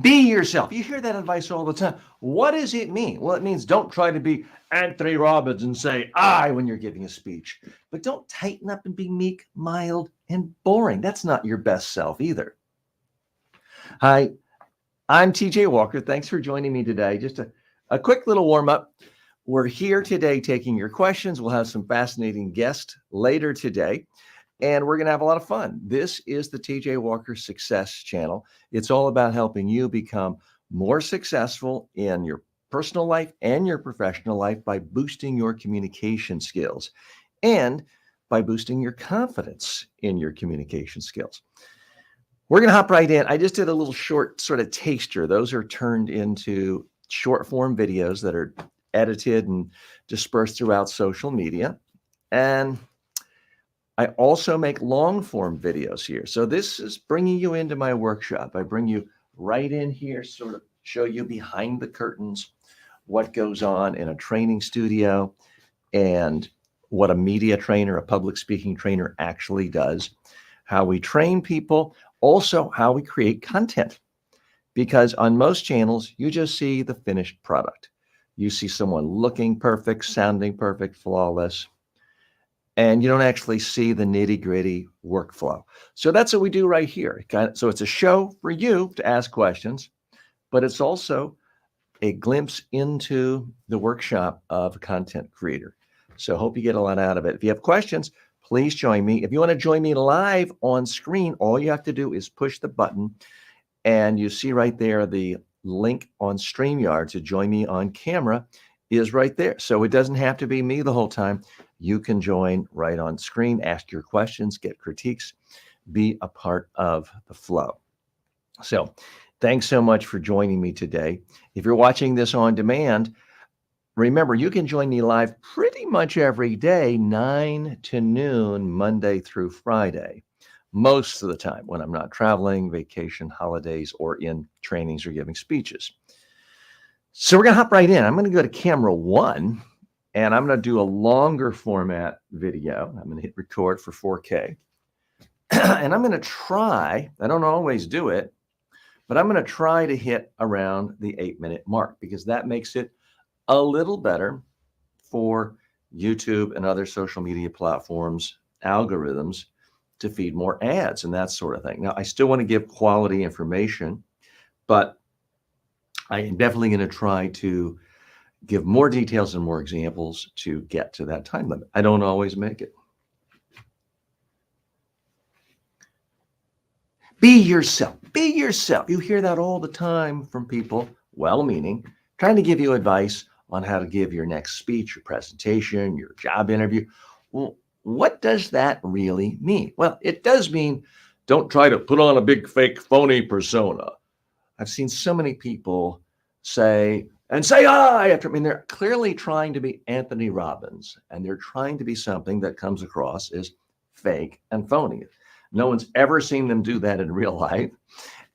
Be yourself. You hear that advice all the time. What does it mean? Well, it means don't try to be Anthony Robbins and say I when you're giving a speech, but don't tighten up and be meek, mild, and boring. That's not your best self either. Hi, I'm TJ Walker. Thanks for joining me today. Just a quick little warm up. We're here today taking your questions. We'll have some fascinating guests later today, and we're going to have a lot of fun. This is the TJ Walker Success Channel. It's all about helping you become more successful in your personal life and your professional life by boosting your communication skills and by boosting your confidence in your communication skills. We're going to hop right in. I just did a little short sort of taster. Those are turned into short form videos that are edited and dispersed throughout social media. And I also make long form videos here. So this is bringing you into my workshop. I bring you right in here, sort of show you behind the curtains what goes on in a training studio and what a media trainer, a public speaking trainer actually does, how we train people, also how we create content. Because on most channels, you just see the finished product. You see someone looking perfect, sounding perfect, flawless, and you don't actually see the nitty-gritty workflow. So that's what we do right here. So it's a show for you to ask questions, but it's also a glimpse into the workshop of a content creator. So hope you get a lot out of it. If you have questions, please join me. If you want to join me live on screen, all you have to do is push the button, and you see right there the link on StreamYard to join me on camera is right there. So it doesn't have to be me the whole time. You can join right on screen, ask your questions, get critiques, be a part of the flow. So thanks so much for joining me today. If you're watching this on demand, remember, you can join me live pretty much every day, 9 to noon, Monday through Friday, most of the time when I'm not traveling, vacation, holidays, or in trainings or giving speeches. So we're going to hop right in. I'm going to go to camera 1, and I'm going to do a longer format video. I'm going to hit record for 4K. And I'm going to try, I don't always do it, but I'm going to try to hit around the 8-minute mark because that makes it a little better for YouTube and other social media platforms, algorithms to feed more ads and that sort of thing. Now, I still want to give quality information, but I am definitely going to try to give more details and more examples to get to that time limit. I don't always make it. Be yourself. Be yourself. You hear that all the time from people, well-meaning, trying to give you advice on how to give your next speech, your presentation, your job interview. Well, what does that really mean? Well, it does mean don't try to put on a big fake phony persona. I've seen so many people say hi after, I mean, they're clearly trying to be Anthony Robbins, and they're trying to be something that comes across as fake and phony. No one's ever seen them do that in real life.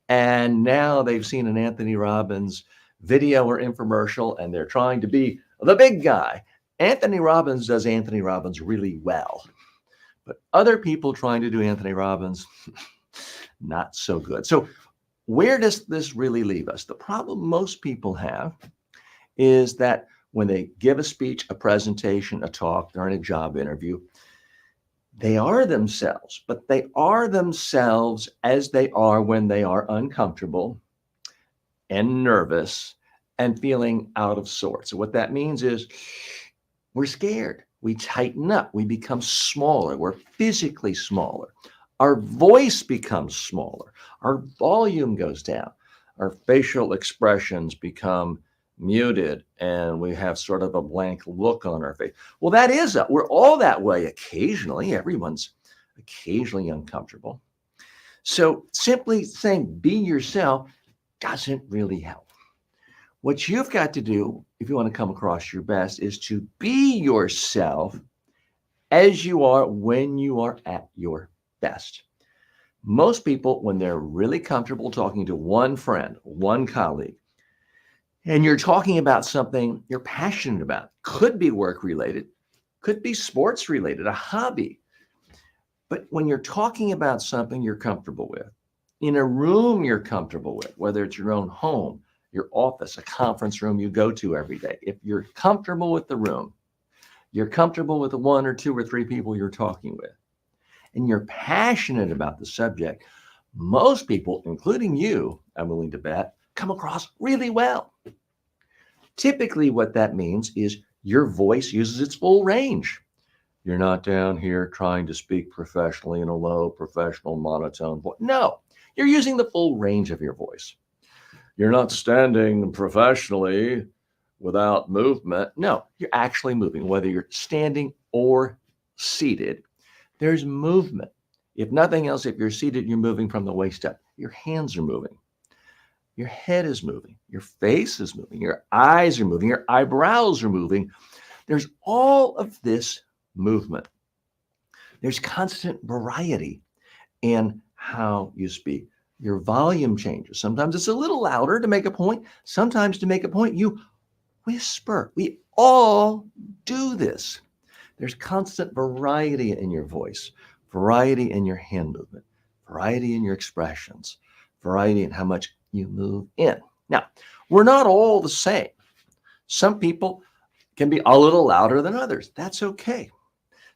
And now they've seen an Anthony Robbins video or infomercial, and they're trying to be the big guy. Anthony Robbins does Anthony Robbins really well, but other people trying to do Anthony Robbins, not so good. So where does this really leave us? The problem most people have is that when they give a speech, a presentation, a talk, they're in a job interview, they are themselves, but they are themselves as they are when they are uncomfortable and nervous and feeling out of sorts. So what that means is we're scared. We tighten up. We become smaller. We're physically smaller. Our voice becomes smaller. Our volume goes down. Our facial expressions become muted, and we have sort of a blank look on our face. Well, we're all that way occasionally. Everyone's occasionally uncomfortable. So simply saying be yourself doesn't really help. What you've got to do if you want to come across your best is to be yourself as you are when you are at your best. Most people, when they're really comfortable talking to one friend, one colleague, and you're talking about something you're passionate about, could be work related, could be sports related, a hobby. But when you're talking about something you're comfortable with, in a room you're comfortable with, whether it's your own home, your office, a conference room you go to every day. If you're comfortable with the room, you're comfortable with the one or two or three people you're talking with, and you're passionate about the subject, most people, including you, I'm willing to bet, come across really well. Typically, what that means is your voice uses its full range. You're not down here trying to speak professionally in a low, professional, monotone voice. No, you're using the full range of your voice. You're not standing professionally without movement. No, you're actually moving, whether you're standing or seated. There's movement. If nothing else, if you're seated, you're moving from the waist up. Your hands are moving. Your head is moving. Your face is moving. Your eyes are moving. Your eyebrows are moving. There's all of this movement. There's constant variety in how you speak. Your volume changes. Sometimes it's a little louder to make a point. Sometimes to make a point, you whisper. We all do this. There's constant variety in your voice, variety in your hand movement, variety in your expressions, variety in how much you move in. Now, we're not all the same. Some people can be a little louder than others. That's okay.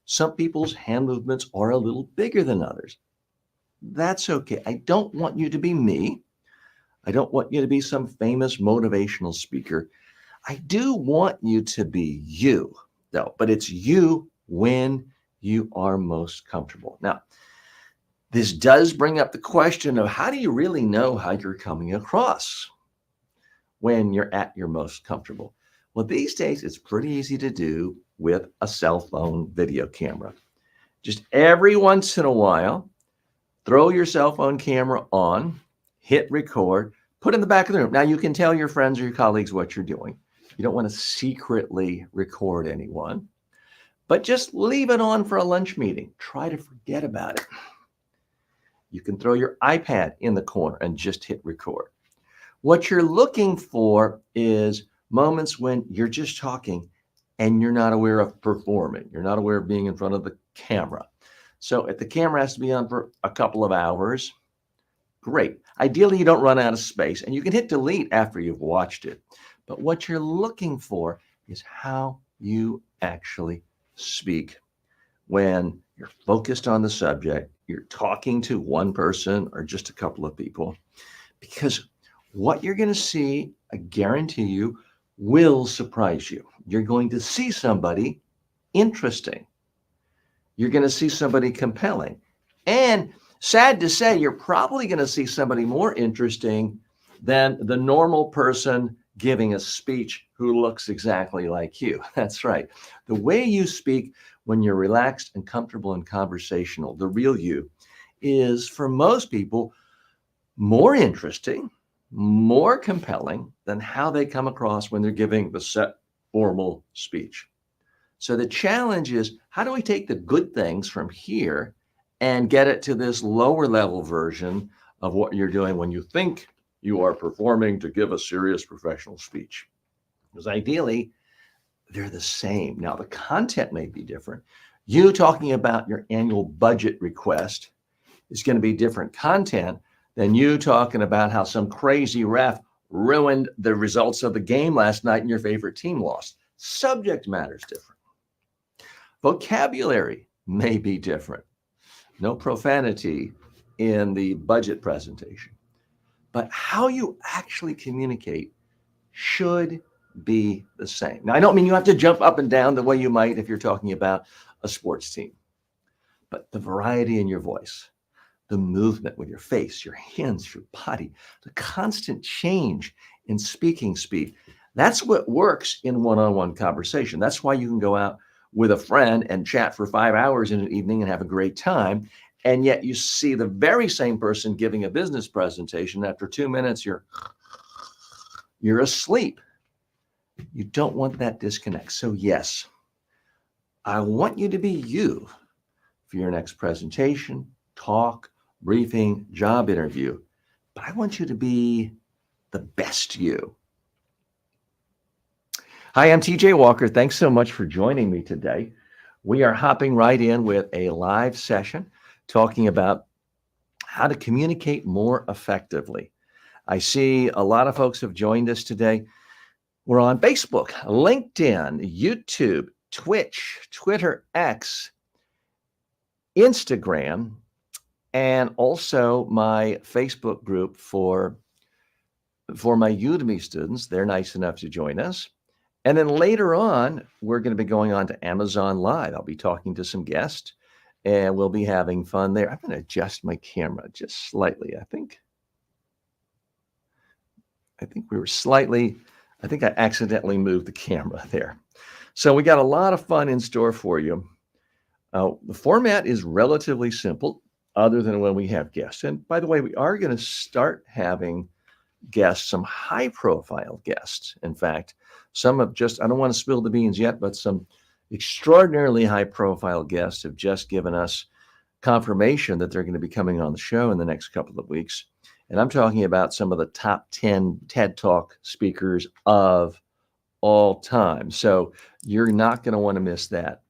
Some people's hand movements are a little bigger than others. That's okay. I don't want you to be me. I don't want you to be some famous motivational speaker. I do want you to be you, though, but it's you when you are most comfortable. Now, this does bring up the question of how do you really know how you're coming across when you're at your most comfortable? Well, these days, it's pretty easy to do with a cell phone video camera. Just every once in a while, throw your cell phone camera on, hit record, put it in the back of the room. Now, you can tell your friends or your colleagues what you're doing. You don't want to secretly record anyone, but just leave it on for a lunch meeting. Try to forget about it. You can throw your iPad in the corner and just hit record. What you're looking for is moments when you're just talking and you're not aware of performing. You're not aware of being in front of the camera. So if the camera has to be on for a couple of hours, great. Ideally, you don't run out of space, and you can hit delete after you've watched it. But what you're looking for is how you actually speak when you're focused on the subject, you're talking to one person or just a couple of people, because what you're going to see, I guarantee you, will surprise you. You're going to see somebody interesting. You're going to see somebody compelling. And sad to say, you're probably going to see somebody more interesting than the normal person giving a speech who looks exactly like you. That's right. The way you speak when you're relaxed and comfortable and conversational, the real you, is for most people more interesting, more compelling than how they come across when they're giving the set formal speech. So the challenge is, how do we take the good things from here and get it to this lower level version of what you're doing when you think you are performing to give a serious professional speech? Because ideally, they're the same. Now, the content may be different. You talking about your annual budget request is going to be different content than you talking about how some crazy ref ruined the results of the game last night and your favorite team lost. Subject matter is different. Vocabulary may be different. No profanity in the budget presentation. But how you actually communicate should be the same. Now, I don't mean you have to jump up and down the way you might if you're talking about a sports team, but the variety in your voice, the movement with your face, your hands, your body, the constant change in speaking speed. That's what works in one-on-one conversation. That's why you can go out with a friend and chat for 5 hours in an evening and have a great time. And yet you see the very same person giving a business presentation. After 2 minutes, you're asleep. You don't want that disconnect. So yes, I want you to be you for your next presentation, talk, briefing, job interview. But I want you to be the best you. Hi, I'm TJ Walker. Thanks so much for joining me today. We are hopping right in with a live session talking about how to communicate more effectively. I see a lot of folks have joined us today. We're on Facebook, LinkedIn, YouTube, Twitch, Twitter, X, Instagram, and also my Facebook group for my Udemy students. They're nice enough to join us. And then later on, we're going to be going on to Amazon Live. I'll be talking to some guests and we'll be having fun there. I'm going to adjust my camera just slightly. I think we were slightly, I think I accidentally moved the camera there. So we got a lot of fun in store for you. The format is relatively simple other than when we have guests. And by the way, we are going to start having guests, some high profile guests. In fact, some have just, I don't want to spill the beans yet, but some extraordinarily high profile guests have just given us confirmation that they're going to be coming on the show in the next couple of weeks. And I'm talking about some of the top 10 TED Talk speakers of all time. So you're not going to want to miss that.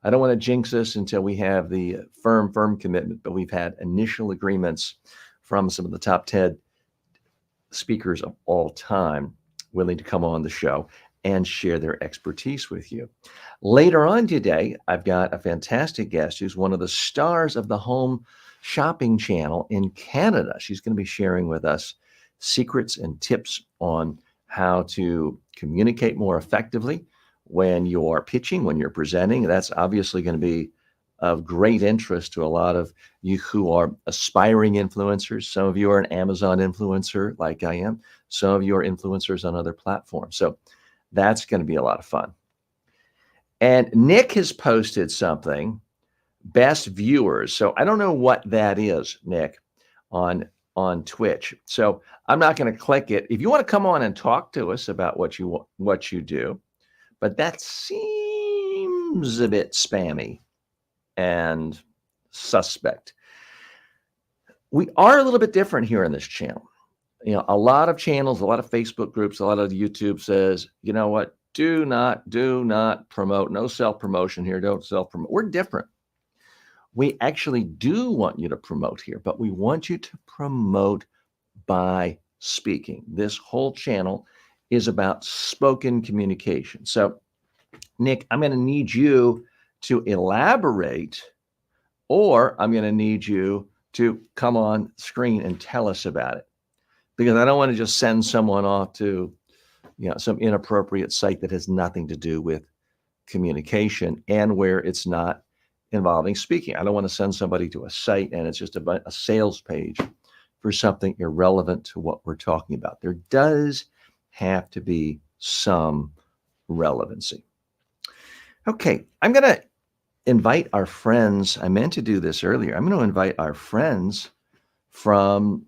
I don't want to jinx us until we have the firm commitment, but we've had initial agreements from some of the top TED speakers of all time willing to come on the show and share their expertise with you. Later on today, I've got a fantastic guest who's one of the stars of the home shopping channel in Canada. She's going to be sharing with us secrets and tips on how to communicate more effectively when you're pitching, when you're presenting. That's obviously going to be of great interest to a lot of you who are aspiring influencers. Some of you are an Amazon influencer like I am. Some of you are influencers on other platforms. So that's going to be a lot of fun. And Nick has posted something, best viewers. So I don't know what that is, Nick, on Twitch. So I'm not going to click it. If you want to come on and talk to us about what you do, but that seems a bit spammy and suspect. We are a little bit different here on this channel. You know, a lot of channels, a lot of Facebook groups, a lot of YouTube says, you know what, do not promote, no self-promotion here, don't self-promote. We're different. We actually do want you to promote here, but we want you to promote by speaking. This whole channel is about spoken communication. So, Nick, I'm going to need you to elaborate, or I'm going to need you to come on screen and tell us about it, because I don't want to just send someone off to, you know, some inappropriate site that has nothing to do with communication and where it's not involving speaking. I don't want to send somebody to a site and it's just a sales page for something irrelevant to what we're talking about. There does have to be some relevancy. Okay, I'm going to invite our friends. I meant to do this earlier. I'm going to invite our friends from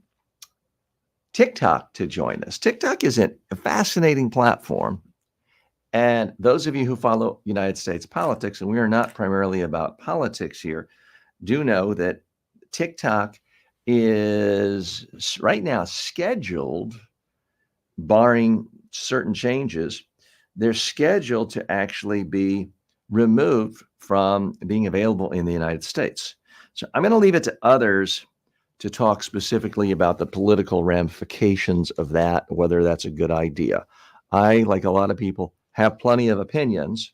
TikTok to join us. TikTok is a fascinating platform. And those of you who follow United States politics, and we are not primarily about politics here, do know that TikTok is right now scheduled, barring certain changes, they're scheduled to actually be removed from being available in the United States. So I'm going to leave it to others to talk specifically about the political ramifications of that, whether that's a good idea. I, like a lot of people, have plenty of opinions,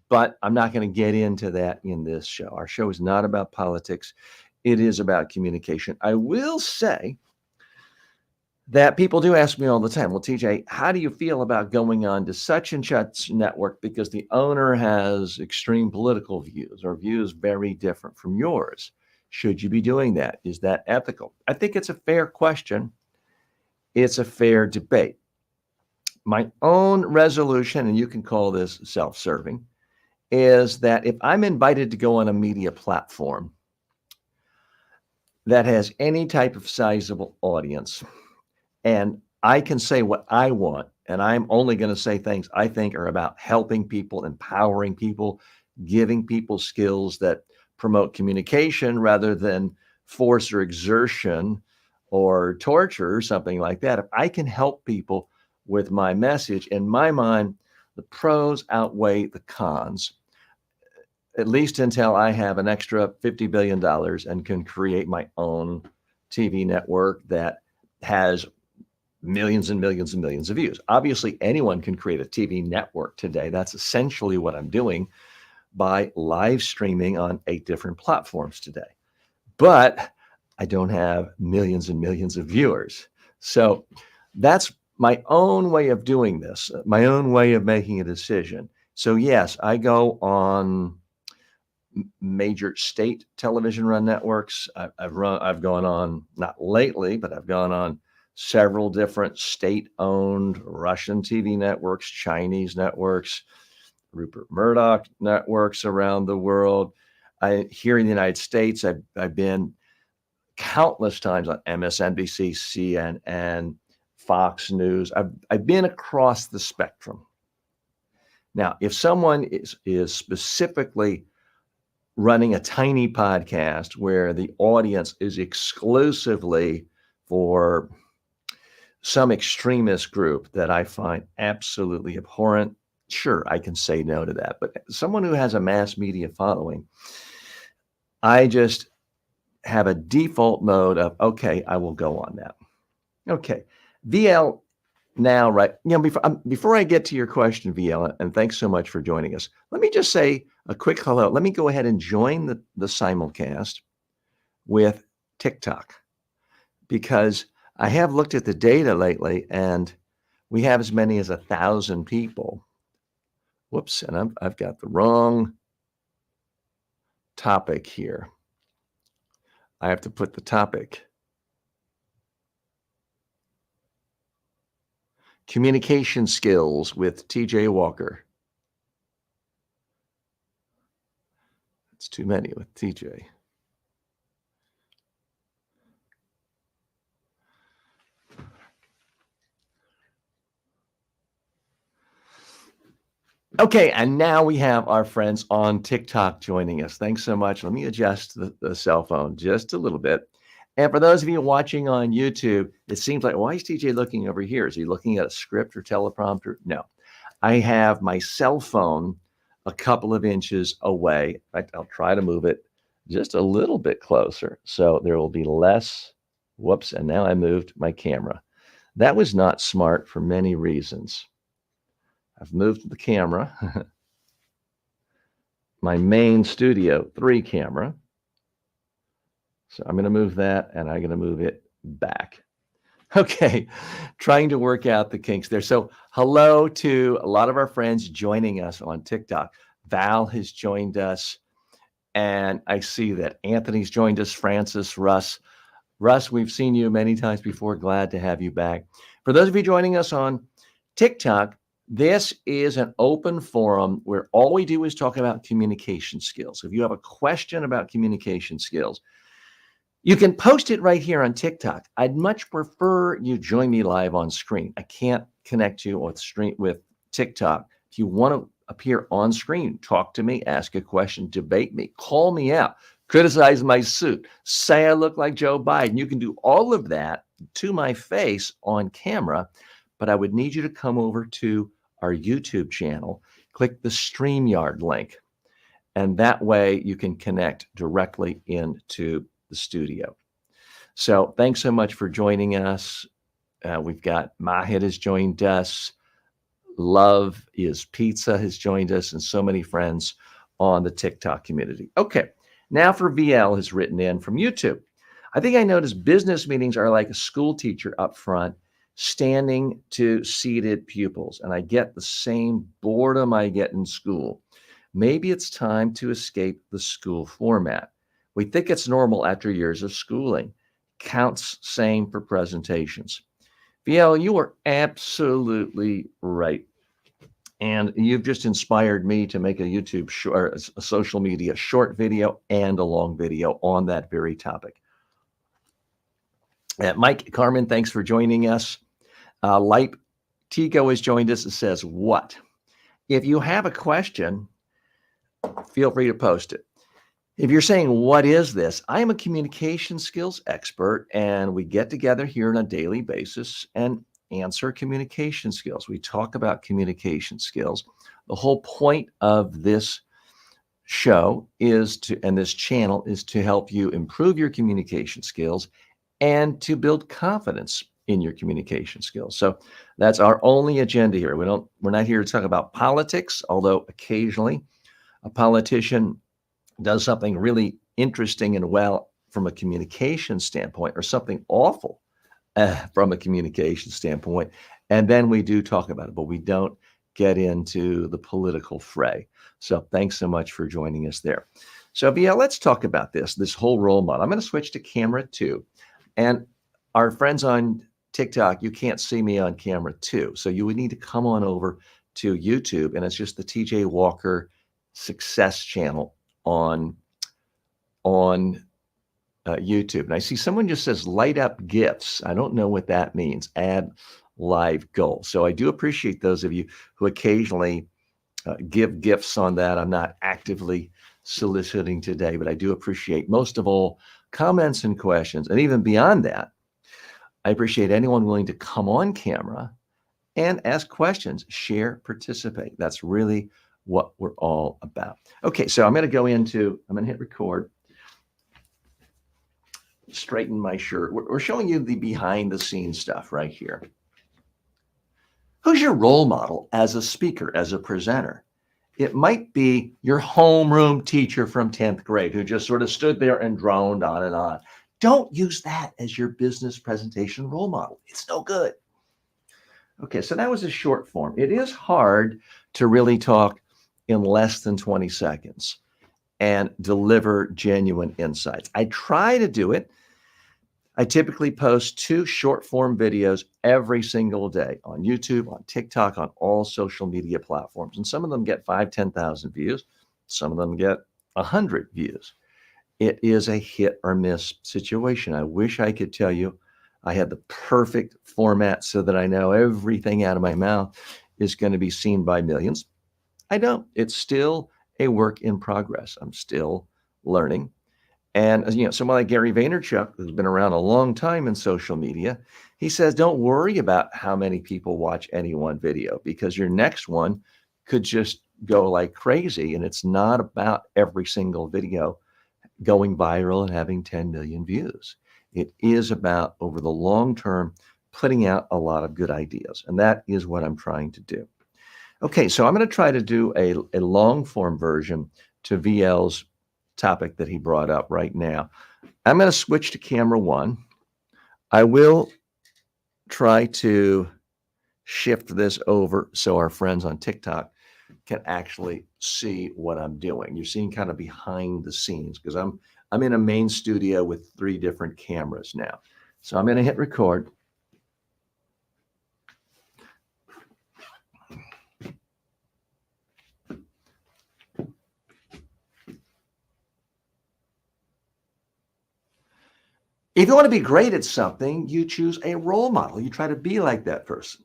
but I'm not going to get into that in this show. Our show is not about politics. It is about communication. I will say that people do ask me all the time, well, TJ, how do you feel about going on to such and such network because the owner has extreme political views or views very different from yours? Should you be doing that? Is that ethical? I think it's a fair question. It's a fair debate. My own resolution, and you can call this self-serving, is that if I'm invited to go on a media platform that has any type of sizable audience, and I can say what I want, and I'm only going to say things I think are about helping people, empowering people, giving people skills that promote communication rather than force or exertion or torture or something like that. If I can help people with my message, in my mind, the pros outweigh the cons. at least until I have an extra $50 billion and can create my own TV network that has millions and millions and millions of views. Obviously, anyone can create a TV network today. That's essentially what I'm doing by live streaming on 8 different platforms today. But I don't have millions and millions of viewers. So that's my own way of doing this, my own way of making a decision. So yes, I go on major state television run networks. I've gone on, not lately, but I've gone on several different state-owned Russian TV networks, Chinese networks, Rupert Murdoch networks around the world. Here in the United States, I've been countless times on MSNBC, CNN, Fox News. I've been across the spectrum. Now, if someone is specifically running a tiny podcast where the audience is exclusively for some extremist group that I find absolutely abhorrent, sure, I can say no to that. But someone who has a mass media following, I just have a default mode of, okay, I will go on that. Okay, VL now, right? Before I get to your question, VL, and thanks so much for joining us, let me just say a quick hello. Let me go ahead and join the simulcast with TikTok, because I have looked at the data lately and we have as many as 1,000 people. Whoops, and I've got the wrong topic here. I have to put the topic. Communication skills with TJ Walker. It's too many with TJ. Okay, and now we have our friends on TikTok joining us. Thanks so much. Let me adjust the cell phone just a little bit. And for those of you watching on YouTube, it seems like, why is TJ looking over here? Is he looking at a script or teleprompter? No, I have my cell phone a couple of inches away. In fact, I'll try to move it just a little bit closer so there will be less. Whoops, and now I moved my camera. That was not smart for many reasons. I've moved the camera, my main Studio 3 camera. So I'm going to move that and I'm going to move it back. Okay, trying to work out the kinks there. So hello to a lot of our friends joining us on TikTok. Val has joined us, and I see that Anthony's joined us, Francis, Russ. Russ, we've seen you many times before. Glad to have you back. For those of you joining us on TikTok, this is an open forum where all we do is talk about communication skills. If you have a question about communication skills, you can post it right here on TikTok. I'd much prefer you join me live on screen. I can't connect you with TikTok. If you want to appear on screen, talk to me, ask a question, debate me, call me out, criticize my suit, say I look like Joe Biden. You can do all of that to my face on camera, but I would need you to come over to our YouTube channel, click the StreamYard link, and that way you can connect directly into the studio. So thanks so much for joining us. We've got Mahid has joined us. Love is Pizza has joined us, and so many friends on the TikTok community. Okay, now for VL has written in from YouTube. I think I noticed business meetings are like a school teacher up front, standing to seated pupils, and I get the same boredom I get in school. Maybe it's time to escape the school format. We think it's normal after years of schooling. Counts same for presentations. VL, you are absolutely right. And you've just inspired me to make a YouTube short, a social media short video and a long video on that very topic. Mike Carmen, thanks for joining us. Light Tico has joined us and says, what? If you have a question, feel free to post it. If you're saying, what is this? I am a communication skills expert, and we get together here on a daily basis and answer communication skills. We talk about communication skills. The whole point of this show is to, and this channel is to help you improve your communication skills and to build confidence in your communication skills. So that's our only agenda here. We're not here to talk about politics, although occasionally a politician does something really interesting and well from a communication standpoint, or something awful from a communication standpoint. And then we do talk about it, but we don't get into the political fray. So thanks so much for joining us there. So VL, let's talk about this whole role model. I'm going to switch to camera 2. And our friends on TikTok, you can't see me on camera 2. So you would need to come on over to YouTube, and it's just the TJ Walker Success channel on YouTube. And I see someone just says light up GIFs. I don't know what that means. Add live goal. So I do appreciate those of you who occasionally give gifts on that. I'm not actively soliciting today, but I do appreciate, most of all, comments and questions. And even beyond that, I appreciate anyone willing to come on camera and ask questions, share, participate. That's really what we're all about. Okay, so I'm going to hit record. Straighten my shirt. We're showing you the behind the scenes stuff right here. Who's your role model as a speaker, as a presenter? It might be your homeroom teacher from 10th grade who just sort of stood there and droned on and on. Don't use that as your business presentation role model. It's no good. Okay, so that was a short form. It is hard to really talk in less than 20 seconds and deliver genuine insights. I try to do it. I typically post 2 short form videos every single day on YouTube, on TikTok, on all social media platforms. And some of them get 5,000, 10,000 views. Some of them get 100 views. It is a hit or miss situation. I wish I could tell you I had the perfect format so that I know everything out of my mouth is going to be seen by millions. I don't. It's still a work in progress. I'm still learning. And, someone like Gary Vaynerchuk, who's been around a long time in social media, he says, don't worry about how many people watch any one video, because your next one could just go like crazy. And it's not about every single video going viral and having 10 million views. It is about, over the long term, putting out a lot of good ideas. And that is what I'm trying to do. Okay, so I'm going to try to do a long form version to VL's topic that he brought up right now. I'm going to switch to camera 1. I will try to shift this over so our friends on TikTok can actually see what I'm doing. You're seeing kind of behind the scenes, because I'm in a main studio with 3 different cameras now. So I'm going to hit record. If you want to be great at something, you choose a role model. You try to be like that person.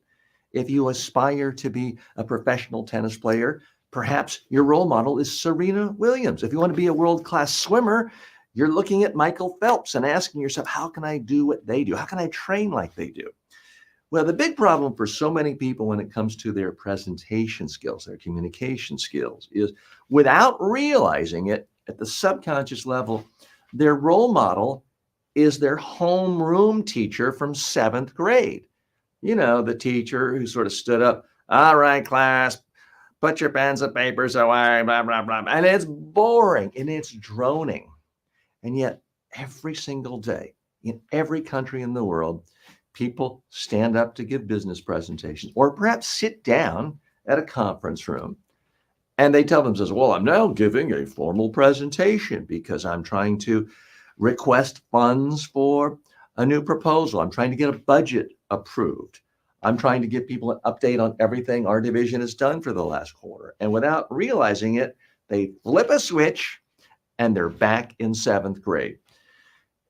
If you aspire to be a professional tennis player, perhaps your role model is Serena Williams. If you want to be a world-class swimmer, you're looking at Michael Phelps and asking yourself, how can I do what they do? How can I train like they do? Well, the big problem for so many people when it comes to their presentation skills, their communication skills, is without realizing it at the subconscious level, their role model is their homeroom teacher from 7th grade. The teacher who sort of stood up, all right, class, put your pens and papers away, blah, blah, blah. And it's boring and it's droning. And yet every single day in every country in the world, people stand up to give business presentations, or perhaps sit down at a conference room and they tell themselves, well, I'm now giving a formal presentation because I'm trying to request funds for a new proposal. I'm trying to get a budget approved. I'm trying to give people an update on everything our division has done for the last quarter. And without realizing it, they flip a switch and they're back in 7th grade.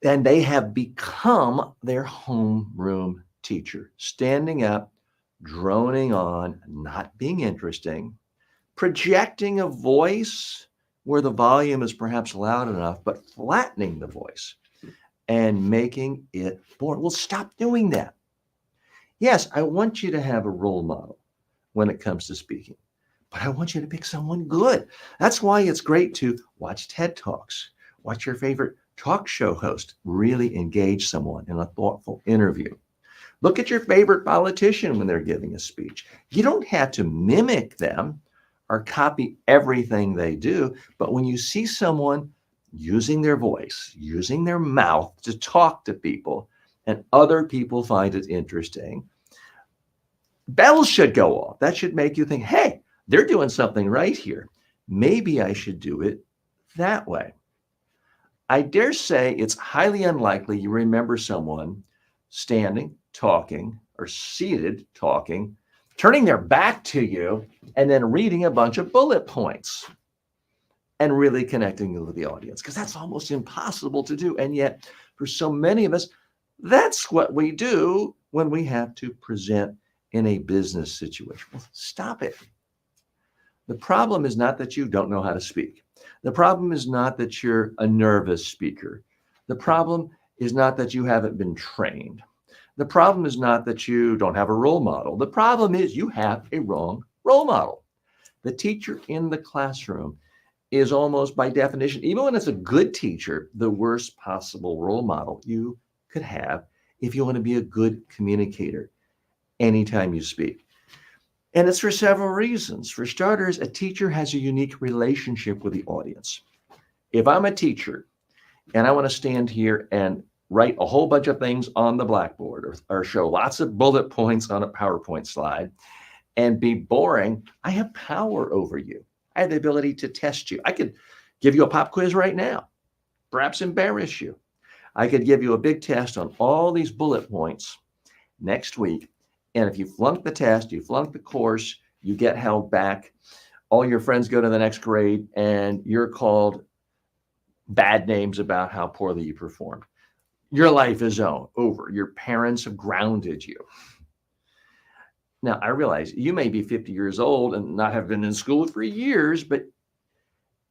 And they have become their homeroom teacher, standing up, droning on, not being interesting, projecting a voice where the volume is perhaps loud enough, but flattening the voice and making it boring. Well, stop doing that. Yes, I want you to have a role model when it comes to speaking. but I want you to pick someone good. That's why it's great to watch TED Talks, watch your favorite talk show host really engage someone in a thoughtful interview. Look at your favorite politician when they're giving a speech. You don't have to mimic them or copy everything they do, but when you see someone using their voice, using their mouth to talk to people, and other people find it interesting, bells should go off. That should make you think, hey, they're doing something right here. Maybe I should do it that way. I dare say it's highly unlikely you remember someone standing, talking, or seated, talking, turning their back to you, and then reading a bunch of bullet points and really connecting with the audience, because that's almost impossible to do. And yet, for so many of us, that's what we do when we have to present in a business situation. Well, stop it. The problem is not that you don't know how to speak. The problem is not that you're a nervous speaker. The problem is not that you haven't been trained. The problem is not that you don't have a role model. The problem is you have a wrong role model. The teacher in the classroom is almost by definition, even when it's a good teacher, the worst possible role model you could have if you want to be a good communicator anytime you speak. And it's for several reasons. For starters, a teacher has a unique relationship with the audience. If I'm a teacher and I want to stand here and write a whole bunch of things on the blackboard or show lots of bullet points on a PowerPoint slide and be boring, I have power over you. I have the ability to test you. I could give you a pop quiz right now, perhaps embarrass you. I could give you a big test on all these bullet points next week. And if you flunk the test, you flunk the course, you get held back, all your friends go to the next grade and you're called bad names about how poorly you performed. Your life is over. Your parents have grounded you. Now, I realize you may be 50 years old and not have been in school for years, but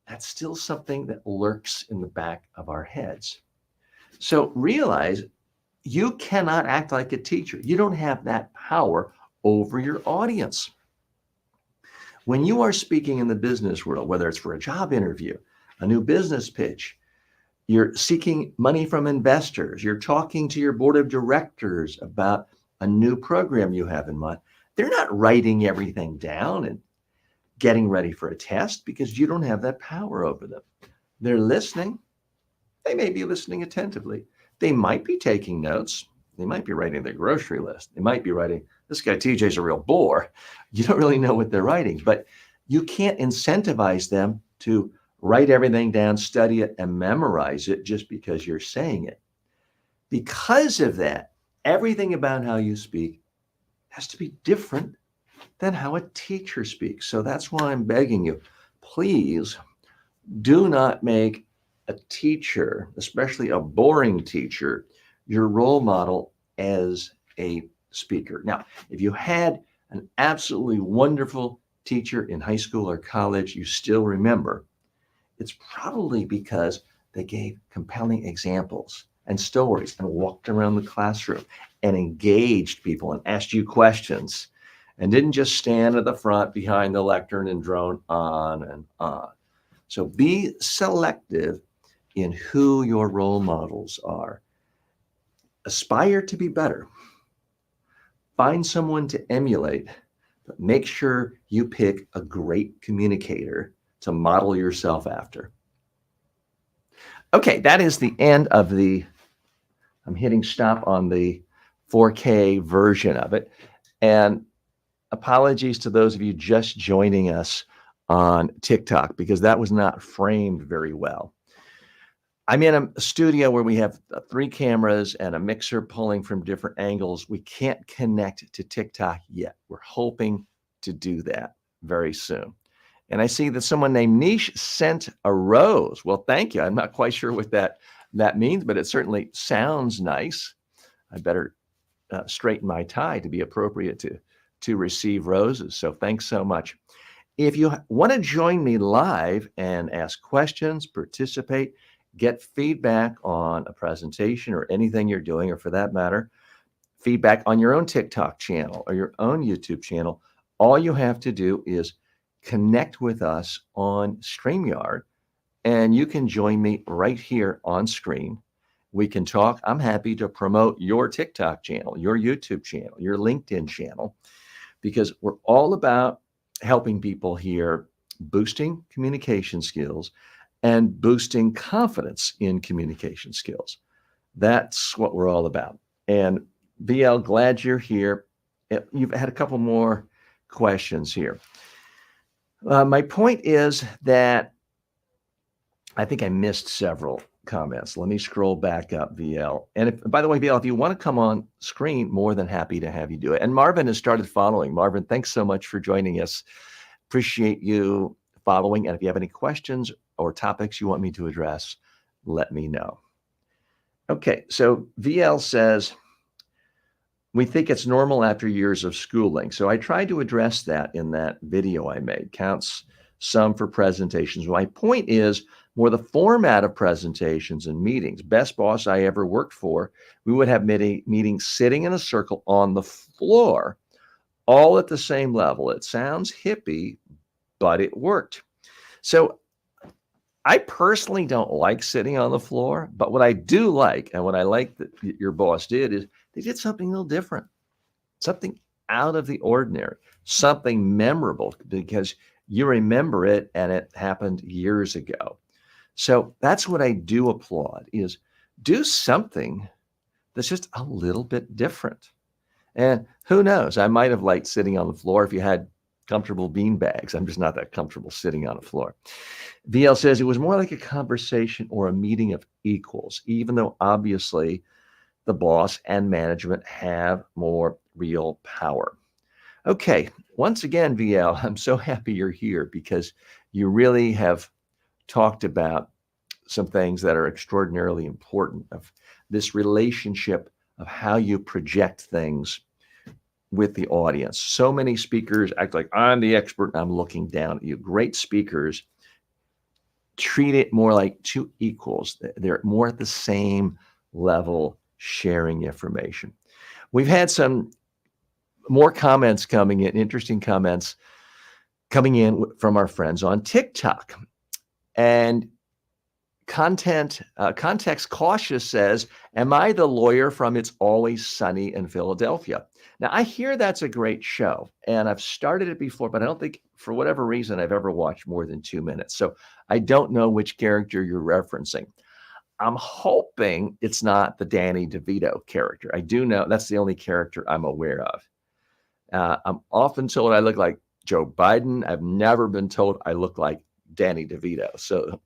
that's still something that lurks in the back of our heads. So realize you cannot act like a teacher. You don't have that power over your audience. When you are speaking in the business world, whether it's for a job interview, a new business pitch, you're seeking money from investors, you're talking to your board of directors about a new program you have in mind, they're not writing everything down and getting ready for a test because you don't have that power over them. They're listening. They may be listening attentively. They might be taking notes. They might be writing their grocery list. They might be writing, this guy TJ's a real bore. You don't really know what they're writing, but you can't incentivize them to write everything down, study it, and memorize it just because you're saying it. Because of that, everything about how you speak has to be different than how a teacher speaks. So that's why I'm begging you, please do not make a teacher, especially a boring teacher, your role model as a speaker. Now, if you had an absolutely wonderful teacher in high school or college you still remember, it's probably because they gave compelling examples and stories and walked around the classroom and engaged people and asked you questions and didn't just stand at the front behind the lectern and drone on and on. So be selective in who your role models are. Aspire to be better. Find someone to emulate, but make sure you pick a great communicator to model yourself after. Okay, that is the end of I'm hitting stop on the 4K version of it. And apologies to those of you just joining us on TikTok because that was not framed very well. I'm in a studio where we have 3 cameras and a mixer pulling from different angles. We can't connect to TikTok yet. We're hoping to do that very soon. And I see that someone named Niche sent a rose. Well, thank you. I'm not quite sure what that means, but it certainly sounds nice. I better straighten my tie to be appropriate to receive roses. So thanks so much. If you want to join me live and ask questions, participate, get feedback on a presentation or anything you're doing, or for that matter, feedback on your own TikTok channel or your own YouTube channel, all you have to do is connect with us on StreamYard, and you can join me right here on screen. We can talk. I'm happy to promote your TikTok channel, your YouTube channel, your LinkedIn channel, because we're all about helping people here boosting communication skills and boosting confidence in communication skills. That's what we're all about. And VL, glad you're here. You've had a couple more questions here. My point is that I think I missed several comments. Let me scroll back up, VL. And if, by the way, VL, if you want to come on screen, more than happy to have you do it. And Marvin has started following. Marvin, thanks so much for joining us. Appreciate you following. And if you have any questions or topics you want me to address, let me know. Okay, so VL says, we think it's normal after years of schooling. So I tried to address that in that video I made. Counts some for presentations. My point is more the format of presentations and meetings. Best boss I ever worked for, we would have meetings sitting in a circle on the floor, all at the same level. It sounds hippie, but it worked. So I personally don't like sitting on the floor, but what I do like, and what I like that your boss did, is they did something a little different, something out of the ordinary, something memorable, because you remember it and it happened years ago. So that's what I do applaud, is do something that's just a little bit different. And who knows, I might have liked sitting on the floor if you had comfortable bean bags. I'm just not that comfortable sitting on the floor. VL says it was more like a conversation or a meeting of equals, even though obviously the boss and management have more real power. Okay, once again, VL, I'm so happy you're here because you really have talked about some things that are extraordinarily important, of this relationship of how you project things with the audience. So many speakers act like I'm the expert and I'm looking down at you. Great speakers treat it more like two equals. They're more at the same level, sharing information. We've had some more comments coming in, interesting comments coming in from our friends on TikTok. And Context Cautious says, am I the lawyer from It's Always Sunny in Philadelphia? Now, I hear that's a great show, and I've started it before, but I don't think, for whatever reason, I've ever watched more than 2 minutes. So I don't know which character you're referencing. I'm hoping it's not the Danny DeVito character. I do know that's the only character I'm aware of. I'm often told I look like Joe Biden. I've never been told I look like Danny DeVito. So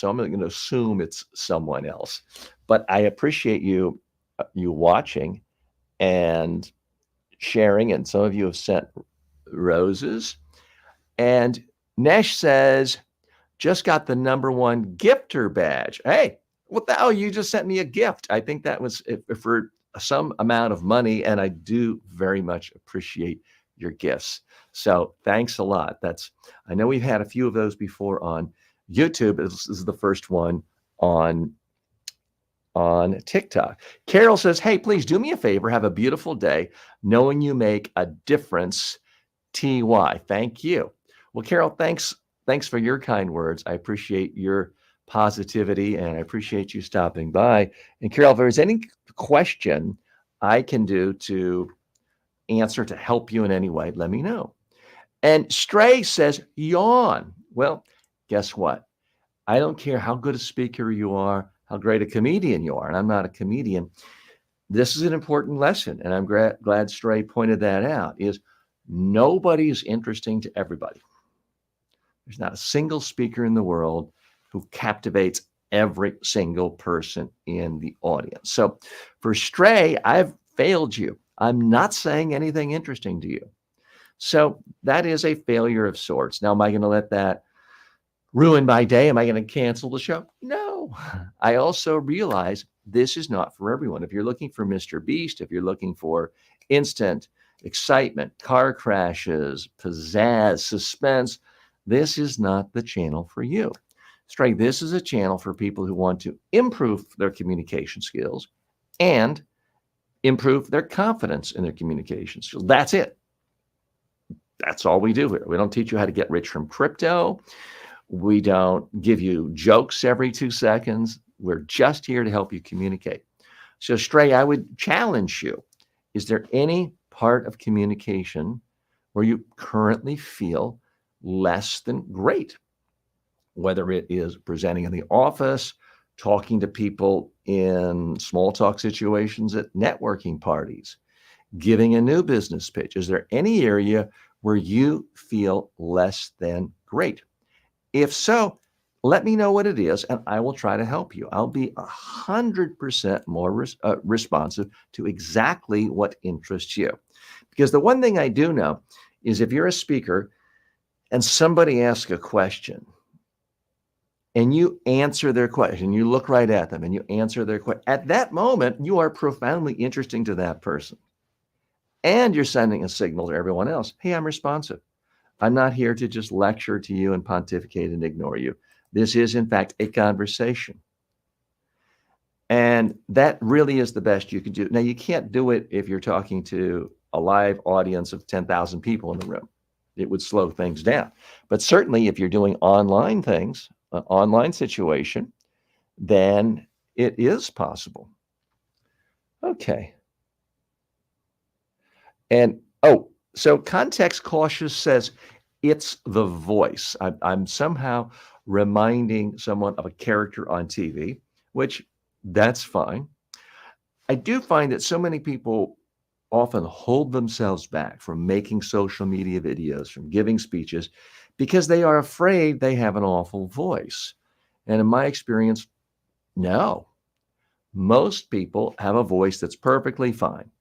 I'm going to assume it's someone else. But I appreciate you watching and sharing, and some of you have sent roses. And Nesh says, just got the #1 gifter badge. Hey, what the hell? You just sent me a gift. I think that was for some amount of money, and I do very much appreciate your gifts. So thanks a lot. I know we've had a few of those before on YouTube. This is the first one on TikTok. Carol says, hey, please do me a favor. Have a beautiful day. Knowing you make a difference. TY. Thank you. Well, Carol, thanks for your kind words. I appreciate your positivity, and I appreciate you stopping by. And Carol, if there's any question I can do to answer to help you in any way, let me know. And Stray says, yawn. Well, guess what? I don't care how good a speaker you are, how great a comedian you are, and I'm not a comedian. This is an important lesson, and I'm glad Stray pointed that out, is nobody is interesting to everybody. There's not a single speaker in the world who captivates every single person in the audience. So for Stray, I've failed you. I'm not saying anything interesting to you. So that is a failure of sorts. Now, am I going to let that ruin my day? Am I going to cancel the show? No. I also realize this is not for everyone. If you're looking for Mr. Beast, if you're looking for instant excitement, car crashes, pizzazz, suspense, this is not the channel for you. Stray, this is a channel for people who want to improve their communication skills and improve their confidence in their communication skills. That's it. That's all we do here. We don't teach you how to get rich from crypto. We don't give you jokes every 2 seconds. We're just here to help you communicate. So, Stray, I would challenge you. Is there any part of communication where you currently feel less than great? Whether it is presenting in the office, talking to people in small talk situations at networking parties, giving a new business pitch. Is there any area where you feel less than great? If so, let me know what it is, and I will try to help you. I'll be 100% more responsive to exactly what interests you. Because the one thing I do know is if you're a speaker and somebody asks a question and you answer their question, you look right at them and you answer their question, at that moment, you are profoundly interesting to that person. And you're sending a signal to everyone else. Hey, I'm responsive. I'm not here to just lecture to you and pontificate and ignore you. This is, in fact, a conversation. And that really is the best you can do. Now, you can't do it if you're talking to a live audience of 10,000 people in the room. It would slow things down. But certainly, if you're doing online things, an online situation, then it is possible. Okay. And, so context cautious says it's the voice. I'm somehow reminding someone of a character on TV, which that's fine. I do find that so many people often hold themselves back from making social media videos, from giving speeches, because they are afraid they have an awful voice. And in my experience, no. Most people have a voice that's perfectly fine.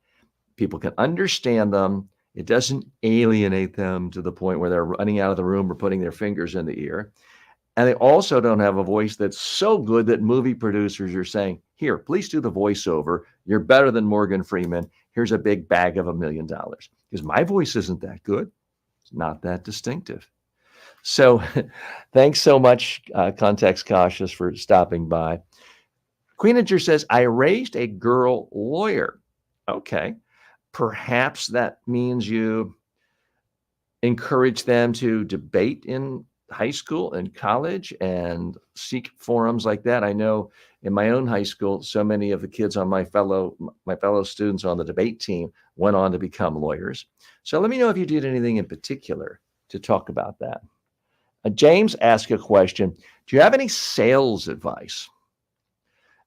People can understand them. It doesn't alienate them to the point where they're running out of the room or putting their fingers in the ear. And they also don't have a voice that's so good that movie producers are saying, here, please do the voiceover. You're better than Morgan Freeman. Here's a big bag of $1 million. Because my voice isn't that good. It's not that distinctive. So thanks so much, Context Cautious, for stopping by. Queenager says, I raised a girl lawyer. Okay. Perhaps that means you encourage them to debate in high school and college and seek forums like that. I know in my own high school, so many of the kids on my fellow students on the debate team went on to become lawyers. So let me know if you did anything in particular to talk about that. James asked a question. Do you have any sales advice?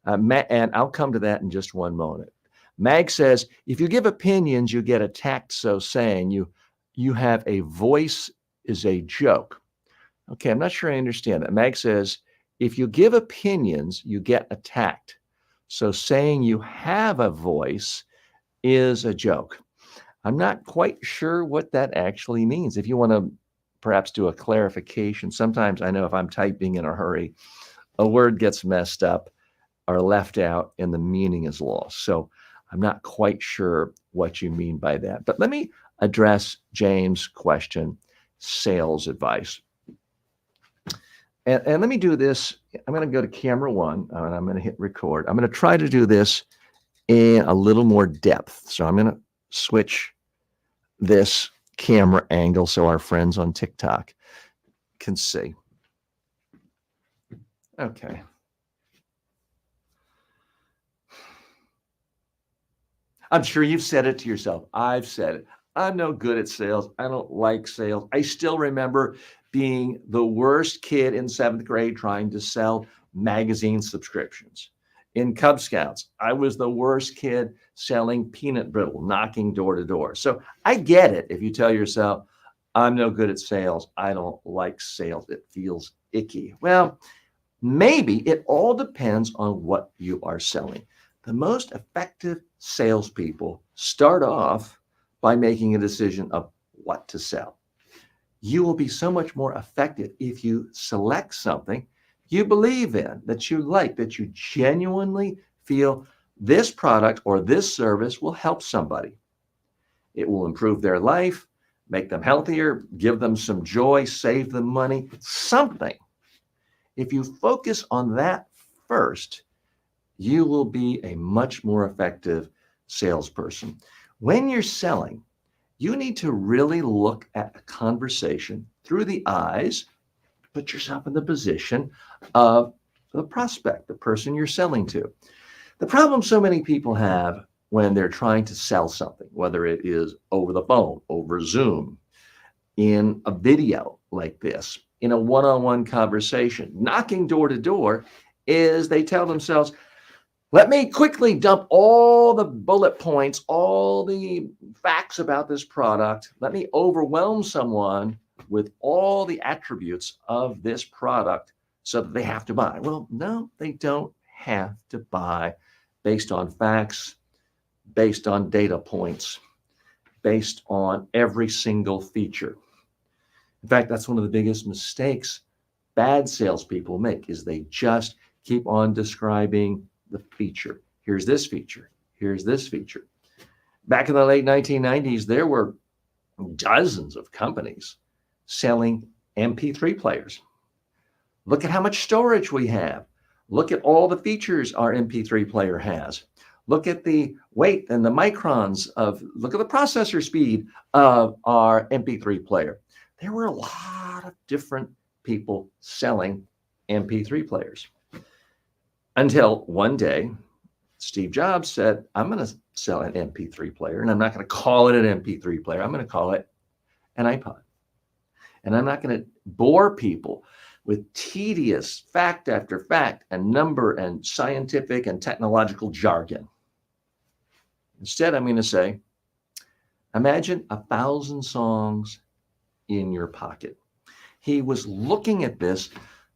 And I'll come to that in just one moment. Mag says, if you give opinions, you get attacked. So saying you have a voice is a joke. Okay, I'm not sure I understand that. Mag says, if you give opinions, you get attacked. So saying you have a voice is a joke. I'm not quite sure what that actually means. If you want to perhaps do a clarification, sometimes I know if I'm typing in a hurry, a word gets messed up or left out and the meaning is lost. So I'm not quite sure what you mean by that. But let me address James' question, sales advice. And let me do this. I'm going to go to camera one, and I'm going to hit record. I'm going to try to do this in a little more depth. So I'm going to switch this camera angle so our friends on TikTok can see. Okay. I'm sure you've said it to yourself. I've said it. I'm no good at sales. I don't like sales. I still remember being the worst kid in 7th grade trying to sell magazine subscriptions. In Cub Scouts, I was the worst kid selling peanut brittle, knocking door to door. So I get it if you tell yourself, I'm no good at sales. I don't like sales. It feels icky. Well, maybe it all depends on what you are selling. The most effective salespeople start off by making a decision of what to sell. You will be so much more effective if you select something you believe in, that you like, that you genuinely feel this product or this service will help somebody. It will improve their life, make them healthier, give them some joy, save them money, something. If you focus on that first, you will be a much more effective salesperson. When you're selling, You need to really look at a conversation through the eyes, put yourself in the position of the prospect, the person you're selling to. The problem so many people have when they're trying to sell something, whether it is over the phone, over Zoom, in a video like this, in a one-on-one conversation, knocking door to door, is they tell themselves, let me quickly dump all the bullet points, all the facts about this product. Let me overwhelm someone with all the attributes of this product so that they have to buy. Well, no, they don't have to buy based on facts, based on data points, based on every single feature. In fact, that's one of the biggest mistakes bad salespeople make is they just keep on describing the feature. Here's this feature. Here's this feature. Back in the late 1990s, there were dozens of companies selling MP3 players. Look at how much storage we have. Look at all the features our MP3 player has. Look at the weight and the microns look at the processor speed of our MP3 player. There were a lot of different people selling MP3 players. Until one day, Steve Jobs said, I'm going to sell an MP3 player, and I'm not going to call it an MP3 player. I'm going to call it an iPod. And I'm not going to bore people with tedious fact after fact and number and scientific and technological jargon. Instead, I'm going to say, imagine 1,000 songs in your pocket. He was looking at this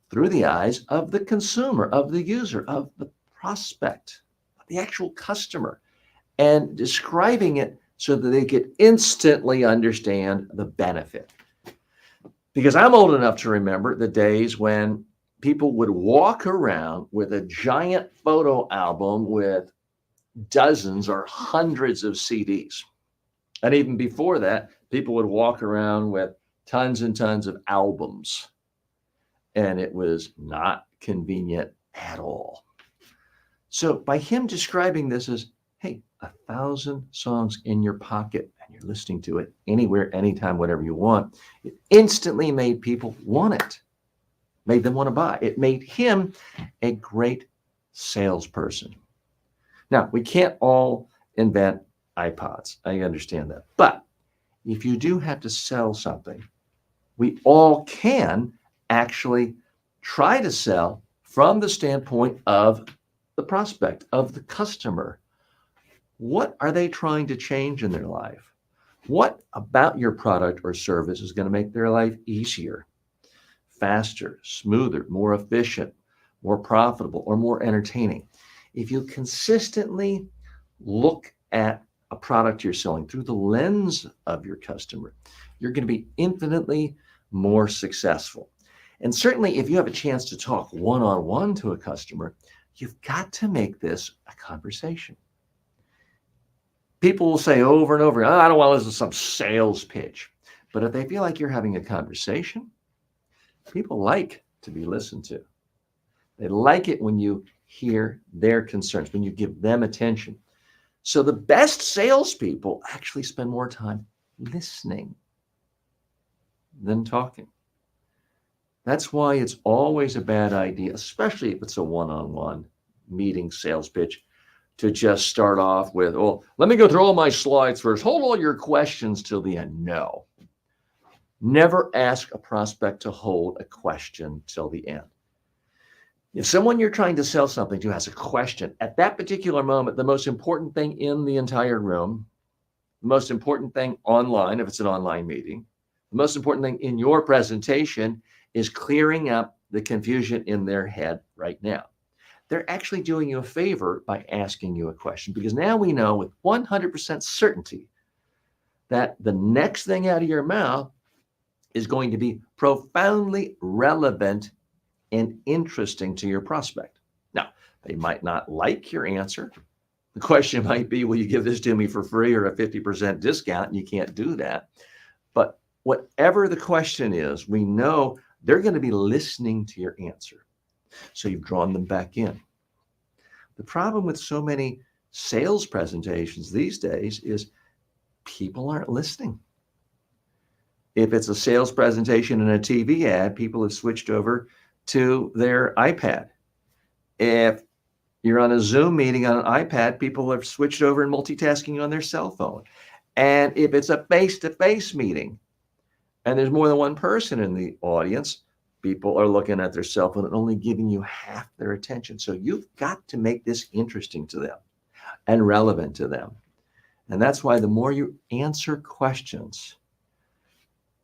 through the eyes of the consumer, of the user, of the prospect, of the actual customer, and describing it so that they could instantly understand the benefit. Because I'm old enough to remember the days when people would walk around with a giant photo album with dozens or hundreds of CDs. And even before that, people would walk around with tons and tons of albums. And it was not convenient at all. So by him describing this as, hey, 1,000 songs in your pocket, and you're listening to it anywhere, anytime, whatever you want, it instantly made people want it, made them want to buy. It made him a great salesperson. Now, we can't all invent iPods. I understand that. But if you do have to sell something, we all can actually try to sell from the standpoint of the prospect, of the customer. What are they trying to change in their life? What about your product or service is going to make their life easier, faster, smoother, more efficient, more profitable, or more entertaining? If you consistently look at a product you're selling through the lens of your customer, you're going to be infinitely more successful. And certainly, if you have a chance to talk one-on-one to a customer, you've got to make this a conversation. People will say over and over, I don't want to listen to some sales pitch. But if they feel like you're having a conversation, people like to be listened to. They like it when you hear their concerns, when you give them attention. So the best salespeople actually spend more time listening than talking. That's why it's always a bad idea, especially if it's a one-on-one meeting sales pitch, to just start off with, oh, let me go through all my slides first. Hold all your questions till the end. No. Never ask a prospect to hold a question till the end. If someone you're trying to sell something to has a question, at that particular moment, the most important thing in the entire room, the most important thing online, if it's an online meeting, the most important thing in your presentation is clearing up the confusion in their head right now. They're actually doing you a favor by asking you a question, because now we know with 100% certainty that the next thing out of your mouth is going to be profoundly relevant and interesting to your prospect. Now, they might not like your answer. The question might be, will you give this to me for free or a 50% discount? And you can't do that. But whatever the question is, we know they're going to be listening to your answer. So you've drawn them back in. The problem with so many sales presentations these days is people aren't listening. If it's a sales presentation and a TV ad, people have switched over to their iPad. If you're on a Zoom meeting on an iPad, people have switched over and multitasking on their cell phone. And if it's a face-to-face meeting and there's more than one person in the audience, people are looking at their cell phone and only giving you half their attention. So you've got to make this interesting to them and relevant to them. And that's why the more you answer questions,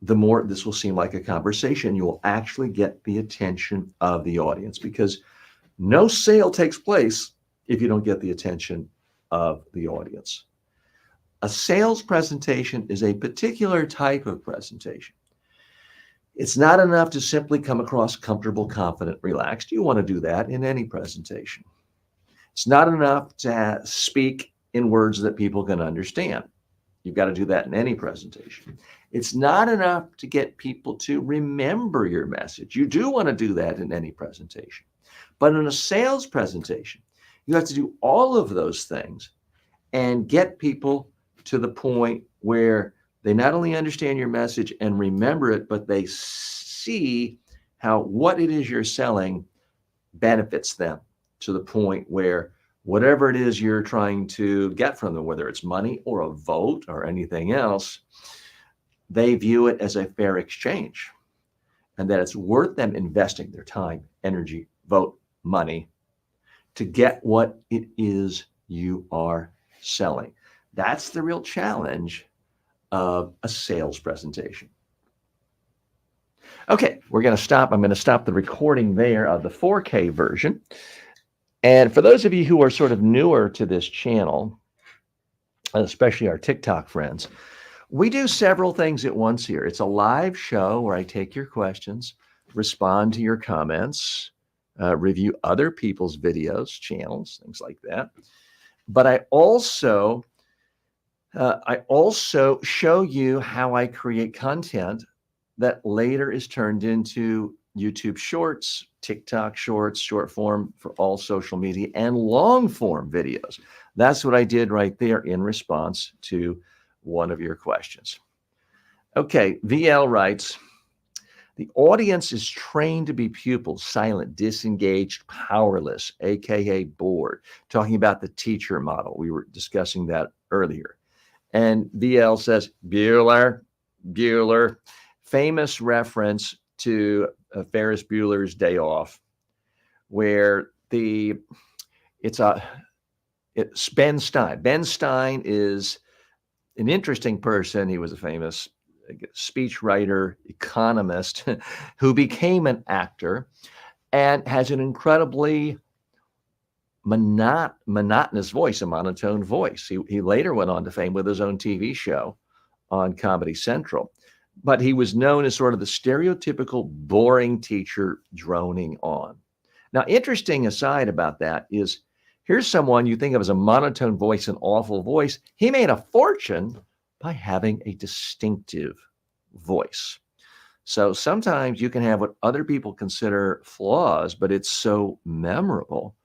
the more this will seem like a conversation. You will actually get the attention of the audience, because no sale takes place if you don't get the attention of the audience. A sales presentation is a particular type of presentation. It's not enough to simply come across comfortable, confident, relaxed. You want to do that in any presentation. It's not enough to speak in words that people can understand. You've got to do that in any presentation. It's not enough to get people to remember your message. You do want to do that in any presentation. But in a sales presentation, you have to do all of those things and get people to the point where they not only understand your message and remember it, but they see how what it is you're selling benefits them, to the point where whatever it is you're trying to get from them, whether it's money or a vote or anything else, they view it as a fair exchange, and that it's worth them investing their time, energy, vote, money to get what it is you are selling. That's the real challenge of a sales presentation. Okay, we're going to stop. I'm going to stop the recording there of the 4K version. And for those of you who are sort of newer to this channel, especially our TikTok friends, we do several things at once here. It's a live show where I take your questions, respond to your comments, review other people's videos, channels, things like that. But I also show you how I create content that later is turned into YouTube Shorts, TikTok Shorts, short form for all social media, and long form videos. That's what I did right there in response to one of your questions. Okay, VL writes, the audience is trained to be pupils, silent, disengaged, powerless, aka bored. Talking about the teacher model. We were discussing that earlier. And VL says, Bueller, famous reference to Ferris Bueller's Day Off, where it's Ben Stein. Ben Stein is an interesting person. He was a famous speechwriter, economist, who became an actor and has an incredibly monotonous voice, a monotone voice. He later went on to fame with his own TV show on Comedy Central. But he was known as sort of the stereotypical boring teacher droning on. Now, interesting aside about that is, here's someone you think of as a monotone voice, an awful voice. He made a fortune by having a distinctive voice. So sometimes you can have what other people consider flaws, but it's so memorable,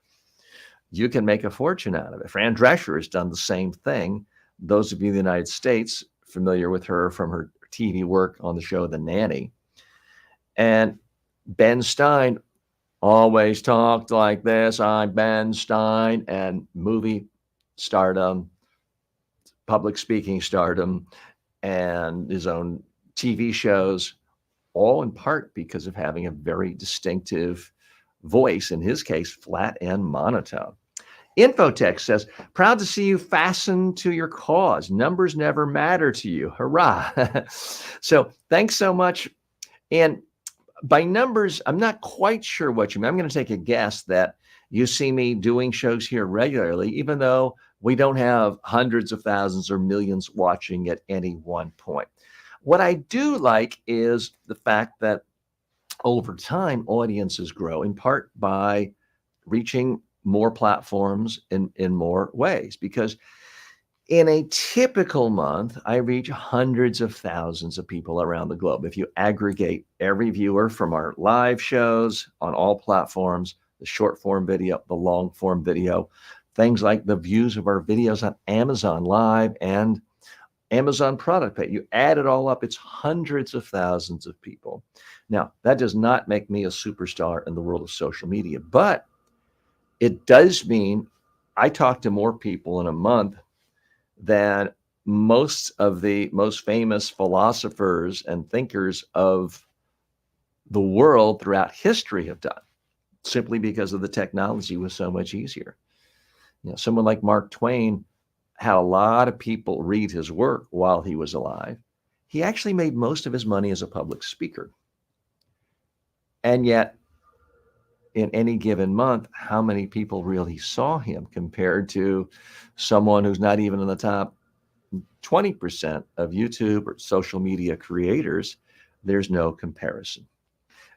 you can make a fortune out of it. Fran Drescher has done the same thing. Those of you in the United States familiar with her from her TV work on the show The Nanny. And Ben Stein always talked like this, I'm Ben Stein, and movie stardom, public speaking stardom, and his own TV shows, all in part because of having a very distinctive voice, in his case, flat and monotone. Infotech says, proud to see you fastened to your cause. Numbers never matter to you. Hurrah. So thanks so much. And by numbers, I'm not quite sure what you mean. I'm going to take a guess that you see me doing shows here regularly, even though we don't have hundreds of thousands or millions watching at any one point. What I do like is the fact that over time, audiences grow in part by reaching more platforms in more ways, because in a typical month, I reach hundreds of thousands of people around the globe. If you aggregate every viewer from our live shows on all platforms, the short form video, the long form video, things like the views of our videos on Amazon Live and Amazon product page. You add it all up, it's hundreds of thousands of people. Now, that does not make me a superstar in the world of social media, but it does mean I talk to more people in a month than most of the most famous philosophers and thinkers of the world throughout history have done, simply because of the technology was so much easier. Someone like Mark Twain had a lot of people read his work while he was alive. He actually made most of his money as a public speaker. And yet, in any given month, how many people really saw him compared to someone who's not even in the top 20% of YouTube or social media creators? There's no comparison.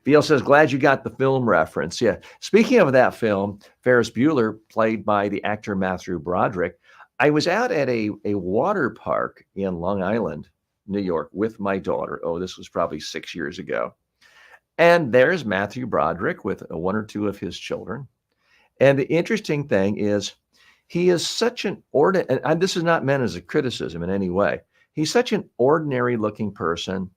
VL says, glad you got the film reference. Yeah. Speaking of that film, Ferris Bueller, played by the actor Matthew Broderick. I was out at a water park in Long Island, New York, with my daughter. Oh, this was probably 6 years ago. And there's Matthew Broderick with one or two of his children. And the interesting thing is, he is such an ordinary, and this is not meant as a criticism in any way. He's such an ordinary looking person.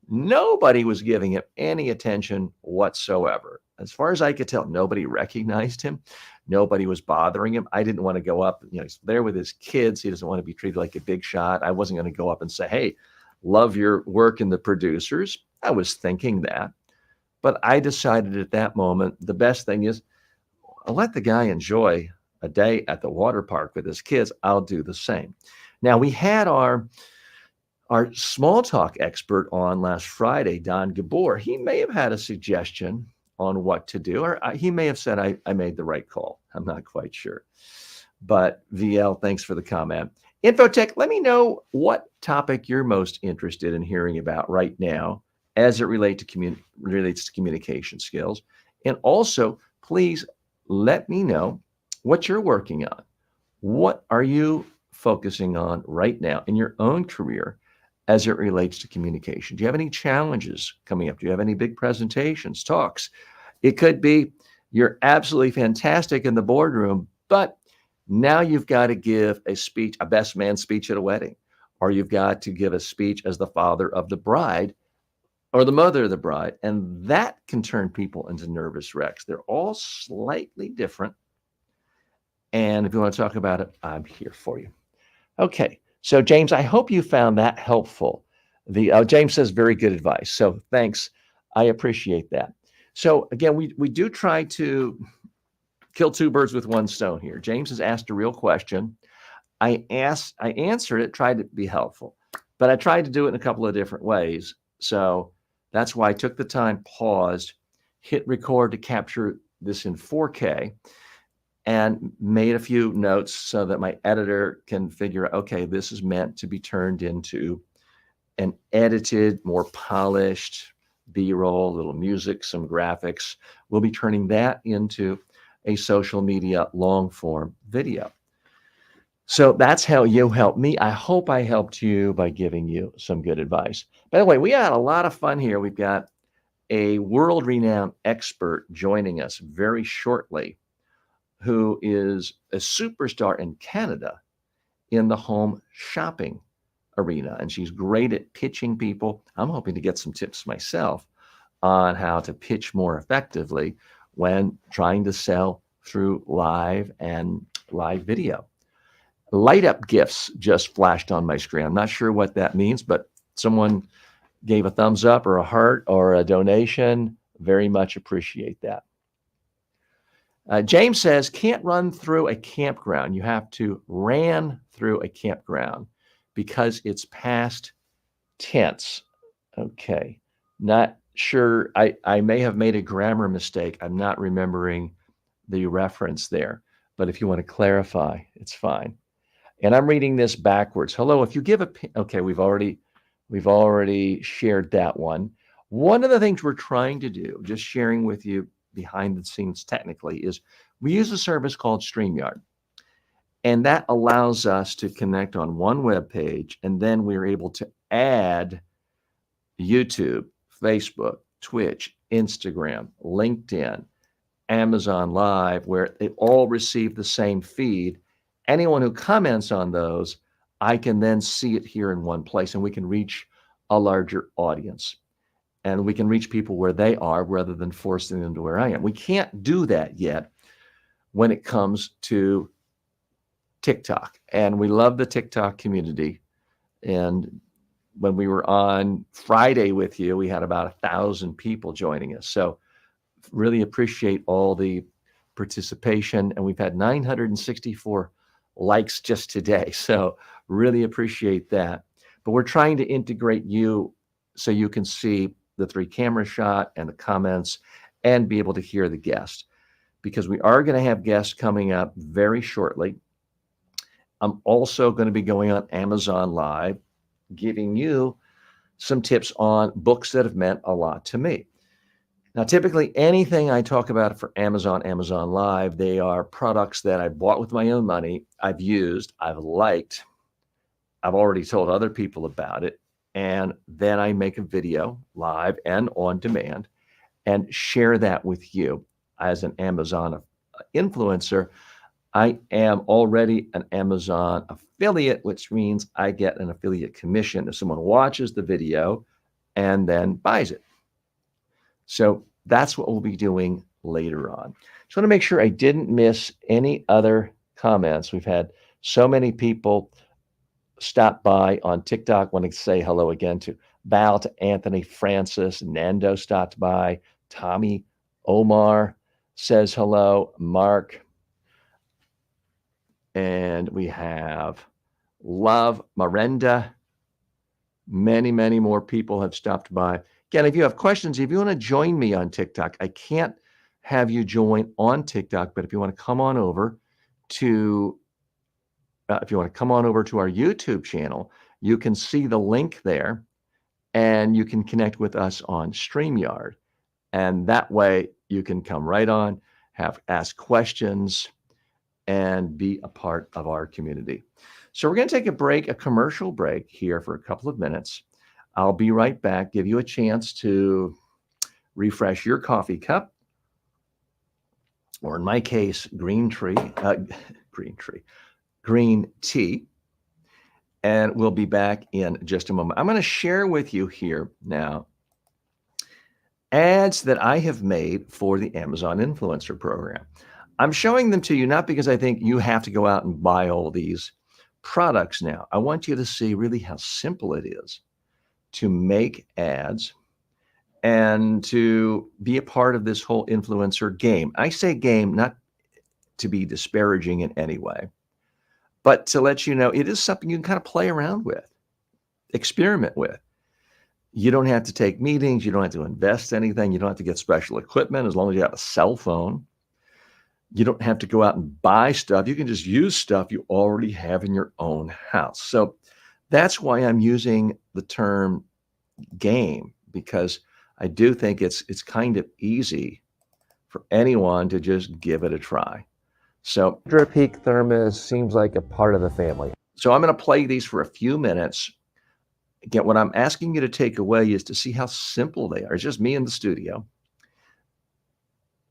Nobody was giving him any attention whatsoever. As far as I could tell, nobody recognized him. Nobody was bothering him. I didn't want to go up. He's there with his kids. He doesn't want to be treated like a big shot. I wasn't going to go up and say, hey, love your work in the producers. I was thinking that. But I decided at that moment, the best thing is I'll let the guy enjoy a day at the water park with his kids. I'll do the same. Now, we had our small talk expert on last Friday, Don Gabor. He may have had a suggestion on what to do, or he may have said I made the right call. I'm not quite sure. But VL, thanks for the comment. Infotech, let me know what topic you're most interested in hearing about right now as it relates to communication skills. And also, please let me know what you're working on. What are you focusing on right now in your own career as it relates to communication? Do you have any challenges coming up? Do you have any big presentations, talks? It could be you're absolutely fantastic in the boardroom, but now you've got to give a speech, a best man speech at a wedding, or you've got to give a speech as the father of the bride or the mother of the bride. And that can turn people into nervous wrecks. They're all slightly different. And if you want to talk about it, I'm here for you. Okay. So James, I hope you found that helpful. James says very good advice. So thanks. I appreciate that. So again, we do try to kill two birds with one stone here. James has asked a real question. I answered it, tried to be helpful, but I tried to do it in a couple of different ways. So that's why I took the time, paused, hit record to capture this in 4K, and made a few notes so that my editor can figure out, okay, this is meant to be turned into an edited, more polished B-roll, little music, some graphics. We'll be turning that into a social media long form video. So that's how you help me. I hope I helped you by giving you some good advice. By the way, we had a lot of fun here. We've got a world-renowned expert joining us very shortly, who is a superstar in Canada in the home shopping arena. And she's great at pitching people. I'm hoping to get some tips myself on how to pitch more effectively when trying to sell through live video. Light up gifts just flashed on my screen. I'm not sure what that means, but someone gave a thumbs up or a heart or a donation. Very much appreciate that. James says, can't run through a campground. You have to ran through a campground because it's past tense. Okay. Not sure. I may have made a grammar mistake. I'm not remembering the reference there. But if you want to clarify, it's fine. And I'm reading this backwards. Hello, if you give a, okay, we've already shared that one. One of the things we're trying to do, just sharing with you behind the scenes technically, is we use a service called StreamYard. And that allows us to connect on one web page, and then we're able to add YouTube, Facebook, Twitch, Instagram, LinkedIn, Amazon Live, where they all receive the same feed. Anyone who comments on those, I can then see it here in one place, and we can reach a larger audience. And we can reach people where they are rather than forcing them to where I am. We can't do that yet when it comes to TikTok. And we love the TikTok community. And when we were on Friday with you, we had about 1,000 people joining us. So really appreciate all the participation. And we've had 964 likes just today. So really appreciate that. But we're trying to integrate you so you can see the 3-camera shot and the comments and be able to hear the guest, because we are going to have guests coming up very shortly. I'm also going to be going on Amazon Live, giving you some tips on books that have meant a lot to me. Now, typically anything I talk about for Amazon Live, they are products that I bought with my own money, I've used, I've liked, I've already told other people about it, and then I make a video live and on demand and share that with you. As an Amazon influencer, I am already an Amazon affiliate, which means I get an affiliate commission if someone watches the video and then buys it. So that's what we'll be doing later on. Just want to make sure I didn't miss any other comments. We've had so many people stop by on TikTok. Want to say hello again to Val, to Anthony, Francis, Nando stopped by, Tommy, Omar says hello, Mark, and we have Love, Miranda. Many, many more people have stopped by. Again, if you have questions, if you want to join me on TikTok, I can't have you join on TikTok, but if you want to come on over to our YouTube channel, you can see the link there and you can connect with us on StreamYard. And that way you can come right on, ask questions, and be a part of our community. So we're going to take a commercial break here for a couple of minutes. I'll be right back, give you a chance to refresh your coffee cup, or in my case, green tea. And we'll be back in just a moment. I'm going to share with you here now ads that I have made for the Amazon Influencer Program. I'm showing them to you not because I think you have to go out and buy all these products now. I want you to see really how simple it is to make ads and to be a part of this whole influencer game. I say game not to be disparaging in any way, but to let you know it is something you can kind of play around with, experiment with. You don't have to take meetings. You don't have to invest anything. You don't have to get special equipment as long as you have a cell phone. You don't have to go out and buy stuff. You can just use stuff you already have in your own house. So that's why I'm using the term game, because I do think it's kind of easy for anyone to just give it a try. So Hydro Peak Thermos seems like a part of the family. So I'm going to play these for a few minutes. Again, what I'm asking you to take away is to see how simple they are. It's just me in the studio.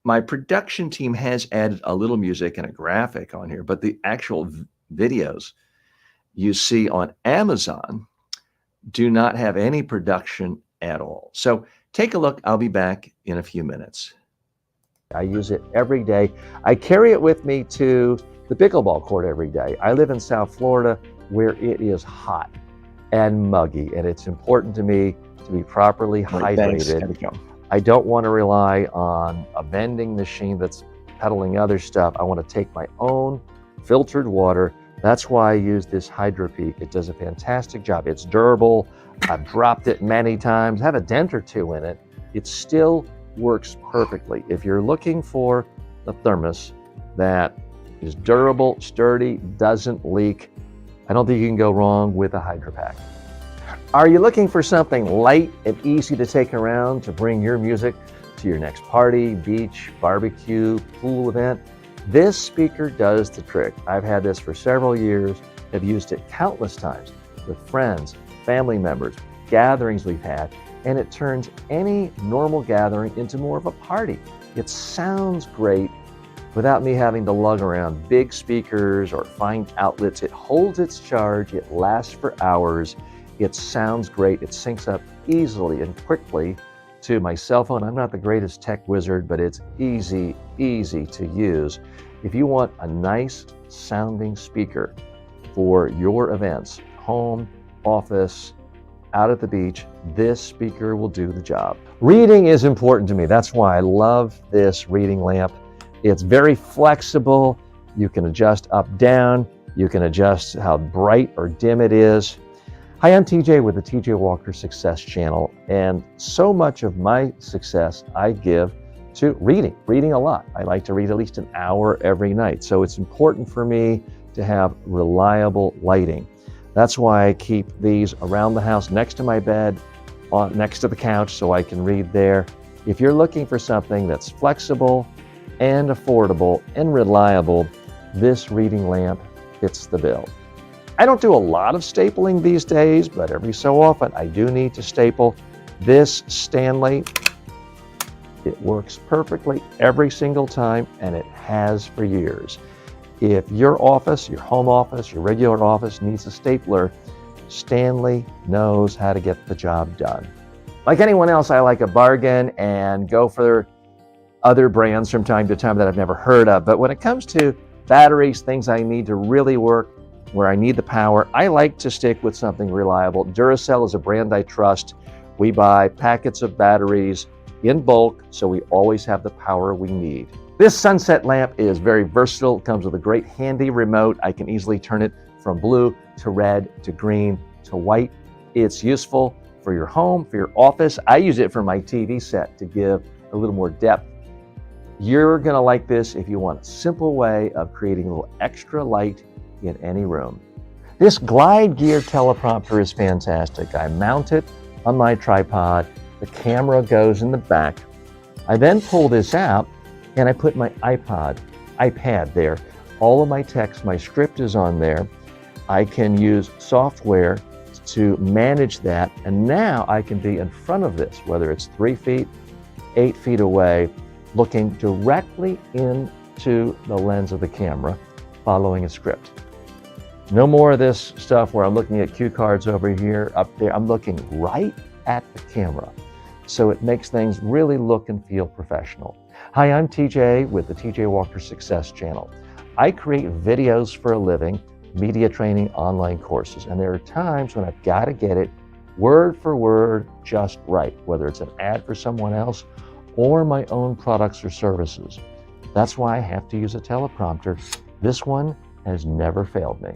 My production team has added a little music and a graphic on here, but the actual videos you see on Amazon do not have any production at all. So take a look. I'll be back in a few minutes. I use it every day. I carry it with me to the pickleball court every day. I live in South Florida where it is hot and muggy, and it's important to me to be properly hydrated. I don't want to rely on a vending machine that's peddling other stuff. I want to take my own filtered water. That's why I use this Hydro Peak. It does a fantastic job. It's durable. I've dropped it many times, have a dent or two in it. It still works perfectly. If you're looking for a thermos that is durable, sturdy, doesn't leak, I don't think you can go wrong with a Hydro Pack. Are you looking for something light and easy to take around to bring your music to your next party, beach, barbecue, pool event? This speaker does the trick. I've had this for several years. I've used it countless times with friends, family members, gatherings we've had, and it turns any normal gathering into more of a party. It sounds great. without me having to lug around big speakers or find outlets. It holds its charge, it lasts for hours, it sounds great, it syncs up easily and quickly to my cell phone. I'm not the greatest tech wizard, but it's easy to use. If you want a nice sounding speaker for your events, home, office, out at the beach, this speaker will do the job. Reading is important to me. That's why I love this reading lamp. It's very flexible. You can adjust up, down. You can adjust how bright or dim it is. Hi, I'm TJ with the TJ Walker Success Channel, and so much of my success I give to reading a lot. I like to read at least an hour every night, so it's important for me to have reliable lighting. That's why I keep these around the house, next to my bed, next to the couch, so I can read there. If you're looking for something that's flexible and affordable and reliable, this reading lamp fits the bill. I don't do a lot of stapling these days, but every so often I do need to staple. This Stanley, it works perfectly every single time, and it has for years. If your office, your home office, your regular office needs a stapler, Stanley knows how to get the job done. Like anyone else, I like a bargain and go for other brands from time to time that I've never heard of. But when it comes to batteries, things I need to really work, where I need the power, I like to stick with something reliable. Duracell is a brand I trust. We buy packets of batteries in bulk, so we always have the power we need. This sunset lamp is very versatile. It comes with a great handy remote. I can easily turn it from blue to red to green to white. It's useful for your home, for your office. I use it for my TV set to give a little more depth. You're gonna like this if you want a simple way of creating a little extra light in any room. This Glide Gear teleprompter is fantastic. I mount it on my tripod. The camera goes in the back. I then pull this out and I put my iPad there. All of my text, my script is on there. I can use software to manage that, and now I can be in front of this, whether it's 3 feet, 8 feet away, looking directly into the lens of the camera, following a script. No more of this stuff where I'm looking at cue cards over here, up there. I'm looking right at the camera. So it makes things really look and feel professional. Hi, I'm TJ with the TJ Walker Success Channel. I create videos for a living, media training, online courses, and there are times when I've got to get it word for word just right, whether it's an ad for someone else or my own products or services. That's why I have to use a teleprompter. This one has never failed me.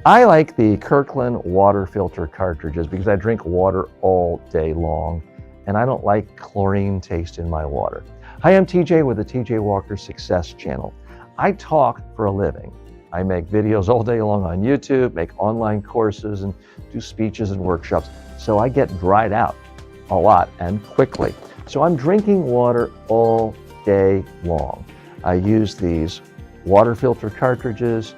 I like the Kirkland water filter cartridges because I drink water all day long, and I don't like chlorine taste in my water. Hi, I'm TJ with the TJ Walker Success Channel. I talk for a living. I make videos all day long on YouTube, make online courses, and do speeches and workshops. So I get dried out a lot and quickly. So I'm drinking water all day long. I use these water filter cartridges.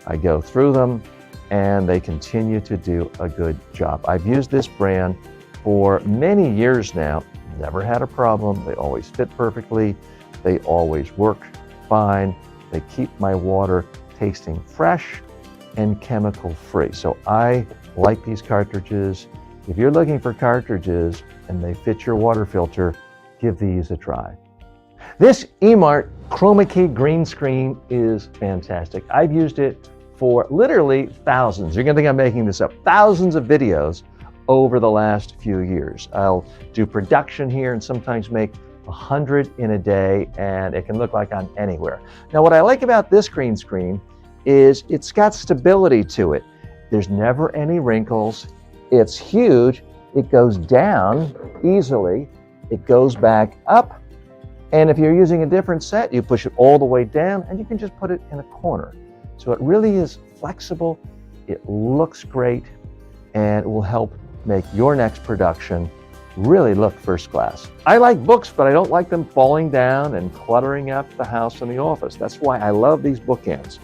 I go through them, and they continue to do a good job. I've used this brand for many years now, never had a problem. They always fit perfectly. They always work fine. They keep my water tasting fresh and chemical free. So I like these cartridges. If you're looking for cartridges and they fit your water filter, give these a try. This eMart Chroma Key green screen is fantastic. I've used it for literally thousands. You're gonna think I'm making this up. Thousands of videos over the last few years. I'll do production here and sometimes make 100 in a day, and it can look like I'm anywhere. Now, what I like about this green screen is it's got stability to it. There's never any wrinkles. It's huge. It goes down easily. It goes back up. And if you're using a different set, you push it all the way down and you can just put it in a corner. So it really is flexible. It looks great, and it will help make your next production really look first class. I like books, but I don't like them falling down and cluttering up the house and the office. That's why I love these bookends.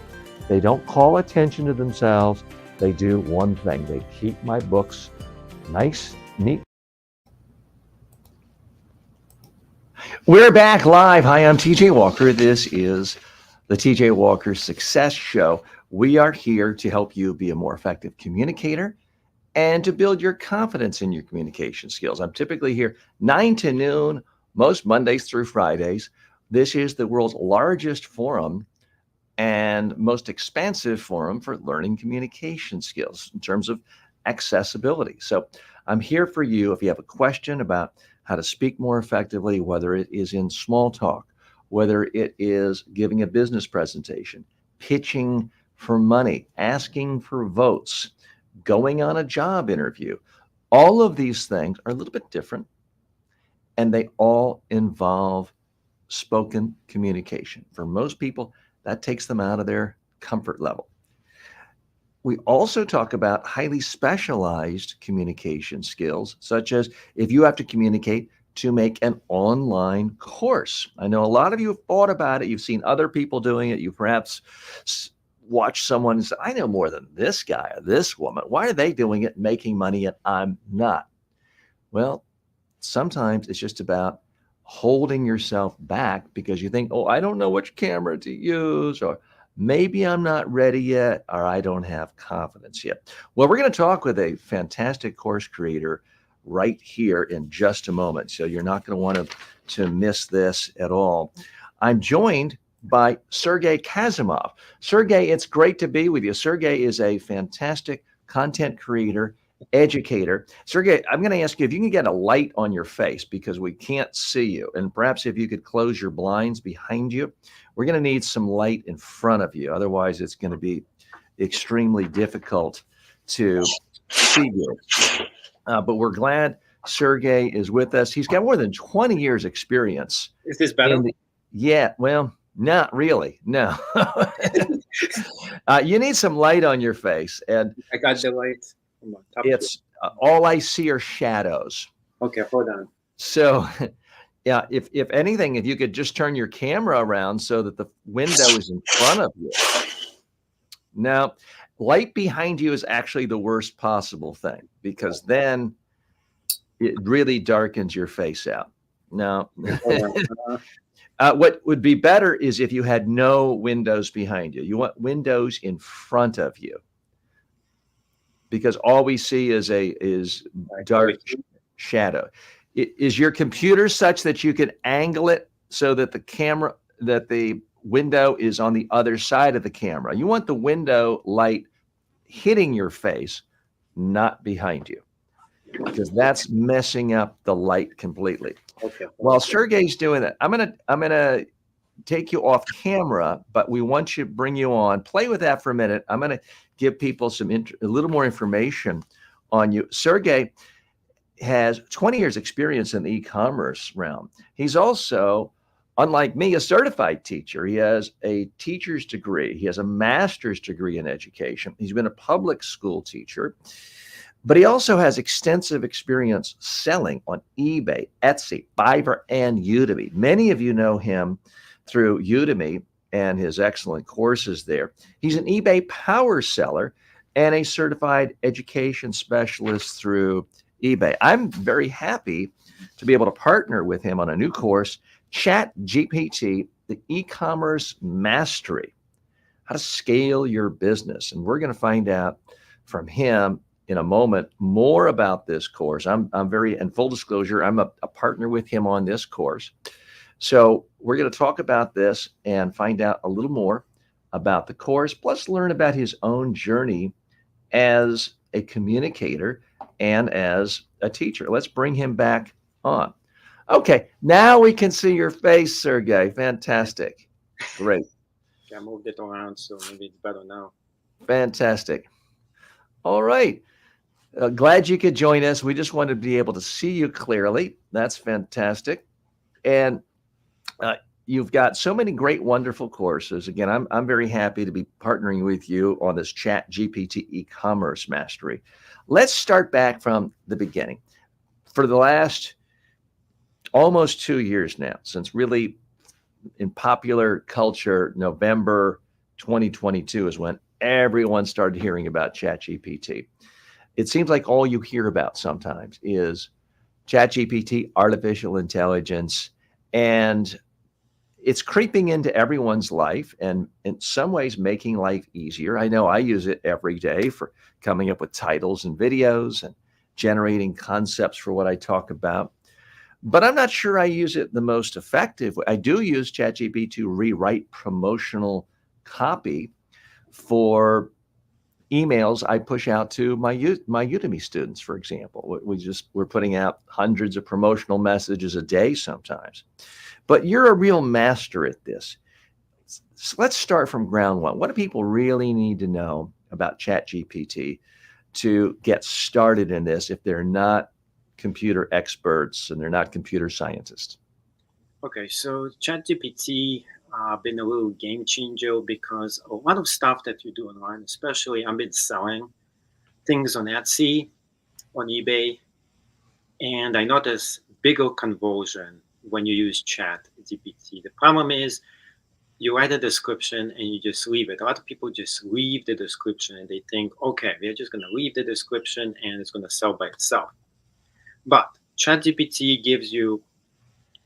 They don't call attention to themselves. They do one thing. They keep my books nice, neat. We're back live. Hi, I'm TJ Walker. This is the TJ Walker Success Show. We are here to help you be a more effective communicator and to build your confidence in your communication skills. I'm typically here 9 to noon, most Mondays through Fridays. This is the world's largest forum and most expansive forum for learning communication skills in terms of accessibility. So I'm here for you if you have a question about how to speak more effectively, whether it is in small talk, whether it is giving a business presentation, pitching for money, asking for votes, going on a job interview. All of these things are a little bit different, and they all involve spoken communication. For most people, that takes them out of their comfort level. We also talk about highly specialized communication skills, such as if you have to communicate to make an online course. I know a lot of you have thought about it. You've seen other people doing it. You perhaps watched someone say, I know more than this guy or this woman. Why are they doing it, making money, and I'm not? Well, sometimes it's just about holding yourself back because you think, oh, I don't know which camera to use, or maybe I'm not ready yet, or I don't have confidence yet. Well, we're going to talk with a fantastic course creator right here in just a moment. So you're not going to want to miss this at all. I'm joined by Sergey Kazimov. Sergey, it's great to be with you. Sergey is a fantastic content creator, educator. Sergey, I'm going to ask you if you can get a light on your face because we can't see you. And perhaps if you could close your blinds behind you. We're going to need some light in front of you. Otherwise, it's going to be extremely difficult to see you. But we're glad Sergey is with us. He's got more than 20 years experience. Is this better? Yeah, well, not really. No. You need some light on your face. And I got the light. It's all I see are shadows. Okay, hold on. So, yeah, if anything, if you could just turn your camera around so that the window is in front of you. Now, light behind you is actually the worst possible thing because then it really darkens your face out. Now, what would be better is if you had no windows behind you. You want windows in front of you because all we see is dark shadow. Is your computer such that you can angle it so that the window is on the other side of the camera? You want the window light hitting your face, not behind you, because that's messing up the light completely. Okay. While Sergey's doing that, I'm gonna take you off camera, but we want to bring you on. Play with that for a minute. I'm gonna give people a little more information on you. Sergey has 20 years experience in the e-commerce realm. He's also, unlike me, a certified teacher. He has a teacher's degree. He has a master's degree in education. He's been a public school teacher, but he also has extensive experience selling on eBay, Etsy, Fiverr, and Udemy. Many of you know him through Udemy and his excellent courses there. He's an eBay power seller and a certified education specialist through eBay. I'm very happy to be able to partner with him on a new course, ChatGPT, the e-commerce mastery, how to scale your business. And we're going to find out from him in a moment more about this course. I'm very, in full disclosure, I'm a partner with him on this course. So we're going to talk about this and find out a little more about the course, plus learn about his own journey as a communicator and as a teacher. Let's bring him back on. Okay, now we can see your face, Sergey. Fantastic. Great. I moved it around, so maybe it's better now. Fantastic. All right. Glad you could join us. We just wanted to be able to see you clearly. That's fantastic. And you've got so many great, wonderful courses. Again, I'm very happy to be partnering with you on this ChatGPT e-commerce mastery. Let's start back from the beginning. For the last almost 2 years now, since really in popular culture, November 2022 is when everyone started hearing about ChatGPT. It seems like all you hear about sometimes is ChatGPT, artificial intelligence, And it's creeping into everyone's life and in some ways making life easier. I know I use it every day for coming up with titles and videos and generating concepts for what I talk about. But I'm not sure I use it the most effective. I do use ChatGPT to rewrite promotional copy for emails I push out to my Udemy students, for example. We're putting out hundreds of promotional messages a day sometimes. But you're a real master at this. So let's start from ground one. What do people really need to know about ChatGPT to get started in this if they're not computer experts and they're not computer scientists? Okay, so ChatGPT been a little game changer because a lot of stuff that you do online, especially I've been selling things on Etsy, on eBay, and I notice bigger conversion when you use ChatGPT. The problem is you write a description and you just leave it. A lot of people just leave the description and they think, okay, we're just going to leave the description and it's going to sell by itself. But ChatGPT gives you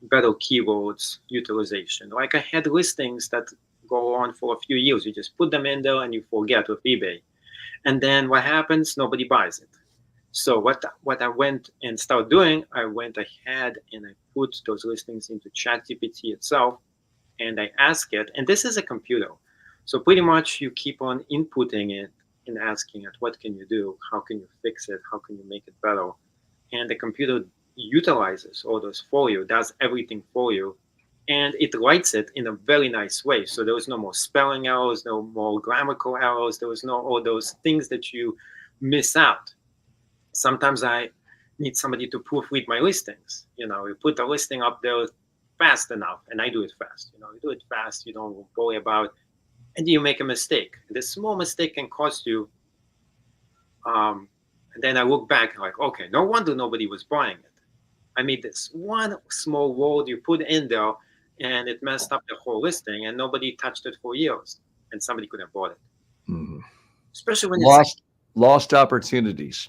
better keywords utilization. Like I had listings that go on for a few years. You just put them in there and you forget with eBay. And then what happens? Nobody buys it. So what I went and started doing, I went ahead and I put those listings into ChatGPT itself and I ask it, and this is a computer. So pretty much you keep on inputting it and asking it, what can you do? How can you fix it? How can you make it better? And the computer utilizes all those for you, does everything for you, and it writes it in a very nice way. So there was no more spelling errors, no more grammatical errors. There was no all those things that you miss out. Sometimes I need somebody to proofread my listings. You put the listing up there fast enough, and I do it fast. You do it fast. You don't worry about, and you make a mistake. The small mistake can cost you. And then I look back like, okay, no wonder nobody was buying it. I made this one small word you put in there, and it messed up the whole listing, and nobody touched it for years, and somebody could have bought it. Mhm. Especially when it's Lost opportunities.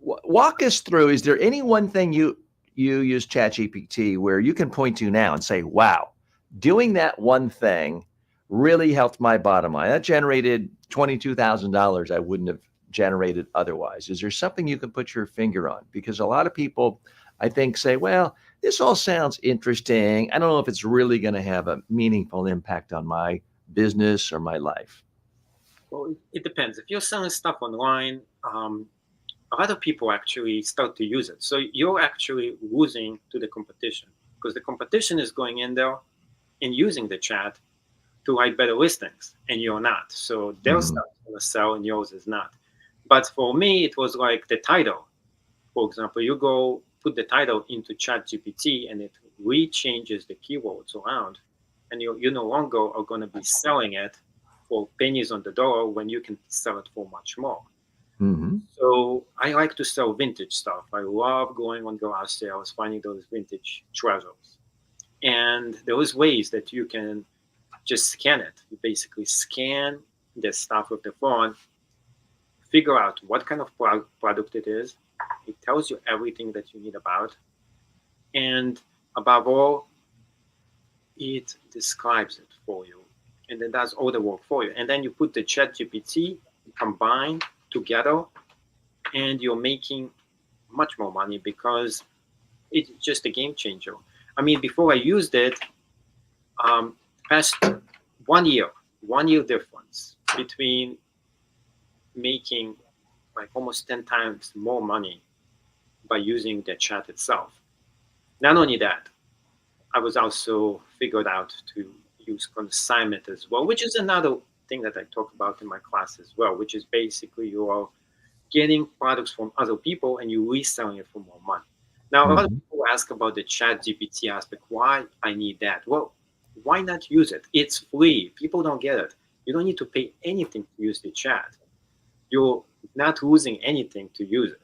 Walk us through. Is there any one thing you use ChatGPT where you can point to now and say, "Wow, doing that one thing really helped my bottom line. That generated $22,000 I wouldn't have generated otherwise." Is there something you can put your finger on? Because a lot of people, I think, say, "Well, this all sounds interesting. I don't know if it's really going to have a meaningful impact on my business or my life." Well, it depends. If you're selling stuff online, a lot of people actually start to use it. So you're actually losing to the competition because the competition is going in there and using the chat to write better listings, and you're not. So their Mhm. stuff is going to sell and yours is not. But for me, it was like the title. For example, you go put the title into ChatGPT and it rechanges the keywords around, and you no longer are going to be selling it for pennies on the dollar when you can sell it for much more. Mhm. So I like to sell vintage stuff. I love going on garage sales, finding those vintage treasures. And those ways that you can just scan it. You basically scan the stuff with the phone, figure out what kind of product it is. It tells you everything that you need about. And above all, it describes it for you. And then does all the work for you. And then you put the chat GPT combined together and you're making much more money because it's just a game changer. I mean, before I used it, past 1 year difference between making like almost 10 times more money by using the chat itself. Not only that, I was also figured out to use consignment as well, which is another thing that I talk about in my class as well, which is basically you are getting products from other people and you reselling it for more money. Now, a lot of Mhm. people ask about the chat GPT aspect, why I need that. Well, why not use it? It's free. People don't get it. You don't need to pay anything to use the chat. You're not losing anything to use it.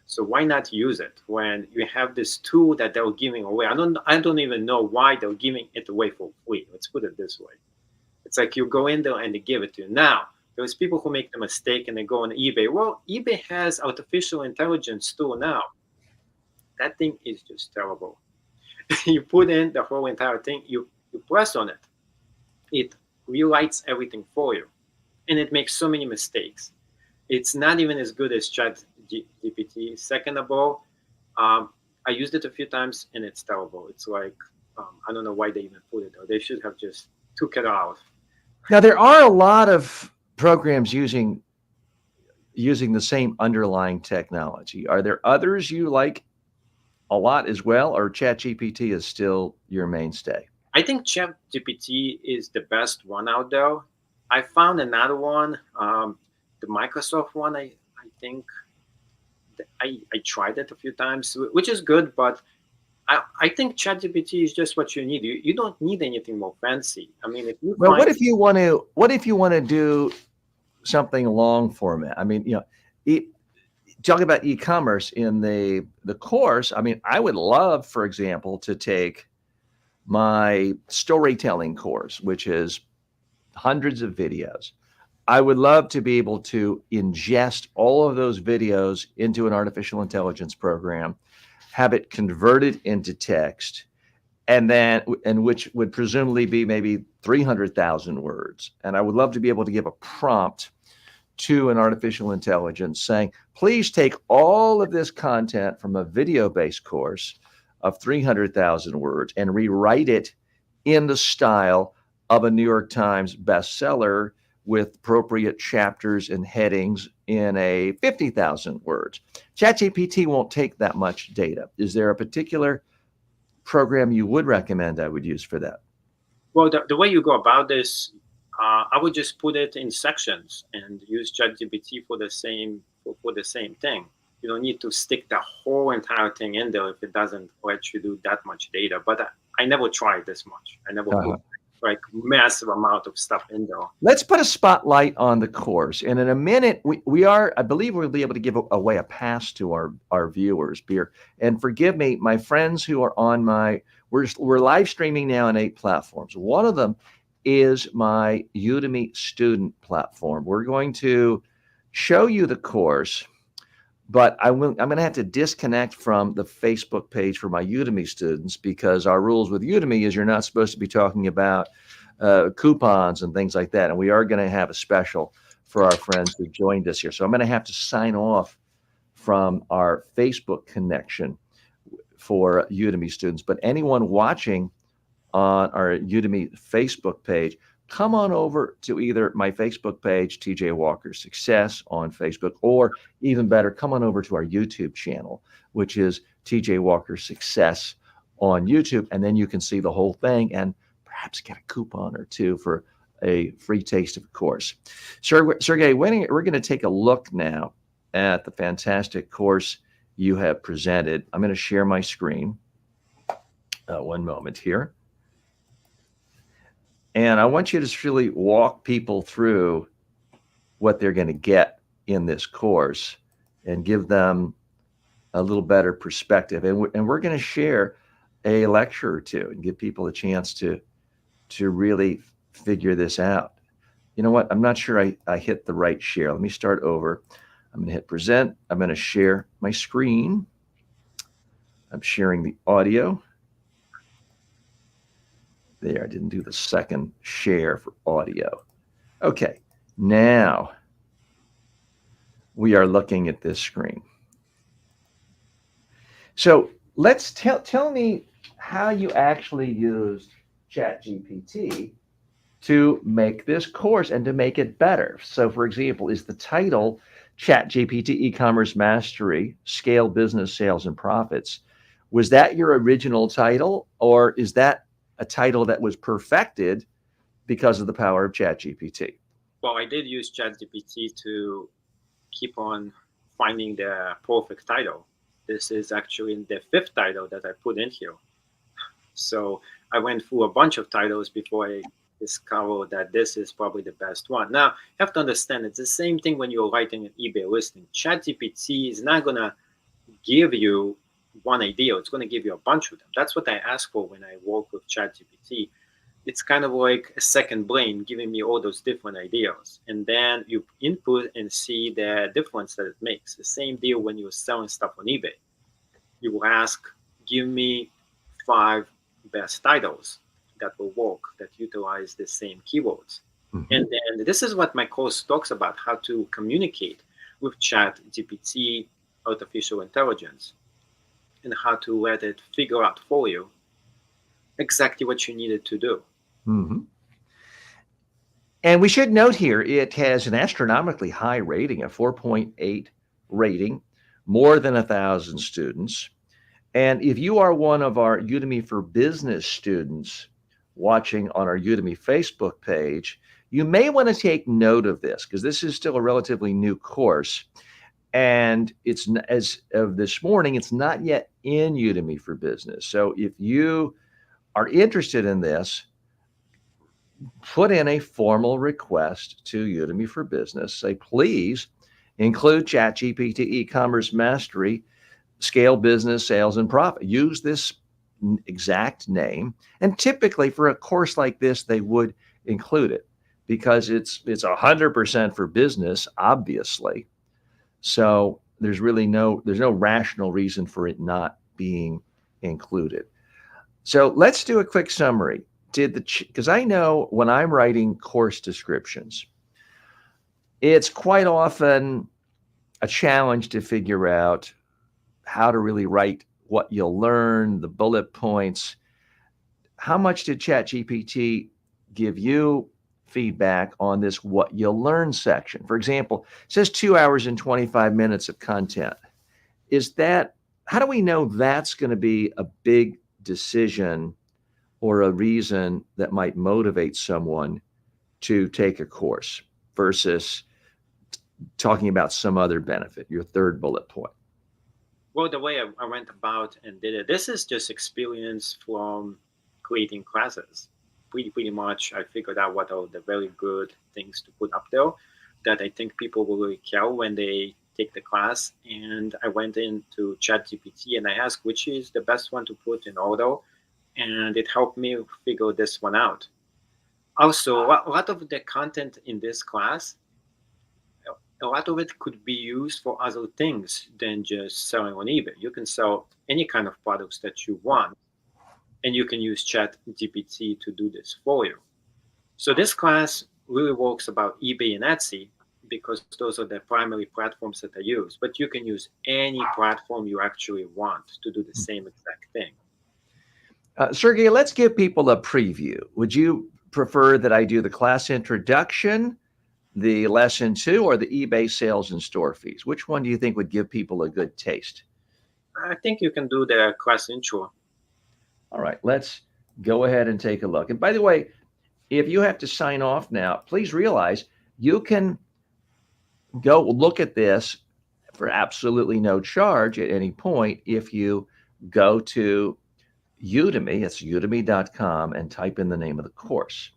So why not use it when you have this tool that they're giving away? I don't even know why they're giving it away for free. Let's put it this way. It's like you go in there and they give it to you. Now, there's people who make the mistake and they go on eBay. Well, eBay has artificial intelligence tool now. That thing is just terrible. You put in the whole entire thing, you press on it, it rewrites everything for you, and it makes so many mistakes. It's not even as good as Chat GPT. Second of all, I used it a few times and it's terrible. It's like I don't know why they even put it there. They should have just took it out. Now there are a lot of programs using the same underlying technology. Are there others you like a lot as well, or ChatGPT is still your mainstay? I think ChatGPT is the best one out there. I found another one, the Microsoft one. I think I tried it a few times, which is good, but I think ChatGPT is just what you need. You don't need anything more fancy. I mean, if you Well, find what if you want to do something long format? I mean, talk about e-commerce in the course. I mean, I would love, for example, to take my storytelling course, which is hundreds of videos. I would love to be able to ingest all of those videos into an artificial intelligence program, have it converted into text, and which would presumably be maybe 300,000 words. And I would love to be able to give a prompt to an artificial intelligence saying, please take all of this content from a video-based course of 300,000 words and rewrite it in the style of a New York Times bestseller with appropriate chapters and headings in a 50,000 words. ChatGPT won't take that much data. Is there a particular program you would recommend I would use for that? well, the way you go about this, I would just put it in sections and use ChatGPT for the same thing. You don't need to stick the whole entire thing in there if it doesn't let you do that much data. But I never tried this much. I never put like massive amount of stuff in there. Let's put a spotlight on the course. And in a minute, I believe we'll be able to give away a pass to our viewers, Beer. And forgive me, my friends who are on we're live streaming now on 8 platforms. One of them is my Udemy student platform. We're going to show you the course, but I'm going to have to disconnect from the Facebook page for my Udemy students because our rules with Udemy is you're not supposed to be talking about coupons and things like that. And we are going to have a special for our friends who joined us here. So I'm going to have to sign off from our Facebook connection for Udemy students. But anyone watching on our Udemy Facebook page, come on over to either my Facebook page, TJ Walker Success on Facebook, or even better, come on over to our YouTube channel, which is TJ Walker Success on YouTube. And then you can see the whole thing and perhaps get a coupon or two for a free taste of the course. Sergey, we're going to take a look now at the fantastic course you have presented. I'm going to share my screen. One moment here. And I want you to just really walk people through what they're going to get in this course and give them a little better perspective. And we're going to share a lecture or two and give people a chance to really figure this out. You know what? I'm not sure I hit the right share. Let me start over. I'm going to hit present. I'm going to share my screen. I'm sharing the audio. There, I didn't do the second share for audio. Okay, now we are looking at this screen. So let's tell me how you actually used ChatGPT to make this course and to make it better. So for example, is the title ChatGPT E-commerce Mastery, Scale Business Sales and Profits? Was that your original title, or is that a title that was perfected because of the power of ChatGPT? Well, I did use ChatGPT to keep on finding the perfect title. This is actually the 5th title that I put in here. So I went through a bunch of titles before I discovered that this is probably the best one. Now, you have to understand, it's the same thing when you're writing an eBay listing. ChatGPT is not going to give you one idea. It's going to give you a bunch of them. That's what I ask for when I work with ChatGPT. It's kind of like a second brain giving me all those different ideas. And then you input and see the difference that it makes. The same deal when you're selling stuff on eBay. You will ask, give me 5 best titles that will work, that utilize the same keywords. Mhm. And then this is what my course talks about, how to communicate with Chat GPT, artificial intelligence, and how to let it figure out for you exactly what you needed to do. Mhm. And we should note here it has an astronomically high rating, a 4.8 rating, more than 1,000 students. And if you are one of our Udemy for Business students watching on our Udemy Facebook page, you may want to take note of this because this is still a relatively new course. And it's as of this morning, it's not yet in Udemy for Business. So if you are interested in this, put in a formal request to Udemy for Business. Say, please include ChatGPT e-commerce mastery, scale business, sales, and profit. Use this exact name. And typically for a course like this, they would include it because it's 100% for business, obviously. So there's no rational reason for it not being included. So let's do a quick summary. Because I know when I'm writing course descriptions, it's quite often a challenge to figure out how to really write what you'll learn, the bullet points. How much did ChatGPT give you feedback on this what you'll learn section? For example, it says 2 hours and 25 minutes of content. Is that, how do we know that's going to be a big decision or a reason that might motivate someone to take a course versus talking about some other benefit, your third bullet point? Well, the way I went about and did it, this is just experience from creating classes. Pretty much, I figured out what are the very good things to put up there that I think people will really care when they take the class. And I went into ChatGPT and I asked which is the best one to put in order, and it helped me figure this one out. Also, a lot of the content in this class, a lot of it could be used for other things than just selling on eBay. You can sell any kind of products that you want, and you can use Chat GPT to do this for you. So this class really works about eBay and Etsy because those are the primary platforms that I use. But you can use any platform you actually want to do the same exact thing. Sergey, let's give people a preview. Would you prefer that I do the class introduction, the lesson two, or the eBay sales and store fees? Which one do you think would give people a good taste? I think you can do the class intro. All right, let's go ahead and take a look. And by the way, if you have to sign off now, please realize you can go look at this for absolutely no charge at any point if you go to Udemy, it's udemy.com, and type in the name of the course.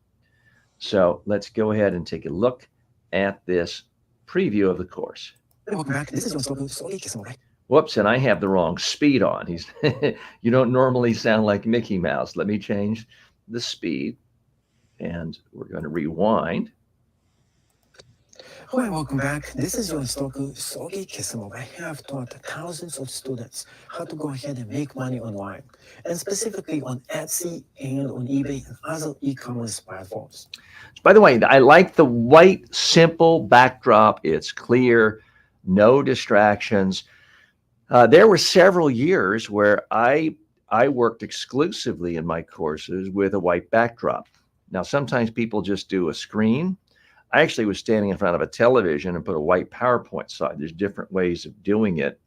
So let's go ahead and take a look at this preview of the course. Welcome back. This is your Sogi Samurai. Whoops, and I have the wrong speed on. You don't normally sound like Mickey Mouse. Let me change the speed, and we're going to rewind. Hi, welcome back. This is your instructor, Sogi Kisamo. I have taught thousands of students how to go ahead and make money online, and specifically on Etsy and on eBay and other e-commerce platforms. By the way, I like the white, simple backdrop. It's clear, no distractions. There were several years where I worked exclusively in my courses with a white backdrop. Now, sometimes people just do a screen. I actually was standing in front of a television and put a white PowerPoint slide. There's different ways of doing it.